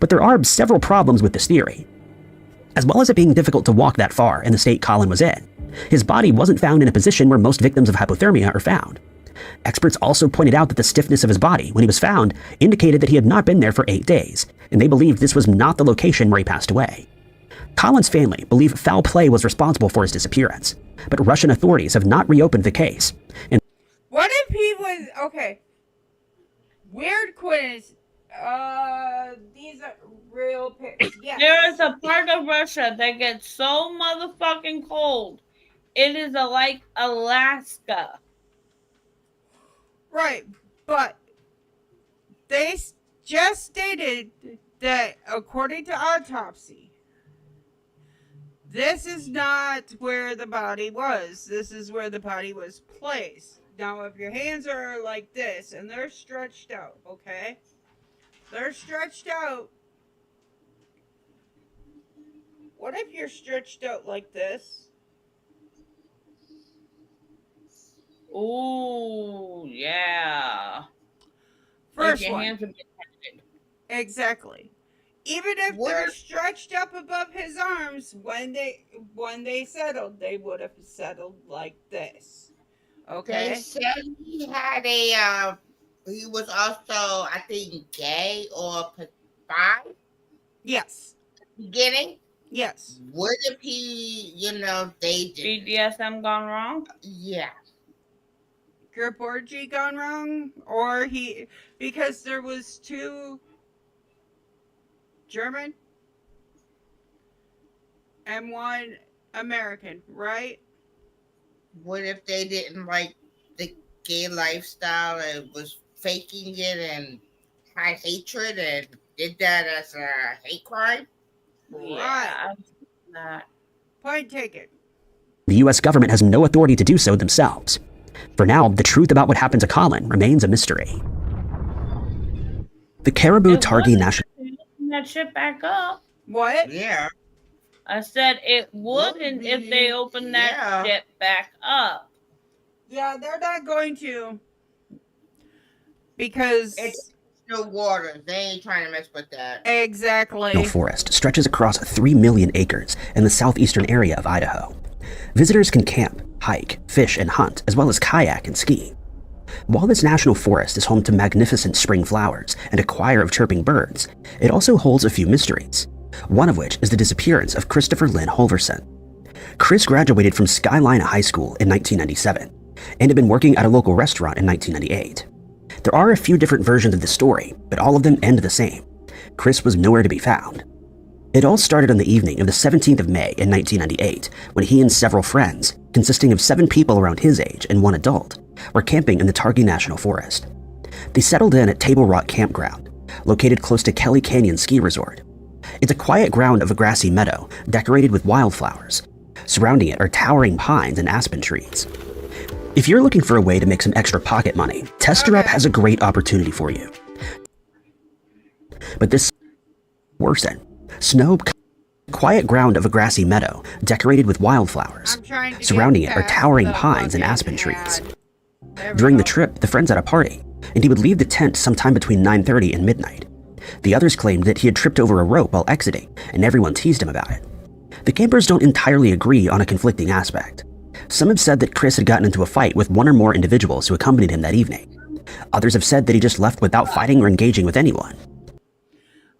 But there are several problems with this theory. As well as it being difficult to walk that far in the state Colin was in, his body wasn't found in a position where most victims of hypothermia are found. Experts also pointed out that the stiffness of his body when he was found indicated that he had not been there for 8 days, and they believed this was not the location where he passed away. Colin's family believe foul play was responsible for his disappearance, but Russian authorities have not reopened the case. And what if he was okay? Weird quiz. These are real pics. Yeah. There is a part of Russia that gets so motherfucking cold. It is like Alaska. Right, but they just stated that according to autopsy, this is not where the body was. This is where the body was placed. Now, if your hands are like this and they're stretched out, okay? They're stretched out. What if you're stretched out like this? Ooh, yeah. First like your one. hands are protected. Exactly. Even if What they're if- stretched up above his arms, when they settled, they would have settled like this. They Okay. said he had he was also, I think, gay or bi Yes. beginning. Yes. What if he, they did? BDSM gone wrong? Yeah. Group orgy gone wrong, or because there was 2 German and 1 American, right? What if they didn't like the gay lifestyle and was faking it and had hatred and did that as a hate crime? Yeah. That. Point taken. the US government has no authority to do so themselves. For now, the truth about what happened to Colin remains a mystery. The Caribou Targhee National That shit back up. What? Yeah. I said it wouldn't if they opened that Yeah. shit back up. Yeah, they're not going to. Because It's no water. They ain't trying to mess with that. exactly. Forest stretches across 3 million acres in the southeastern area of Idaho. Visitors can camp, hike, fish, and hunt, as well as kayak and ski. While this national forest is home to magnificent spring flowers and a choir of chirping birds, it also holds a few mysteries, one of which is the disappearance of Christopher Lynn Holverson. Chris graduated from Skyline High School in 1997 and had been working at a local restaurant in 1998. There are a few different versions of the story, but all of them end the same. Chris was nowhere to be found. It all started on the evening of the 17th of May in 1998, when he and several friends, consisting of 7 people around his age and 1 adult, were camping in the Targhee National Forest. They settled in at Table Rock Campground, located close to Kelly Canyon Ski Resort. It's a quiet ground of a grassy meadow decorated with wildflowers. Surrounding it are towering pines and aspen trees. If you're looking for a way to make some extra pocket money, Tester Up has a great opportunity for you. But this worsen. Snow, quiet ground of a grassy meadow decorated with wildflowers. I'm trying to Surrounding get it are past towering the pines and fucking aspen trees. ad. There we During the go. trip, the friends had a party, and he would leave the tent sometime between 9:30 and midnight. The others claimed that he had tripped over a rope while exiting, and everyone teased him about it. The campers don't entirely agree on a conflicting aspect. Some have said that Chris had gotten into a fight with 1 or more individuals who accompanied him that evening. Others have said that he just left without fighting or engaging with anyone.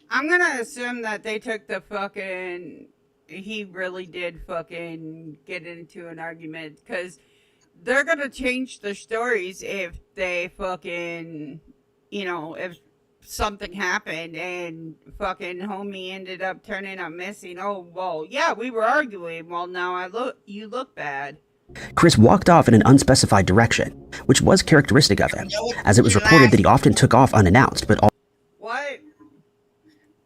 I'm gonna assume that they took the fucking. He really did fucking get into an argument because they're gonna change their stories if they fucking, if something happened and fucking homie ended up turning up missing. Oh well, yeah, we were arguing. Well, now you look bad. Chris walked off in an unspecified direction, which was characteristic of him, as it was reported that he often took off unannounced, but What?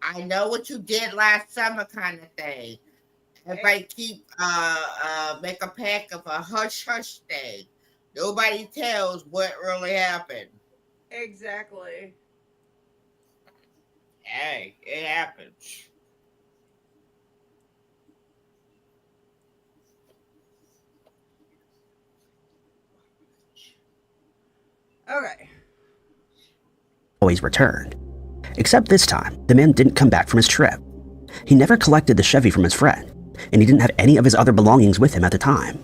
I know what you did last summer, kind of thing. Everybody keep make a pack of a hush hush thing. Nobody tells what really happened. Exactly. Hey, it happens. Okay. always returned. Except this time, the man didn't come back from his trip. He never collected the Chevy from his friend, and he didn't have any of his other belongings with him at the time.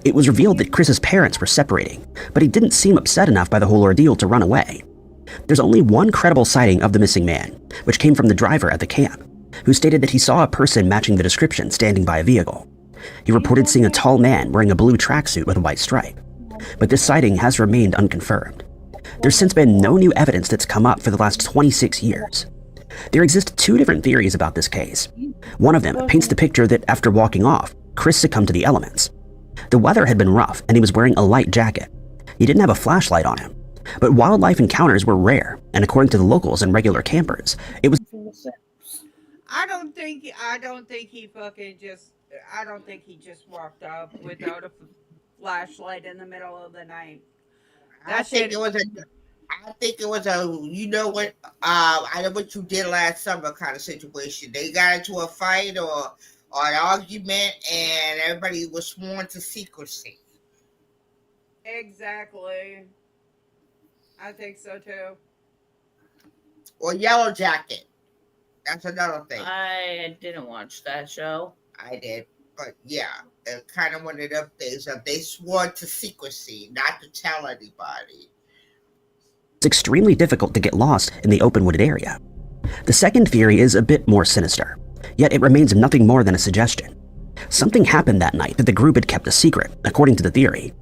It was revealed that Chris's parents were separating, but he didn't seem upset enough by the whole ordeal to run away. There's only one credible sighting of the missing man, which came from the driver at the camp, who stated that he saw a person matching the description standing by a vehicle. He reported seeing a tall man wearing a blue tracksuit with a white stripe, but this sighting has remained unconfirmed. There's since been no new evidence that's come up for the last 26 years. There exist two different theories about this case. One of them paints the picture that after walking off, Chris succumbed to the elements. The weather had been rough and he was wearing a light jacket. He didn't have a flashlight on him, but wildlife encounters were rare, and according to the locals and regular campers, it was I don't think he fucking just. I don't think he just walked off without a flashlight in the middle of the night. I think it was a. I think it was a. You know what? I know what you did last summer kind of situation. They got into a fight or an argument, and everybody was sworn to secrecy. Exactly. I think so too. Or Yellow Jacket. That's another thing. I didn't watch that show. I did. But yeah, it's kind of one of them things that they swore to secrecy, not to tell anybody. It's extremely difficult to get lost in the open wooded area. The second theory is a bit more sinister, yet it remains nothing more than a suggestion. Something happened that night that the group had kept a secret, according to the theory.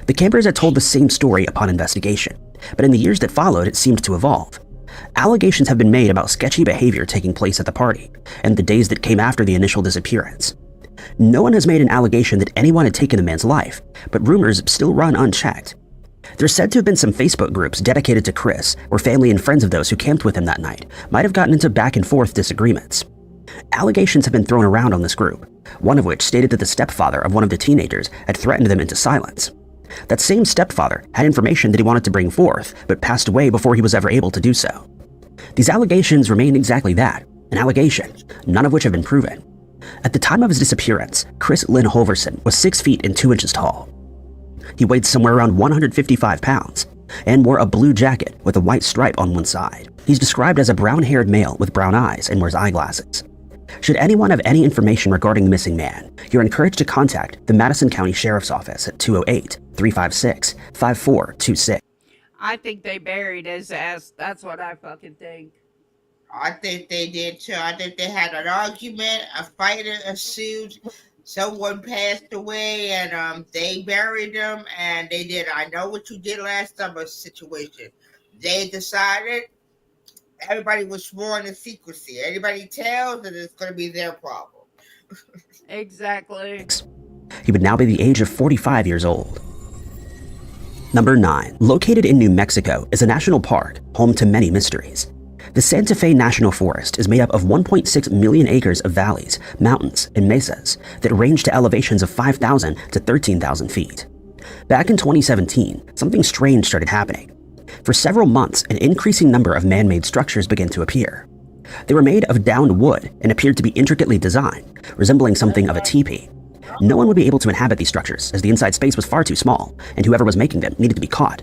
The campers had told the same story upon investigation, but in the years that followed, it seemed to evolve. Allegations have been made about sketchy behavior taking place at the party, and the days that came after the initial disappearance. No one has made an allegation that anyone had taken the man's life, but rumors still run unchecked. There's said to have been some Facebook groups dedicated to Chris, where family and friends of those who camped with him that night might have gotten into back and forth disagreements. Allegations have been thrown around on this group, one of which stated that the stepfather of one of the teenagers had threatened them into silence. That same stepfather had information that he wanted to bring forth, but passed away before he was ever able to do so. These allegations remain exactly that, an allegation, none of which have been proven. At the time of his disappearance, Chris Lynn Holverson was 6 feet and 2 inches tall. He weighed somewhere around 155 pounds and wore a blue jacket with a white stripe on one side. He's described as a brown-haired male with brown eyes and wears eyeglasses. Should anyone have any information regarding the missing man, you're encouraged to contact the Madison County Sheriff's Office at 208-356-5426. I think they buried his ass. That's what I fucking think. I think they did too. I think they had an argument, a fight ensued, someone passed away, and they buried them, and they did. I know what you did last summer situation. They decided everybody was sworn in secrecy. Anybody tells, and it's going to be their problem. Exactly. He would now be the age of 45 years old. Number 9. Located in New Mexico is a national park home to many mysteries. The Santa Fe National Forest is made up of 1.6 million acres of valleys, mountains, and mesas that range to elevations of 5,000 to 13,000 feet. Back in 2017, something strange started happening. For several months, an increasing number of man-made structures began to appear. They were made of downed wood and appeared to be intricately designed, resembling something of a teepee. No one would be able to inhabit these structures, as the inside space was far too small, and whoever was making them needed to be caught.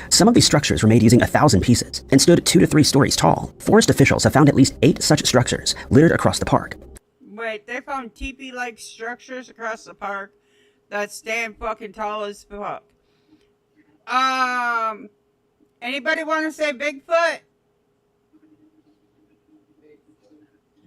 Some of these structures were made using 1,000 pieces and stood 2 to 3 stories tall. Forest officials have found at least 8 such structures littered across the park. Wait, they found teepee-like structures across the park that stand fucking tall as fuck. Anybody want to say Bigfoot?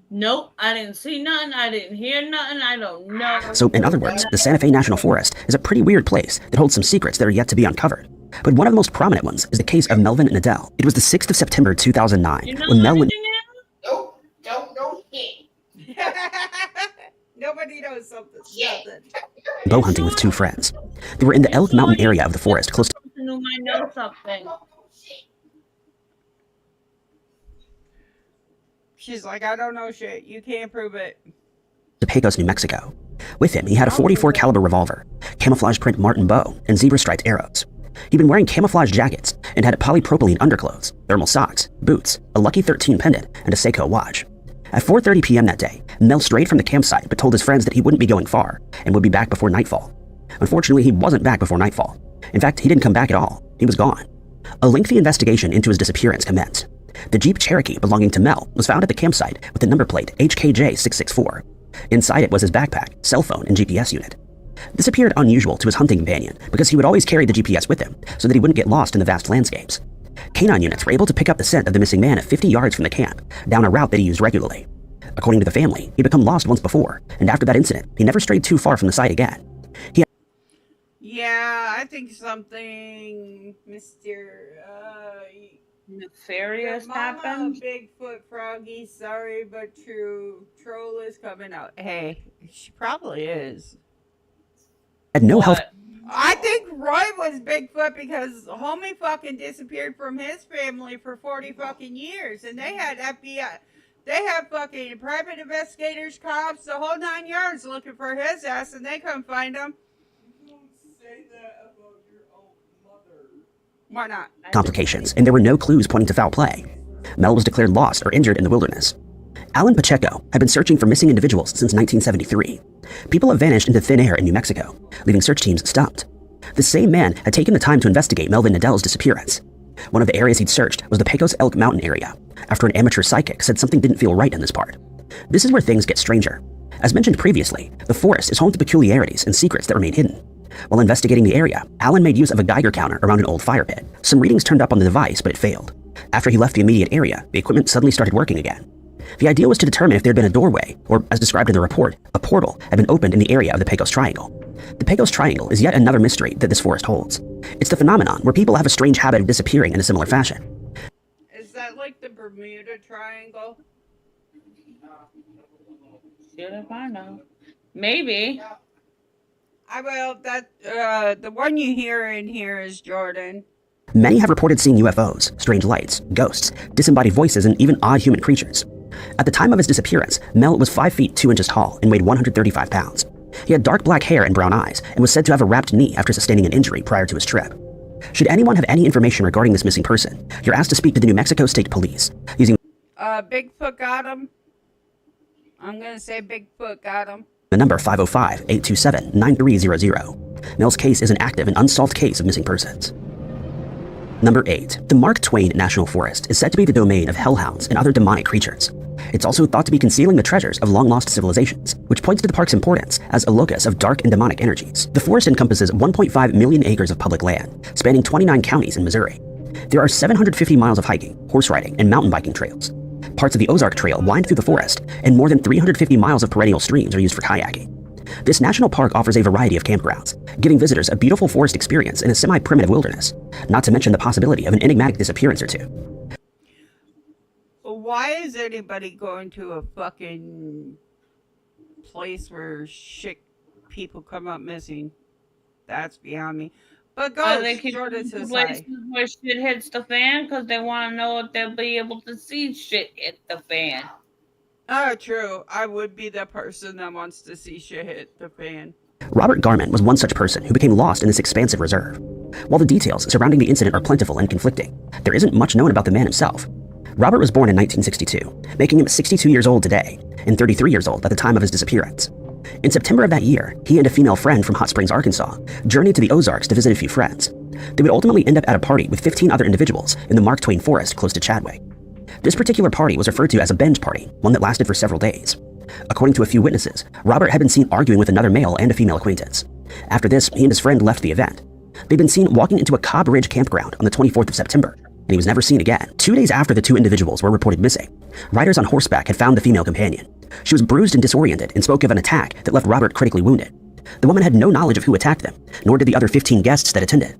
Nope, I didn't see nothing. I didn't hear nothing. I don't know. So, in other words, the Santa Fe National Forest is a pretty weird place that holds some secrets that are yet to be uncovered. But one of the most prominent ones is the case of Melvin and Adele. It was the 6th of September 2009 You know when Melvin anything else? Nope, don't know shit. Nobody knows something. Yeah. bow hunting with two friends. They were in the Elk Mountain area of the forest close to Who might know something. She's like, I don't know shit. You can't prove it. Pecos, New Mexico. With him, he had a .44 caliber revolver, camouflage print Martin bow, and zebra-striped arrows. He'd been wearing camouflage jackets and had polypropylene underclothes, thermal socks, boots, a Lucky 13 pendant, and a Seiko watch. At 4:30 p.m. that day, Mel strayed from the campsite but told his friends that he wouldn't be going far and would be back before nightfall. Unfortunately, he wasn't back before nightfall. In fact, he didn't come back at all. He was gone. A lengthy investigation into his disappearance commenced. The Jeep Cherokee belonging to Mel was found at the campsite with the number plate HKJ664. Inside it was his backpack, cell phone, and GPS unit. This appeared unusual to his hunting companion because he would always carry the GPS with him so that he wouldn't get lost in the vast landscapes. Canine units were able to pick up the scent of the missing man at 50 yards from the camp, down a route that he used regularly. According to the family, he'd become lost once before, and after that incident, he never strayed too far from the site again. Yeah, I think something, Nefarious Mama, happened. Bigfoot Froggy, sorry but true. Troll is coming out. Hey, she probably is. Had no health. What? I think Roy was Bigfoot because homie fucking disappeared from his family for 40 fucking years, and they had FBI. They have fucking private investigators, cops, the whole 9 yards looking for his ass, and they couldn't find him. Don't say that about your own mother. Why not? Complications, and there were no clues pointing to foul play. Mel was declared lost or injured in the wilderness. Alan Pacheco had been searching for missing individuals since 1973. People have vanished into thin air in New Mexico, leaving search teams stumped. The same man had taken the time to investigate Melvin Nadel's disappearance. One of the areas he'd searched was the Pecos Elk Mountain area, after an amateur psychic said something didn't feel right in this part. This is where things get stranger. As mentioned previously, the forest is home to peculiarities and secrets that remain hidden. While investigating the area, Alan made use of a Geiger counter around an old fire pit. Some readings turned up on the device, but it failed. After he left the immediate area, the equipment suddenly started working again. The idea was to determine if there had been a doorway, or as described in the report, a portal had been opened in the area of the Pecos Triangle. The Pecos Triangle is yet another mystery that this forest holds. It's the phenomenon where people have a strange habit of disappearing in a similar fashion. Is that like the Bermuda Triangle? Shit if I know. Maybe. I will. That the one you hear in here is Jordan. Many have reported seeing UFOs, strange lights, ghosts, disembodied voices, and even odd human creatures. At the time of his disappearance, Mel was 5 feet 2 inches tall and weighed 135 pounds. He had dark black hair and brown eyes and was said to have a wrapped knee after sustaining an injury prior to his trip. Should anyone have any information regarding this missing person, you're asked to speak to the New Mexico State Police using Bigfoot got him. I'm gonna say Bigfoot got him. the number 505-827-9300. Mel's case is an active and unsolved case of missing persons. Number 8. The Mark Twain National Forest is said to be the domain of hellhounds and other demonic creatures. It's also thought to be concealing the treasures of long-lost civilizations, which points to the park's importance as a locus of dark and demonic energies. The forest encompasses 1.5 million acres of public land, spanning 29 counties in Missouri. There are 750 miles of hiking, horse riding, and mountain biking trails. Parts of the Ozark Trail wind through the forest, and more than 350 miles of perennial streams are used for kayaking. This national park offers a variety of campgrounds, giving visitors a beautiful forest experience in a semi-primitive wilderness, not to mention the possibility of an enigmatic disappearance or two. Why is anybody going to a fucking place where shit people come up missing? That's beyond me. But go, They keep Jordan places says hi. where shit hits the fan because they want to know if they'll be able to see shit hit the fan. Oh, true. I would be the person that wants to see shit hit the fan. Robert Garman was one such person who became lost in this expansive reserve. While the details surrounding the incident are plentiful and conflicting, there isn't much known about the man himself. Robert was born in 1962, making him 62 years old today, and 33 years old at the time of his disappearance. In September of that year, he and a female friend from Hot Springs, Arkansas, journeyed to the Ozarks to visit a few friends. They would ultimately end up at a party with 15 other individuals in the Mark Twain Forest close to Chadwick. This particular party was referred to as a binge party, one that lasted for several days. According to a few witnesses, Robert had been seen arguing with another male and a female acquaintance. After this, he and his friend left the event. They'd been seen walking into a Cobb Ridge campground on the 24th of September, and he was never seen again. 2 days after the two individuals were reported missing, riders on horseback had found the female companion. She was bruised and disoriented and spoke of an attack that left Robert critically wounded. The woman had no knowledge of who attacked them, nor did the other 15 guests that attended.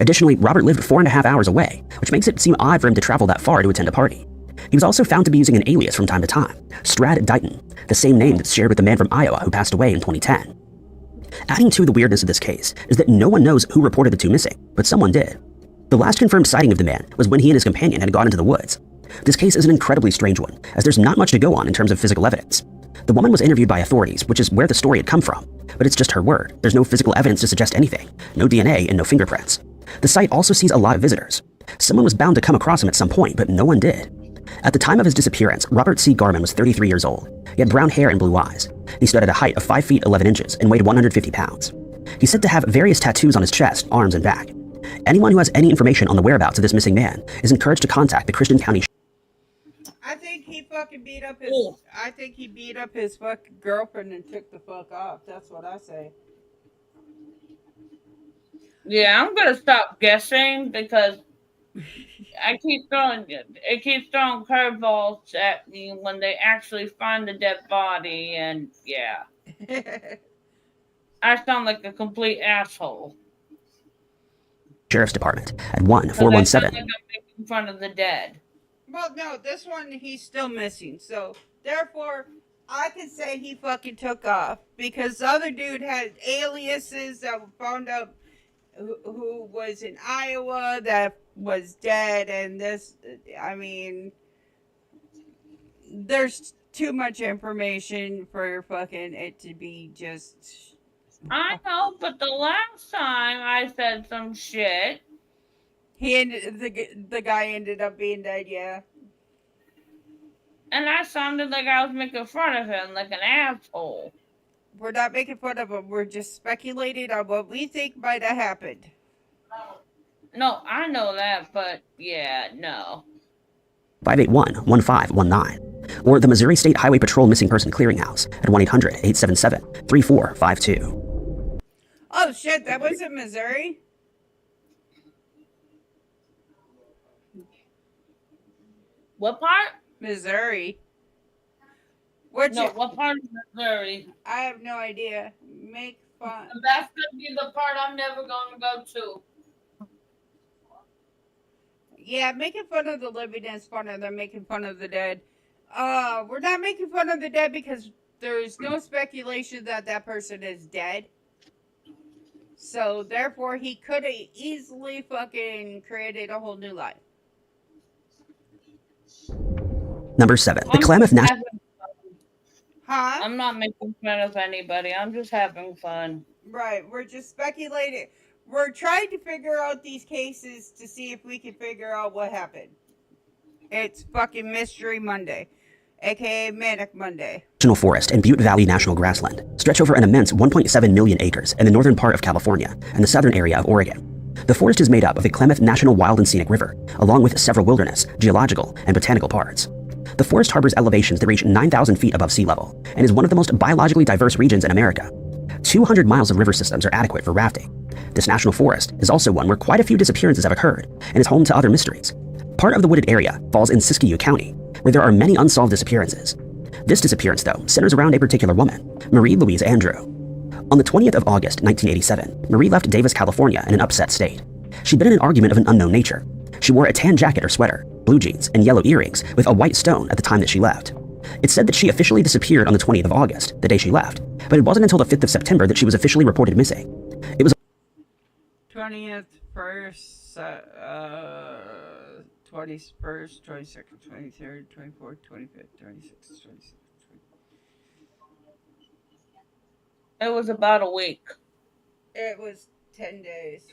Additionally, Robert lived 4.5 hours away, which makes it seem odd for him to travel that far to attend a party. He was also found to be using an alias from time to time, Strad Dighton, the same name that's shared with the man from Iowa who passed away in 2010. Adding to the weirdness of this case is that no one knows who reported the two missing, but someone did. The last confirmed sighting of the man was when he and his companion had gone into the woods. This case is an incredibly strange one, as there's not much to go on in terms of physical evidence. The woman was interviewed by authorities, which is where the story had come from, but it's just her word. There's no physical evidence to suggest anything, no DNA and no fingerprints. The site also sees a lot of visitors. Someone was bound to come across him at some point, but no one did. At the time of his disappearance, Robert C. Garman was 33 years old. He had brown hair and blue eyes. He stood at a height of 5 feet 11 inches and weighed 150 pounds. He's said to have various tattoos on his chest, arms, and back. Anyone who has any information on the whereabouts of this missing man is encouraged to contact the Christian County. I think he fucking beat up his. I think he beat up his fucking girlfriend and took the fuck off. That's what I say. Yeah, I'm gonna stop guessing because it keeps throwing curveballs at me when they actually find the dead body, and yeah, I sound like a complete asshole. Sheriff's Department at 1-417. I sound like I'm making fun of the dead. Well, no, this one he's still missing, so therefore I can say he fucking took off because the other dude had aliases that were found out who was in Iowa that was dead, and this, I mean, there's too much information for fucking it to be just. I know, but the last time I said some shit, the guy ended up being dead, yeah. and I sounded like I was making fun of him, like an asshole. We're not making fun of him. We're just speculating on what we think might have happened. No, I know that, but yeah, no. 581-1519, or the Missouri State Highway Patrol Missing Person Clearinghouse at 1-800-877-3452. Oh shit, that was in Missouri? What part? Missouri. What part of Missouri? I have no idea. Make fun. That's gonna be the part I'm never gonna go to. Yeah, making fun of the living is funner than making fun of the dead. We're not making fun of the dead because there's no speculation that that person is dead. So, therefore, he could have easily fucking created a whole new life. Number 7. The Klamath National... Huh? I'm not making fun of anybody. I'm just having fun. Right. We're just speculating. We're trying to figure out these cases to see if we can figure out what happened. It's fucking Mystery Monday, aka Manic Monday. National Forest and Butte Valley National Grassland stretch over an immense 1.7 million acres in the northern part of California and the southern area of Oregon. The forest is made up of the Klamath National Wild and Scenic River, along with several wilderness, geological, and botanical parks. The forest harbors elevations that reach 9,000 feet above sea level and is one of the most biologically diverse regions in America. 200 miles of river systems are adequate for rafting. This national forest is also one where quite a few disappearances have occurred and is home to other mysteries. Part of the wooded area falls in Siskiyou County, where there are many unsolved disappearances. This disappearance, though, centers around a particular woman, Marie Louise Andrew. On the 20th of August, 1987, Marie left Davis, California in an upset state. She'd been in an argument of an unknown nature. She wore a tan jacket or sweater, blue jeans, and yellow earrings with a white stone at the time that she left. It's said that she officially disappeared on the 20th of August, the day she left, but it wasn't until the 5th of September that she was officially reported missing. It was 20th, 1st, 21st, 22nd, 23rd, 24th, 25th, 26th, 27th. It was about a week. It was 10 days.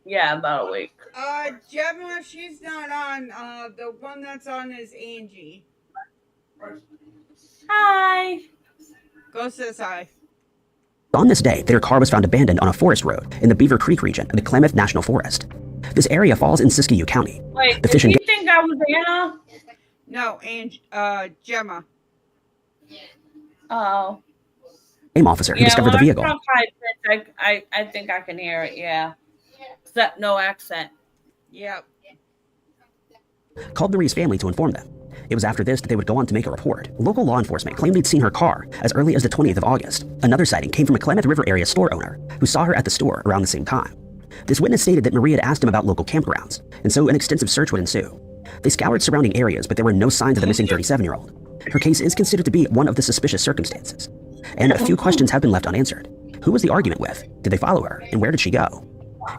Yeah, about a week. Gemma, she's not on. The one that's on is Angie. Hi. Go sis hi. on this day that her car was found abandoned on a forest road in the Beaver Creek region of the Klamath National Forest. This area falls in Siskiyou County. Wait, The did fishing you think I was Anna? No, Gemma. Oh. game officer who discovered the vehicle. I I think I can hear it. Yeah, except no accent. Yep. called Marie's family to inform them. It was after this that they would go on to make a report. Local law enforcement claimed they'd seen her car as early as the 20th of August. Another sighting came from a Klamath River area store owner who saw her at the store around the same time. This witness stated that Marie had asked him about local campgrounds, and so an extensive search would ensue. They scoured surrounding areas, but there were no signs of the missing 37-year-old. Her case is considered to be one of the suspicious circumstances, and a few questions have been left unanswered. Who was the argument with? Did they follow her? And where did she go?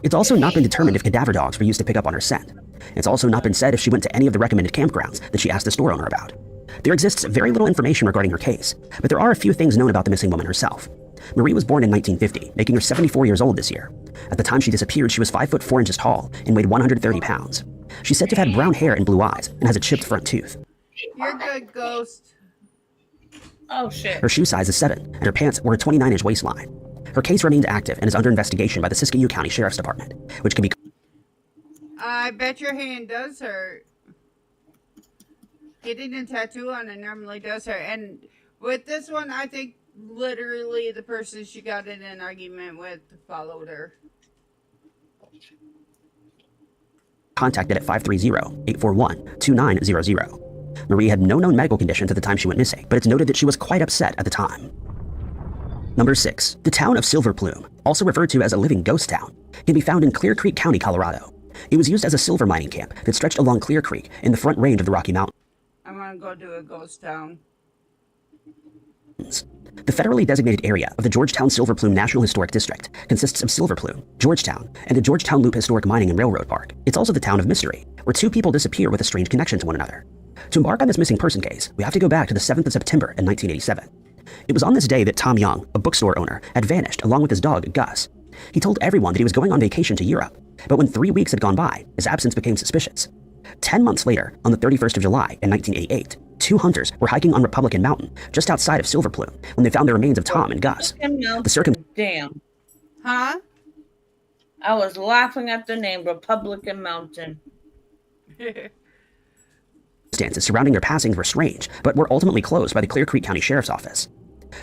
It's also not been determined if cadaver dogs were used to pick up on her scent. It's also not been said if she went to any of the recommended campgrounds that she asked the store owner about. There exists very little information regarding her case, but there are a few things known about the missing woman herself. Marie was born in 1950, making her 74 years old this year. At the time she disappeared, she was 5 foot 4 inches tall and weighed 130 pounds. She's said to have had brown hair and blue eyes and has a chipped front tooth. You're good, Ghost. Oh shit. Her shoe size is 7, and her pants were a 29-inch waistline. Her case remains active and is under investigation by the Siskiyou County Sheriff's Department, which can be... I bet your hand does hurt. Getting a tattoo on it normally does hurt. And with this one, I think literally the person she got in an argument with followed her. contacted at 530-841-2900. Marie had no known medical conditions at the time she went missing, but it's noted that she was quite upset at the time. Number 6. The town of Silver Plume, also referred to as a living ghost town, can be found in Clear Creek County, Colorado. It was used as a silver mining camp that stretched along Clear Creek in the Front Range of the Rocky Mountains. I'm gonna go to a ghost town. The federally designated area of the Georgetown Silver Plume National Historic District consists of Silver Plume, Georgetown, and the Georgetown Loop Historic Mining and Railroad Park. It's also the town of mystery, where 2 people disappear with a strange connection to one another. To embark on this missing person case, we have to go back to the 7th of September in 1987. It was on this day that Tom Young, a bookstore owner, had vanished along with his dog, Gus. He told everyone that he was going on vacation to Europe, but when 3 weeks had gone by, his absence became suspicious. 10 months later, on the 31st of July in 1988, 2 hunters were hiking on Republican Mountain, just outside of Silver Plume, when they found the remains of Tom and Gus. Damn. Huh? I was laughing at the name Republican Mountain. Circumstances surrounding their passings were strange, but were ultimately closed by the Clear Creek County Sheriff's Office.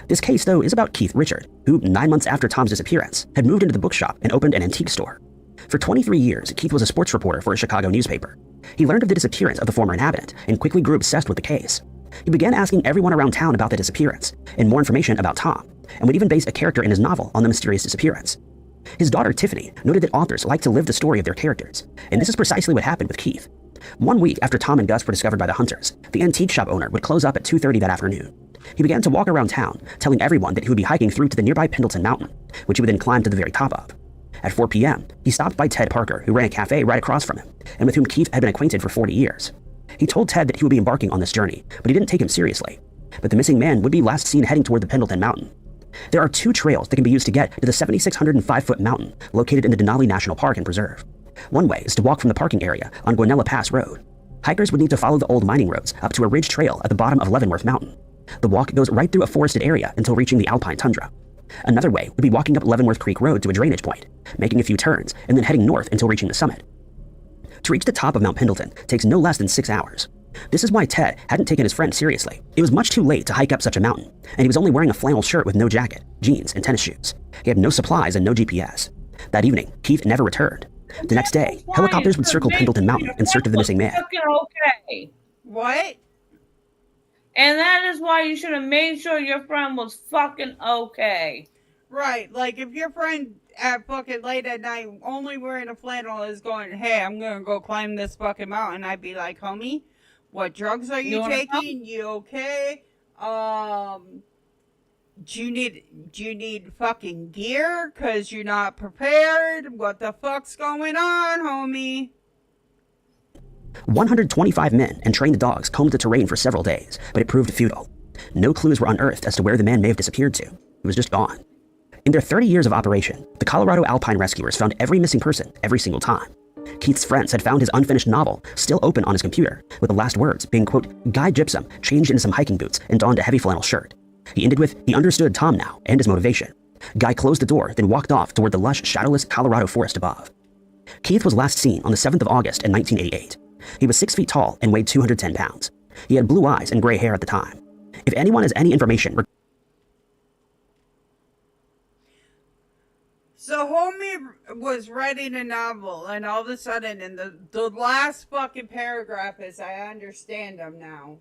This case, though, is about Keith Richard, who, 9 months after Tom's disappearance, had moved into the bookshop and opened an antique store. For 23 years, Keith was a sports reporter for a Chicago newspaper. He learned of the disappearance of the former inhabitant and quickly grew obsessed with the case. He began asking everyone around town about the disappearance and more information about Tom, and would even base a character in his novel on the mysterious disappearance. His daughter, Tiffany, noted that authors like to live the story of their characters, and this is precisely what happened with Keith. 1 week after Tom and Gus were discovered by the hunters, the antique shop owner would close up at 2:30 that afternoon. He began to walk around town, telling everyone that he would be hiking through to the nearby Pendleton Mountain, which he would then climb to the very top of. At 4 p.m., he stopped by Ted Parker, who ran a cafe right across from him, and with whom Keith had been acquainted for 40 years. He told Ted that he would be embarking on this journey, but he didn't take him seriously. But the missing man would be last seen heading toward the Pendleton Mountain. There are 2 trails that can be used to get to the 7,605-foot mountain located in the Denali National Park and Preserve. One way is to walk from the parking area on Guanella Pass Road. Hikers would need to follow the old mining roads up to a ridge trail at the bottom of Leavenworth Mountain. The walk goes right through a forested area until reaching the alpine tundra. Another way would be walking up Leavenworth Creek Road to a drainage point, making a few turns, and then heading north until reaching the summit. To reach the top of Mount Pendleton takes no less than 6 hours. This is why Ted hadn't taken his friend seriously. It was much too late to hike up such a mountain, and he was only wearing a flannel shirt with no jacket, jeans, and tennis shoes. He had no supplies and no GPS. That evening, Keith never returned. The next day, helicopters would circle Pendleton Mountain in search of the missing man. Okay. What? And that is why you should have made sure your friend was fucking okay. Right, like if your friend at fucking late at night only wearing a flannel is going, hey, I'm gonna go climb this fucking mountain, I'd be like, homie, what drugs are you taking? You okay? Do you need fucking gear? Cause you're not prepared? What the fuck's going on, homie? 125 men and trained dogs combed the terrain for several days, but it proved futile. No clues were unearthed as to where the man may have disappeared to. He was just gone. In their 30 years of operation, the Colorado Alpine Rescuers found every missing person every single time. Keith's friends had found his unfinished novel still open on his computer, with the last words being, quote, Guy Gypsum changed into some hiking boots and donned a heavy flannel shirt. He ended with, he understood Tom now and his motivation. Guy closed the door, then walked off toward the lush, shadowless Colorado forest above. Keith was last seen on the 7th of August in 1988. He was 6 feet tall and weighed 210 pounds. He had blue eyes and gray hair at the time. If anyone has any information... So homie was writing a novel, and all of a sudden, in the last fucking paragraph is, I understand him now.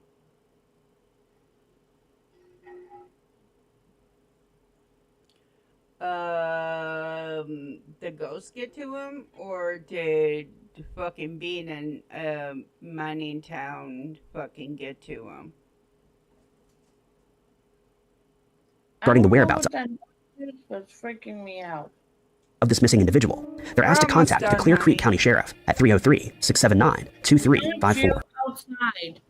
The ghost get to him, or did fucking being in a mining town fucking get to him? regarding the I don't know whereabouts what that is, but it's freaking me out. of this missing individual. They're We're asked to almost contact the done, Clear Creek honey. County Sheriff at 303 679 Aren't you 2354. outside?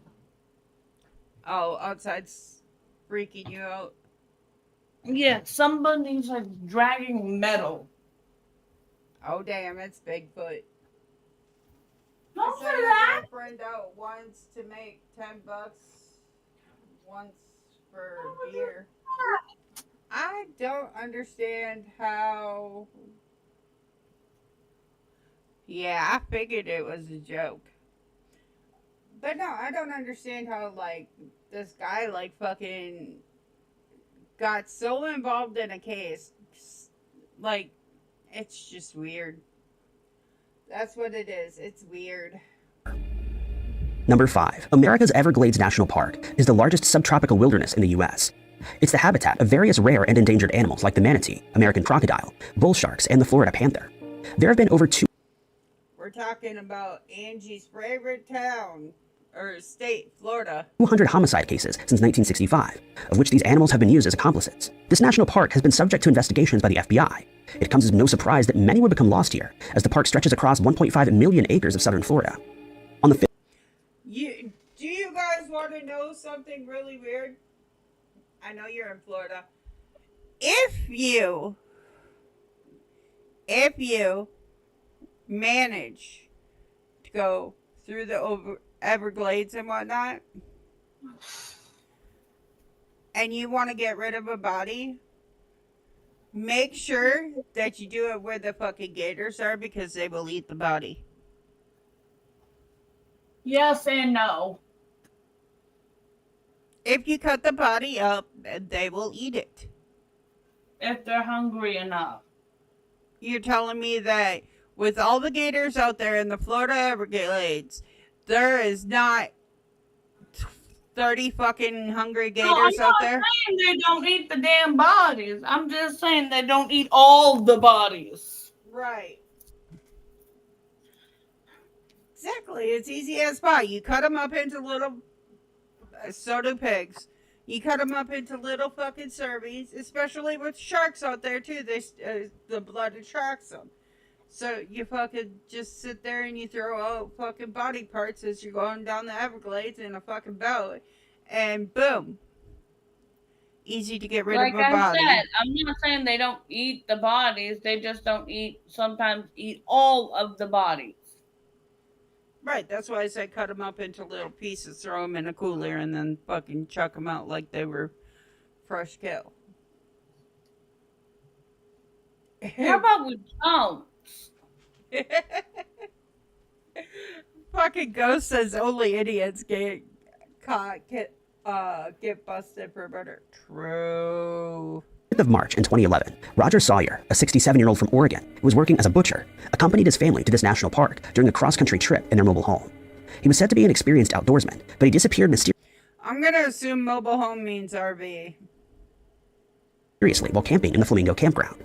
Oh, outside's freaking you out. Yeah, somebody's like dragging metal. Oh damn, it's Bigfoot. I Don't sent say my that. girlfriend out once to make $10 once for beer. I don't understand how. Yeah, I figured it was a joke. But no, I don't understand how, like, this guy, like, fucking got so involved in a case. Like, it's just weird. That's what it is. It's weird. Number 5. America's Everglades National Park is the largest subtropical wilderness in the U.S. It's the habitat of various rare and endangered animals like the manatee, American crocodile, bull sharks, and the Florida panther. There have been over We're talking about Angie's favorite town, or state, Florida. 200 homicide cases since 1965, of which these animals have been used as accomplices. This national park has been subject to investigations by the FBI. It comes as no surprise that many would become lost here, as the park stretches across 1.5 million acres of southern Florida. On the Do you guys want to know something really weird? I know you're in Florida. If you manage to go through the Everglades and whatnot, and you want to get rid of a body, make sure that you do it where the fucking gators are, because they will eat the body. Yes and no. If you cut the body up, they will eat it. If they're hungry enough. You're telling me that with all the gators out there in the Florida Everglades, there is not 30 fucking hungry No, I'm gators out not there? saying they don't eat the damn bodies. I'm just saying they don't eat all the bodies. Right. Exactly. It's easy as pie. You cut them up into little. So do pigs. You cut them up into little fucking servings, especially with sharks out there too. The blood attracts them. So you fucking just sit there and you throw out fucking body parts as you're going down the Everglades in a fucking boat, and boom, easy to get rid Like of a I body. said, I'm not saying they don't eat the bodies. They just don't sometimes eat all of the bodies. Right, that's why I said cut them up into little pieces, throw them in a cooler, and then fucking chuck them out like they were fresh kill. How about we don't? Fucking Ghost says only idiots get caught, get busted for murder. True. 5th of March in 2011, Roger Sawyer, a 67-year-old from Oregon who was working as a butcher, accompanied his family to this national park during a cross-country trip in their mobile home. He was said to be an experienced outdoorsman, but he disappeared I'm gonna assume mobile home means RV. mysteriously while camping in the Flamingo campground.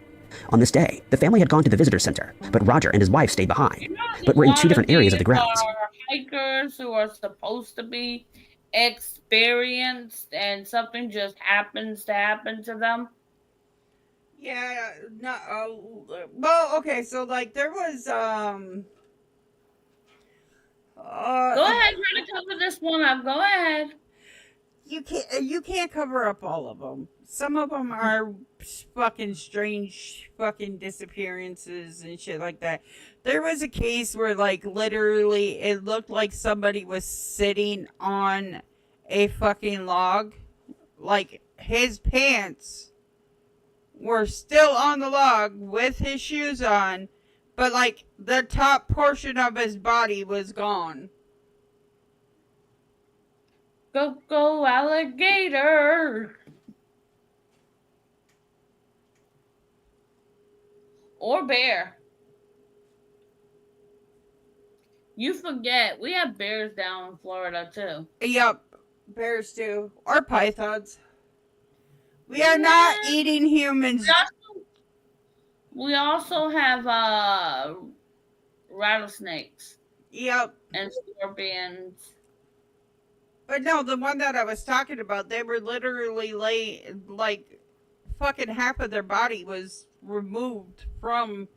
On this day, the family had gone to the visitor center, but Roger and his wife stayed behind, but were in 2 different areas of the grounds. Are hikers who are supposed to be experienced, and something just happens to happen to them. Yeah, no. Well, okay, so like there was Go ahead, try to cover this one up. Go ahead. you can't cover up all of them. Some of them are fucking strange fucking disappearances and shit like that. There was a case where like literally it looked like somebody was sitting on a fucking log, like his pants were still on the log with his shoes on, but like the top portion of his body was gone. Go alligator. or bear. You forget we have bears down in Florida too. Yup, bears too, or pythons. We are not Nah, eating we humans. also, we also have rattlesnakes Yup. and scorpions. But no, the one that I was talking about, they were literally like fucking half of their body was removed from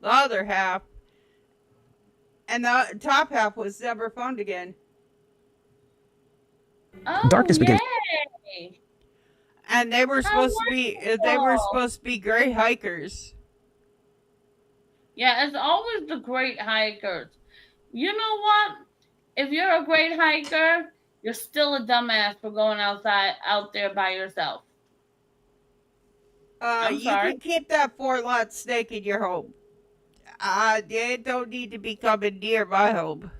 the other half, and the top half was never found again. Oh Darkness began. yay! And they were How supposed to be wonderful! great hikers. Yeah, it's always the great hikers. You know what? If you're a great hiker, you're still a dumbass for going out there by yourself. I'm You sorry. can keep that 4 lot snake in your home. They don't need to be coming near my home.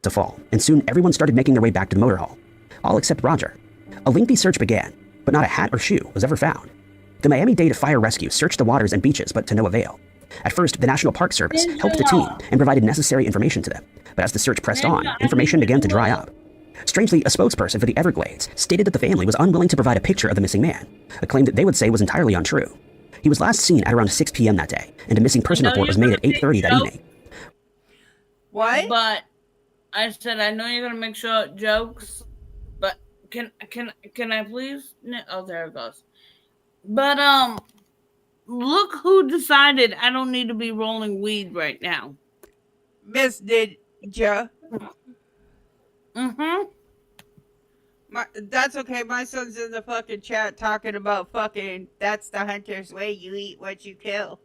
To fall, and soon everyone started making their way back to the motor hall, all except Roger. A lengthy search began, but not a hat or shoe was ever found. The Miami-Dade Fire Rescue searched the waters and beaches, but to no avail. At first, the National Park Service helped the team and provided necessary information to them, but as the search pressed on, Ninja, I information need began to to dry know. up. Strangely, a spokesperson for the Everglades stated that the family was unwilling to provide a picture of the missing man, a claim that they would say was entirely untrue. He was last seen at around 6 p.m. that day, and a missing person I know report you're was made gonna at 8:30 that make evening. What? But I said I know you're gonna make jokes, but can I please? Oh, there it goes. But look who decided I don't need to be rolling weed right now. Miss Ninja. Mm-hmm. That's okay. My son's in the fucking chat talking about fucking. That's the hunter's way. You eat what you kill.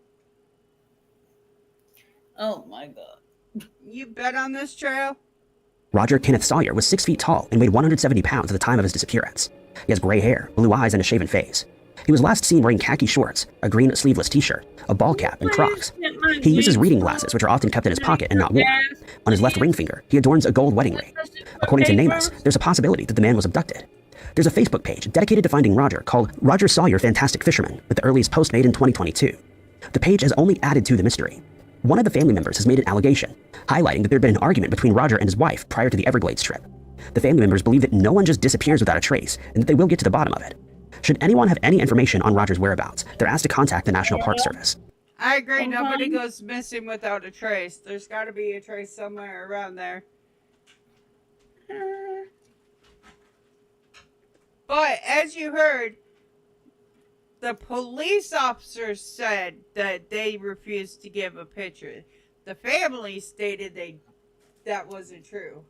Oh my god. You bet on this trail? Roger Kenneth Sawyer was 6 feet tall and weighed 170 pounds at the time of his disappearance. He has gray hair, blue eyes, and a shaven face. He was last seen wearing khaki shorts, a green sleeveless t-shirt, a ball cap, and Crocs. He uses reading glasses, which are often kept in his pocket and not worn. On his left ring finger, he adorns a gold wedding ring. According to Namus, there's a possibility that the man was abducted. There's a Facebook page dedicated to finding Roger called Roger Sawyer Fantastic Fisherman, with the earliest post made in 2022. The page has only added to the mystery. One of the family members has made an allegation, highlighting that there had been an argument between Roger and his wife prior to the Everglades trip. The family members believe that no one just disappears without a trace, and that they will get to the bottom of it. Should anyone have any information on Roger's whereabouts, they're asked to contact the National Park Service. I agree. Nobody goes missing without a trace. There's got to be a trace somewhere around there. But as you heard, the police officers said that they refused to give a picture. The family stated that wasn't true.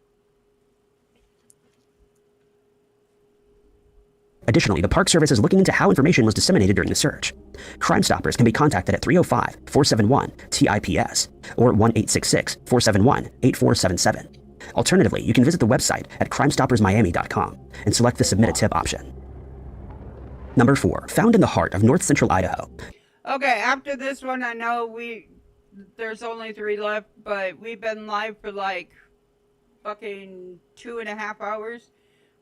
Additionally, the Park Service is looking into how information was disseminated during the search. Crime Stoppers can be contacted at 305-471-TIPS or 1-866-471-8477. Alternatively, you can visit the website at crimestoppersmiami.com and select the Submit a Tip option. Number 4, found in the heart of north central Idaho. Okay, after this one, I know there's only 3 left, but we've been live for like fucking 2.5 hours.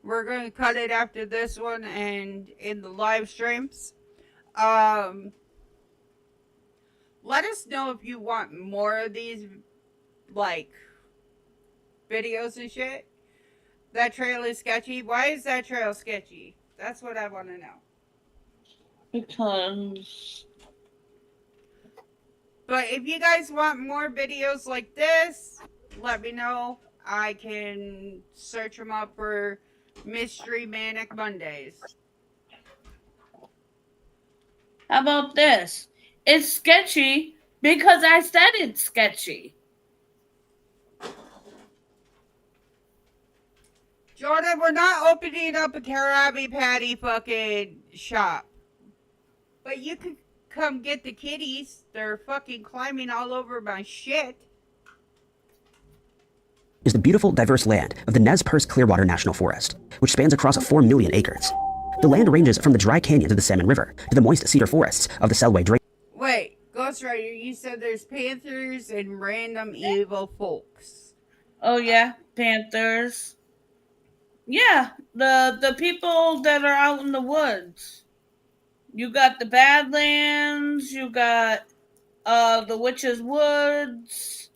We're going to cut it after this one and in the live streams. Let us know if you want more of these, like, videos and shit. That trail is sketchy. Why is that trail sketchy? That's what I want to know. Because. But if you guys want more videos like this, let me know. I can search them up for Mystery Manic Mondays. How about this? It's sketchy because I said it's sketchy. Jordan, we're not opening up a Krabby Patty fucking shop. But you could come get the kitties. They're fucking climbing all over my shit. Is the beautiful, diverse land of the Nez Perce Clearwater National Forest, which spans across 4 million acres. The land ranges from the dry canyons of the Salmon River to the moist cedar forests of the Selway Drain. Wait, Ghost Rider, you said there's panthers and random evil folks. Oh yeah, panthers. Yeah, the people that are out in the woods. You got the Badlands, you got the Witch's Woods,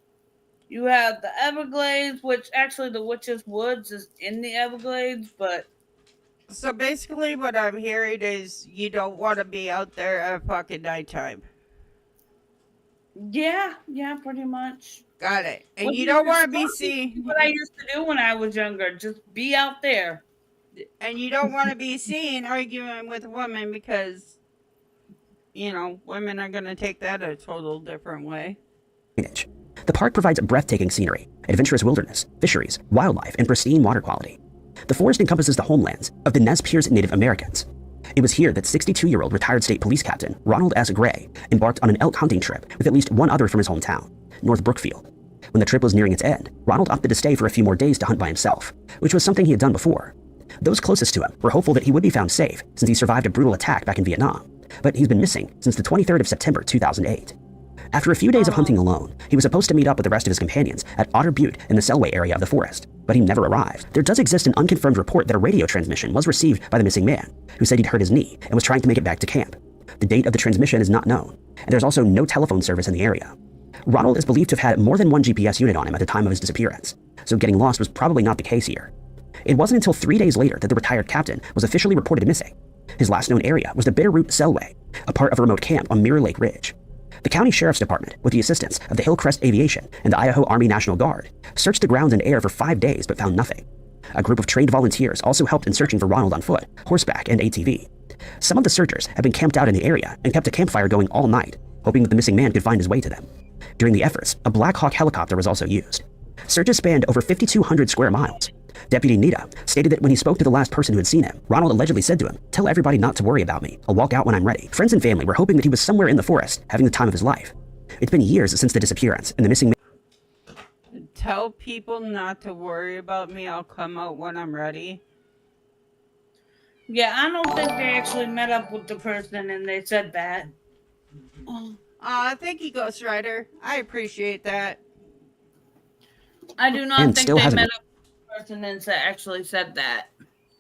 you have the Everglades, which actually the Witch's Woods is in the Everglades, but So basically, what I'm hearing is you don't want to be out there at fucking nighttime. yeah, pretty much. Got it. And What you don't want to be what I seen. used to do when I was younger, just be out there. And you don't want to be seen arguing with a woman because, women are going to take that a total different way. The park provides breathtaking scenery, adventurous wilderness, fisheries, wildlife, and pristine water quality. The forest encompasses the homelands of the Nez Perce Native Americans. It was here that 62-year-old retired state police captain Ronald S. Gray embarked on an elk hunting trip with at least one other from his hometown, North Brookfield. When the trip was nearing its end, Ronald opted to stay for a few more days to hunt by himself, which was something he had done before. Those closest to him were hopeful that he would be found safe since he survived a brutal attack back in Vietnam, but he's been missing since the 23rd of September 2008. After a few days of hunting alone, he was supposed to meet up with the rest of his companions at Otter Butte in the Selway area of the forest, but he never arrived. There does exist an unconfirmed report that a radio transmission was received by the missing man, who said he'd hurt his knee and was trying to make it back to camp. The date of the transmission is not known, and there's also no telephone service in the area. Ronald is believed to have had more than one GPS unit on him at the time of his disappearance, so getting lost was probably not the case here. It wasn't until 3 days later that the retired captain was officially reported missing. His last known area was the Bitterroot Selway, a part of a remote camp on Mirror Lake Ridge. The county sheriff's department, with the assistance of the Hillcrest Aviation and the Idaho Army National Guard, searched the grounds and air for 5 days but found nothing. A group of trained volunteers also helped in searching for Ronald on foot, horseback, and ATV. Some of the searchers have been camped out in the area and kept a campfire going all night, hoping that the missing man could find his way to them. During the efforts, a Black Hawk helicopter was also used. Searches spanned over 5,200 square miles. Deputy Nita stated that when he spoke to the last person who had seen him, Ronald allegedly said to him, "Tell everybody not to worry about me. I'll walk out when I'm ready." Friends and family were hoping that he was somewhere in the forest, having the time of his life. It's been years since the disappearance, and the missing man... Tell people not to worry about me. I'll come out when I'm ready. Yeah, I don't think they actually met up with the person and they said that. Thank you, Ghost Rider. I appreciate that. I do not And think still they hasn't met up with the person and actually said that.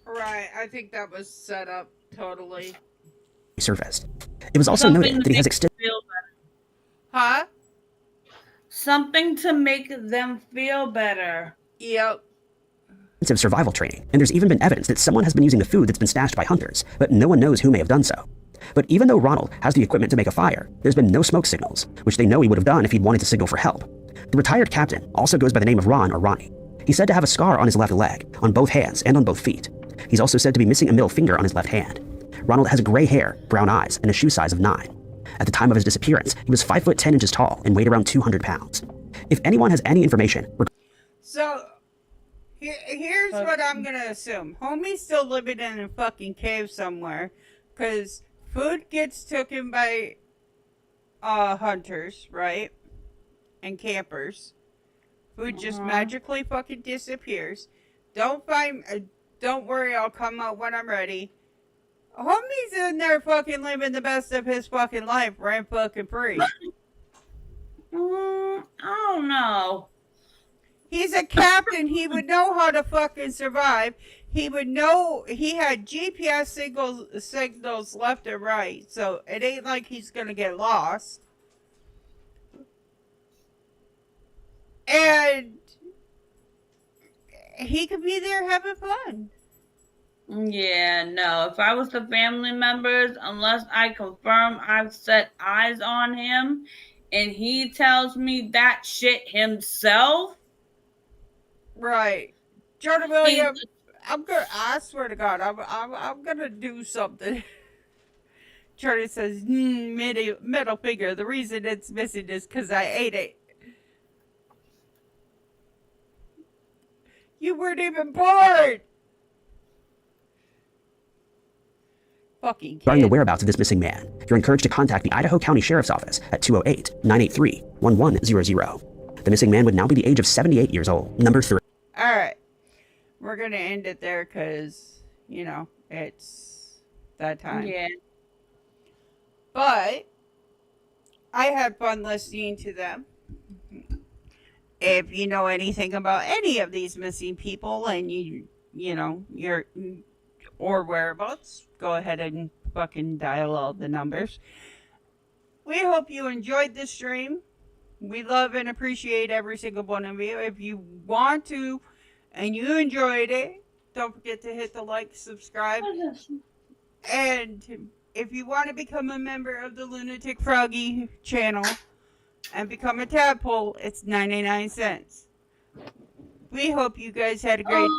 Right, I think that was set up totally. surfaced. It was also Something noted to that he has make extensive them feel better. Huh? Something to make them feel better. Yep. survival training, and there's even been evidence that someone has been using the food that's been stashed by hunters, but no one knows who may have done so. But even though Ronald has the equipment to make a fire, there's been no smoke signals, which they know he would have done if he'd wanted to signal for help. The retired captain also goes by the name of Ron or Ronnie. He's said to have a scar on his left leg, on both hands, and on both feet. He's also said to be missing a middle finger on his left hand. Ronald has gray hair, brown eyes, and a shoe size of 9. At the time of his disappearance, he was 5 foot 10 inches tall and weighed around 200 pounds. If anyone has any information... So, here's what I'm gonna assume. Homie's still living in a fucking cave somewhere, because food gets taken by hunters, right? And campers. Food just magically fucking disappears. Don't worry, I'll come out when I'm ready. Homie's in there fucking living the best of his fucking life, rent fucking free. I don't know. He's a captain. He would know how to fucking survive. He would know. He had GPS signals left and right, so it ain't like he's gonna get lost. And he could be there having fun. Yeah, no. If I was the family members, unless I confirm I've set eyes on him and he tells me that shit himself. Right. Jordan Williams, I swear to God, I'm gonna do something. Jordan says, middle finger. The reason it's missing is because I ate it. You weren't even born! Fucking kid. Regarding the whereabouts of this missing man, you're encouraged to contact the Idaho County Sheriff's Office at 208-983-1100. The missing man would now be the age of 78 years old. Number 3. Alright. We're gonna end it there because, it's that time. Yeah. But I had fun listening to them. If you know anything about any of these missing people and your or whereabouts, go ahead and fucking dial all the numbers. We hope you enjoyed this stream. We love and appreciate every single one of you. If you want to and you enjoyed it, don't forget to hit the like, subscribe, and if you want to become a member of the Lunatic Froggy channel and become a tadpole, it's 99 cents. We hope you guys had a great